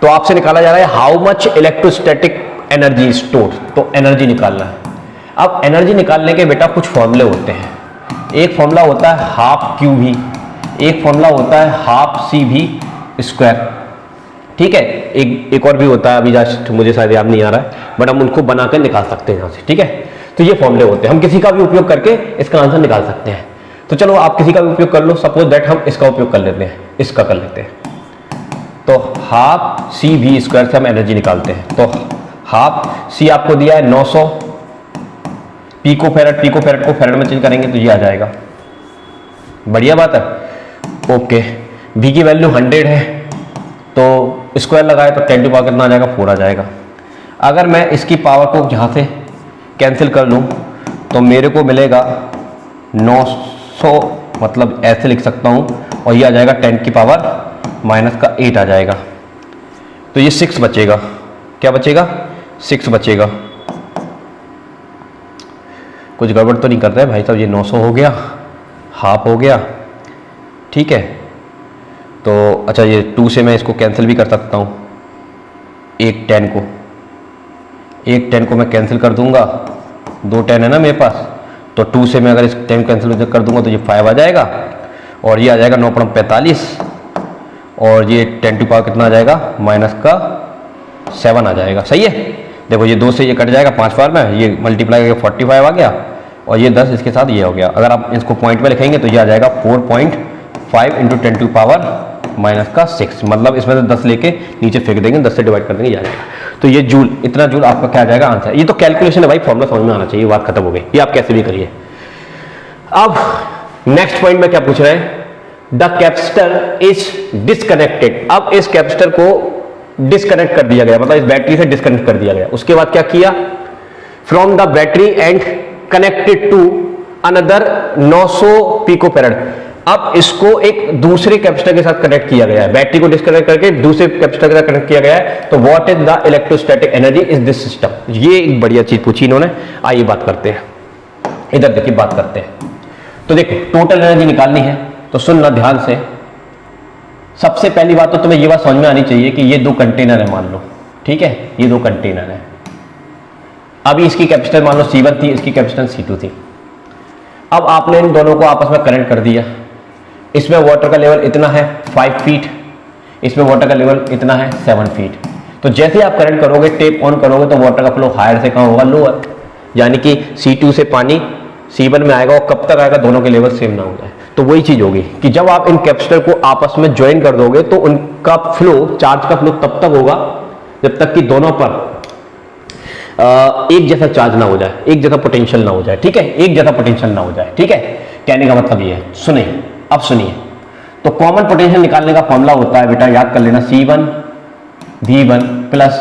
A: तो आपसे निकाला जा रहा है how much electrostatic energy store, तो एनर्जी निकालना है। अब एनर्जी निकालने के बेटा कुछ फॉर्मूले होते हैं। एक फॉर्मूला होता है हाफ क्यू वी, एक फॉर्मूला होता है हाफ सी वी स्क्वायर, ठीक है। एक और भी होता है, अभी जस्ट मुझे शायद याद नहीं आ रहा है, बट हम उनको बनाकर निकाल सकते हैं यहाँ से, ठीक है। तो ये फॉर्मूले होते हैं, हम किसी का भी उपयोग करके इसका आंसर निकाल सकते हैं। तो चलो आप किसी का भी उपयोग कर लो, सपोज दैट हम इसका उपयोग कर लेते हैं, इसका कर लेते हैं। तो हाफ सी वी स्क्वायर से हम एनर्जी निकालते हैं। तो हाफ सी आपको दिया है 900 पिको फेरेड, पिको फेरेड को फेरेड में चेंज करेंगे तो ये आ जाएगा, बढ़िया बात है। ओके, वी की वैल्यू 100 है, तो स्क्वायर लगाए तो 10 टू पावर कितना आ जाएगा? 4 आ जाएगा। अगर मैं इसकी पावर को यहाँ से कैंसिल कर लूँ तो मेरे को मिलेगा 900, मतलब ऐसे लिख सकता हूँ, और ये आ जाएगा 10 की पावर माइनस का 8 आ जाएगा। तो ये 6 बचेगा। क्या बचेगा? 6 बचेगा। कुछ गड़बड़ तो नहीं कर रहे भाई साहब? ये 900 हो गया, हाफ हो गया, ठीक है। तो अच्छा, ये 2 से मैं इसको कैंसिल भी कर सकता हूँ, एक 10 को मैं कैंसिल कर दूंगा, 2 10 है ना मेरे पास, तो 2 से मैं अगर इस 10 कैंसिल कर दूंगा तो ये 5 आ जाएगा, और ये आ जाएगा 9 × 45, और ये 10 टू पावर कितना आ जाएगा? माइनस का 7 आ जाएगा। सही है, देखो ये 2 से ये कट जाएगा 5 बार में, ये मल्टीप्लाई करके 45 आ गया, और ये 10 इसके साथ ये हो गया। अगर आप इसको पॉइंट पे लिखेंगे तो ये आ जाएगा 4.5 × 10 टू पावर माइनस का 6, मतलब इसमें से 10 लेके नीचे फेंक देंगे, 10 से डिवाइड कर देंगे, ये आ जाएगा। तो ये जूल, इतना जूल आपका क्या आ जाएगा? आंसर। ये तो कैलकुलेशन है भाई, फॉर्मूला समझ में आना चाहिए, बात खत्म हो गई। ये आप कैसे भी करिए। अब नेक्स्ट पॉइंट में क्या पूछ रहे हैं? The capacitor is disconnected. अब इस कैपेसिटर को डिस्कनेक्ट कर दिया गया, मतलब इस बैटरी से डिस्कनेक्ट कर दिया गया। उसके बाद क्या किया? From the battery and connected to another 900 pico farad. अब इसको एक दूसरे कैपेसिटर के साथ कनेक्ट किया गया है, बैटरी को डिस्कनेक्ट करके दूसरे कैपेसिटर के साथ कनेक्ट किया गया है। तो what is the electrostatic energy is this system. ये एक बढ़िया चीज पूछी इन्होंने। आइए बात करते हैं, इधर देखिए बात करते हैं। तो देखो टोटल एनर्जी निकालनी है, तो सुनना ध्यान से। सबसे पहली बात तो तुम्हें ये बात समझ में आनी चाहिए कि ये 2 कंटेनर है, मान लो, ठीक है, ये 2 कंटेनर है। अभी इसकी कैपेसिटर मान लो C1 थी, इसकी कैपेसिटर C2 थी। अब आपने इन दोनों को आपस में कनेक्ट कर दिया। इसमें वाटर का लेवल इतना है 5 फीट, इसमें वाटर का लेवल इतना है 7 फीट। तो जैसे आप करंट करोगे, टेप ऑन करोगे, तो वाटर का फ्लो हायर से कहाँ होगा? लोअर, यानी कि C2 से पानी C1 में आएगा, और कब तक आएगा? दोनों के लेवल सेम ना हो जाए। तो वही चीज होगी कि जब आप इन कैपेसिटर को आपस में ज्वाइन कर दोगे तो उनका फ्लो, चार्ज का फ्लो तब तक होगा जब तक कि दोनों पर एक जैसा चार्ज ना हो जाए, एक जैसा पोटेंशियल ना हो जाए, ठीक है, एक जैसा पोटेंशियल ना हो जाए, ठीक है। कहने का मतलब ये है, सुनिए, अब सुनिए। तो कॉमन पोटेंशियल निकालने का फॉर्मूला होता है बेटा, याद कर लेना, C1 V1 plus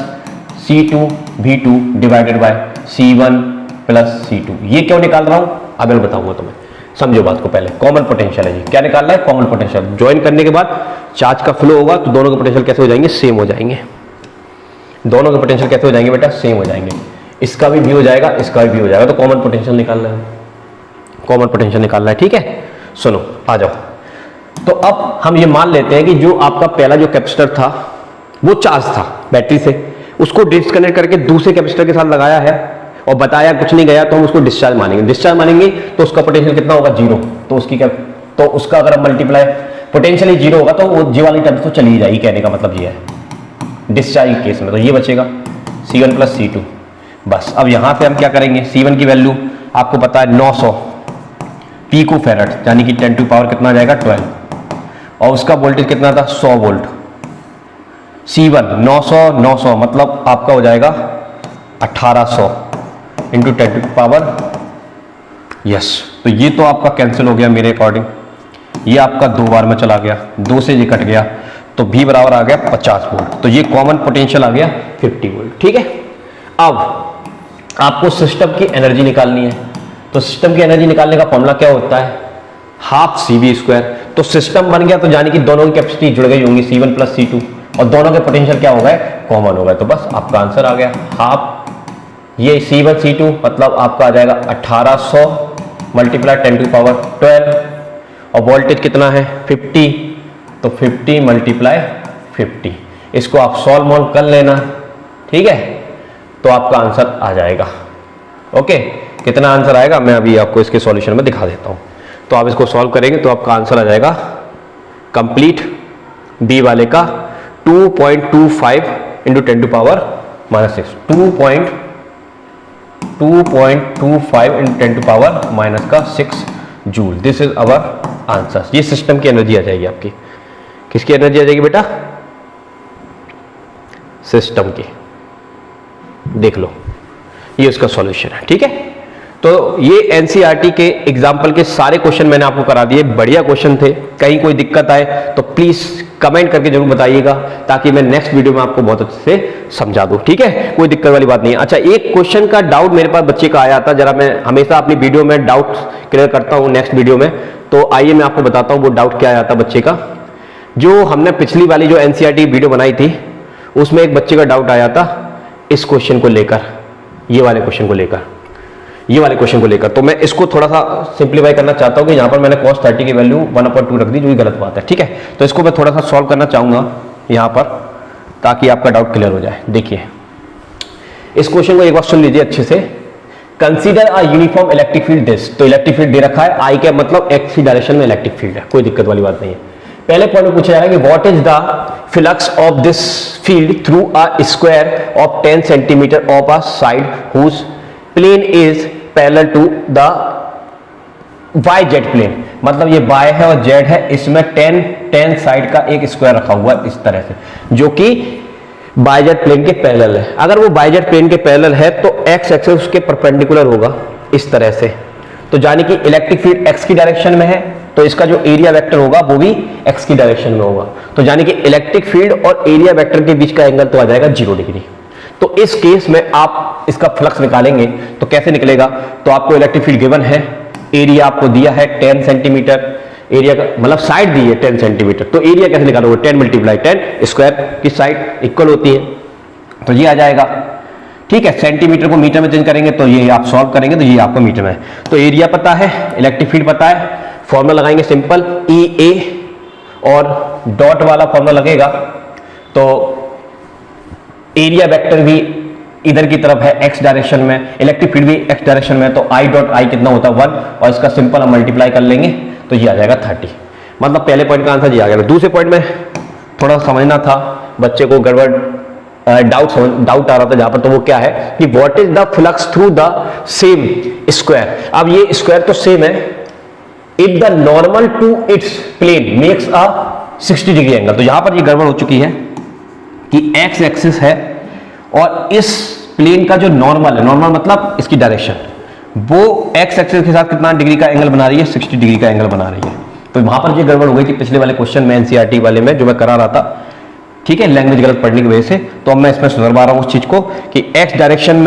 A: C2 V2 divided by C1 plus C2। ये क्यों निकाल रहा हूं अब मैं बताऊंगा तुम्हें, समझो बात को। पहले कॉमन पोटेंशियल है जी, क्या निकालना है? Common potential. ज्वाइन करने के बाद चार्ज का फ्लो होगा तो दोनों के पोटेंशियल कैसे हो जाएंगे? सेम हो जाएंगे। दोनों के पोटेंशियल कैसे हो जाएंगे बेटा? सेम हो जाएंगे। इसका भी हो जाएगा, इसका भी हो जाएगा। तो कॉमन पोटेंशियल निकालना है, कॉमन पोटेंशियल निकालना है, ठीक है। सुनो, आ जाओ। तो अब हम ये मान लेते हैं कि जो आपका पहला जो कैपेसिटर था वो चार्ज था बैटरी से, उसको डिस्कनेक्ट करके दूसरे कैपेसिटर के साथ लगाया है और बताया कुछ नहीं गया, तो हम उसको डिस्चार्ज मानेंगे। डिस्चार्ज मानेंगे तो उसका पोटेंशियल कितना होगा? 0। तो उसकी क्या, तो उसका अगर हम मल्टीप्लाई, पोटेंशियल ही 0 होगा तो वो जी वाली टर्म तो चली ही जाएगी। कहने का मतलब ये है डिस्चार्ज केस में। तो ये बचेगा C1 प्लस C2। बस अब यहां से हम क्या करेंगे? C1 की वैल्यू आपको पता है 900 पिको फेरेड, यानी कि 10 टू पावर कितना आ जाएगा? 12, और उसका वोल्टेज कितना था? 100 वोल्ट। C1 900 मतलब आपका हो जाएगा 1800 इंटू 10 टू पावर, यस। तो ये तो आपका कैंसिल हो गया मेरे अकॉर्डिंग, ये आपका 2 बार में चला गया, 2 से ये कट गया, तो V बराबर आ गया 50 वोल्ट। तो ये कॉमन पोटेंशियल आ गया 50 वोल्ट, ठीक है। अब आपको सिस्टम की एनर्जी निकालनी है, तो सिस्टम की एनर्जी निकालने का फॉर्मूला क्या होता है? Half CV square. तो सिस्टम बन गया, तो यानी कि दोनों की कैपेसिटी जुड़ गई होंगी, C1 प्लस C2। और दोनों के पोटेंशियल क्या हो गए, कॉमन हो गए, तो बस आपका आंसर आ गया हाफ। ये C1 C2 मतलब आपका आ जाएगा 1800 मल्टीप्लाई 10 टू पावर 12 और वोल्टेज कितना है 50, तो 50 मल्टीप्लाई 50। इसको आप सॉल्व कर लेना, ठीक है, तो आपका आंसर आ जाएगा। ओके, कितना आंसर आएगा मैं अभी आपको इसके सॉल्यूशन में दिखा देता हूं। तो आप इसको सॉल्व करेंगे तो आपका आंसर आ जाएगा कंप्लीट बी वाले का 2.25 into 10 to power -6, 2.25 into 10 to power -6 joule. This is our answer. ये सिस्टम की एनर्जी आ जाएगी आपकी। किसकी एनर्जी आ जाएगी बेटा, सिस्टम की। देख लो, ये उसका सॉल्यूशन है, ठीक है। तो ये एनसीईआरटी के एग्जाम्पल के सारे क्वेश्चन मैंने आपको करा दिए, बढ़िया क्वेश्चन थे। कहीं कोई दिक्कत आए तो प्लीज कमेंट करके जरूर बताइएगा, ताकि मैं नेक्स्ट वीडियो में आपको बहुत अच्छे से समझा दूं, ठीक है, कोई दिक्कत वाली बात नहीं है। अच्छा, एक क्वेश्चन का डाउट मेरे पास बच्चे का आया था, जरा मैं हमेशा अपनी वीडियो में डाउट क्लियर करता हूं नेक्स्ट वीडियो में, तो आइए मैं आपको बताता हूं वो डाउट क्या आया था बच्चे का। जो हमने पिछली वाली जो एनसीईआरटी वीडियो बनाई थी उसमें एक बच्चे का डाउट आया था इस क्वेश्चन को लेकर, ये वाले क्वेश्चन को लेकर, तो मैं इसको थोड़ा सा सिंप्लीफाई करना चाहता हूं कि यहां पर मैंने cos 30 की वैल्यू 1/2 रख दी, जो कि गलत बात है, ठीक है। तो इसको मैं थोड़ा सा सॉल्व करना चाहूंगा यहां पर, ताकि आपका डाउट क्लियर हो जाए। देखिए इस क्वेश्चन को एक बार सुन लीजिए अच्छे से। Consider a uniform electric field this, तो इलेक्ट्रिक फील्ड दे रखा है, आई का मतलब एक्स की डायरेक्शन में इलेक्ट्रिक फील्ड है, कोई दिक्कत वाली बात नहीं है। पहले पॉइंट में पूछा जा रहा है कि what is the flux of this field through a square of 10 centimetre of a side whose plane is parallel to the y z plane. मतलब ये वाई है और जेड है, इसमें 10 साइड का एक स्क्वायर रखा हुआ है इस तरह से, जो कि वाई जेड प्लेन के पैरेलल है। अगर वो वाई जेड प्लेन के पैरेलल है तो एक्स एक्सिस उसके परपेंडिकुलर होगा इस तरह से, तो यानी कि इलेक्ट्रिक फील्ड एक्स की डायरेक्शन में है, तो इसका जो एरिया वेक्टर होगा वो भी एक्स की डायरेक्शन में होगा, तो यानी कि इलेक्ट्रिक फील्ड और एरिया वेक्टर के बीच का एंगल तो आ जाएगा 0 डिग्री। तो इस केस में आप इसका फ्लक्स निकालेंगे तो कैसे निकलेगा, तो आपको इलेक्ट्रिक फील्ड गिवन है, एरिया आपको दिया है 10 सेंटीमीटर, एरिया का मतलब साइड दी है 10 सेंटीमीटर, तो एरिया कैसे निकालोगे, 10 मल्टीप्लाई 10, स्क्वायर की साइड इक्वल होती है, तो ये आ जाएगा, ठीक है। सेंटीमीटर को मीटर में चेंज करेंगे तो ये आप सॉल्व करेंगे तो ये आपको मीटर में है। तो एरिया पता है, इलेक्ट्रिक फील्ड पता है, फॉर्मूला लगाएंगे सिंपल EA और डॉट वाला फॉर्मूला लगेगा, तो एरिया वेक्टर भी इधर की तरफ है एक्स डायरेक्शन में, इलेक्ट्रिक फील्ड भी एक्स डायरेक्शन में, तो आई डॉट आई कितना होता है 1, और इसका सिंपल हम मल्टीप्लाई कर लेंगे तो ये आ जाएगा 30। मतलब पहले पॉइंट का आंसर ये आ गया। दूसरे पॉइंट में थोड़ा समझना था, बच्चे को गड़बड़ डाउट आ रहा था जहां पर, तो वो क्या है कि what is the flux through the same square. अब ये स्क्वायर तो सेम है, if the normal to its plane makes a 60 degree angle, तो यहां पर ये गड़बड़ हो चुकी है कि एक्स एक्सिस है और इस प्लेन का जो नॉर्मल है, नॉर्मल मतलब इसकी डायरेक्शन, वो एक्स एक्सिस के साथ कितना डिग्री का एंगल बना रही है, 60 डिग्री का एंगल बना रही है। तो वहां पर ये गड़बड़ हो गई थी पिछले वाले क्वेश्चन में, एनसीईआरटी वाले में जो मैं करा रहा था, ठीक है, लैंग्वेज गलत पढ़ने की वजह से। तो अब मैं इसमें सुधरवा रहा हूं उस चीज को कि एक्स डायरेक्शन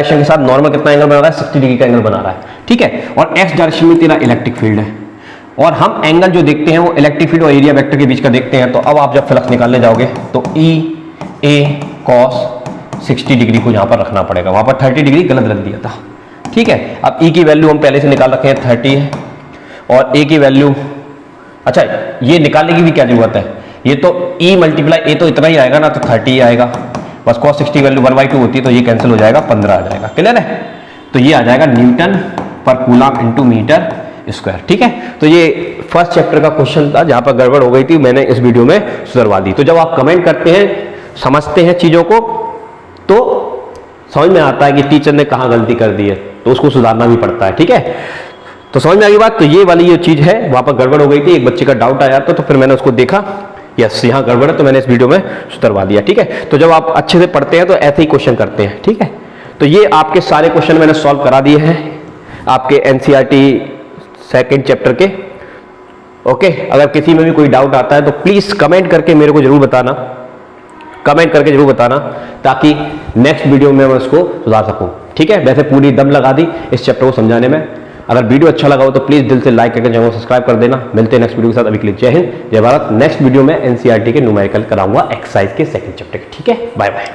A: के साथ नॉर्मल कितना एंगल बना रहा है, 60 डिग्री का एंगल बना रहा है, ठीक है। और एक्स डायरेक्शन में तेरा इलेक्ट्रिक फील्ड है, और हम एंगल जो देखते हैं वो इलेक्ट्रिक फील्ड और एरिया वेक्टर के बीच का देखते हैं। तो अब आप जब फ्लक्स निकालने जाओगे तो EA cos 60 डिग्री को यहां पर रखना पड़ेगा, वहां पर 30 डिग्री गलत रख दिया था, ठीक है। अब E की वैल्यू हम पहले से निकाल रखे हैं 30 है, और A की वैल्यू, अच्छा ये निकालने की भी क्या जरूरत है, ये तो E मल्टीप्लाई A तो इतना ही आएगा ना, तो 30 आएगा, बस cos 60 वैल्यू 1/2 होती है तो ये कैंसिल हो जाएगा, 15 आ जाएगा, क्लियर है। तो ये आ जाएगा न्यूटन पर कूलम इंटू मीटर स्क्वायर, ठीक है। तो ये फर्स्ट चैप्टर का क्वेश्चन था जहां पर गड़बड़ हो गई थी, मैंने इस वीडियो में सुधरवा दी। तो जब आप कमेंट करते हैं, समझते हैं चीजों को, तो समझ में आता है कि टीचर ने कहां गलती कर दी है, तो उसको सुधारना भी पड़ता है, ठीक है। तो समझ में आ गई बात। तो ये वाली ये चीज है, वहां पर गड़बड़ हो गई थी, एक बच्चे का डाउट आया था, तो फिर मैंने उसको देखा, यस यहाँ गड़बड़ है, तो मैंने इस वीडियो में सुधरवा दिया, ठीक है। तो जब आप अच्छे से पढ़ते हैं तो ऐसे ही क्वेश्चन करते हैं, ठीक है। तो ये आपके सारे क्वेश्चन मैंने सॉल्व करा दिए हैं आपके एनसीईआरटी सेकंड चैप्टर के, ओके। अगर किसी में भी कोई डाउट आता है तो प्लीज कमेंट करके मेरे को जरूर बताना, ताकि नेक्स्ट वीडियो में मैं उसको सुधार सकूं, ठीक है। वैसे पूरी दम लगा दी इस चैप्टर को समझाने में, अगर वीडियो अच्छा लगा हो तो प्लीज दिल से लाइक करके चैनल को सब्सक्राइब कर देना। मिलते हैं नेक्स्ट वीडियो के साथ। अभी के लिए जय हिंद, जय भारत। नेक्स्ट वीडियो में एनसीईआरटी के न्यूमेरिकल कराऊंगा एक्सरसाइज के सेकंड चैप्टर के। ठीक है, बाय बाय।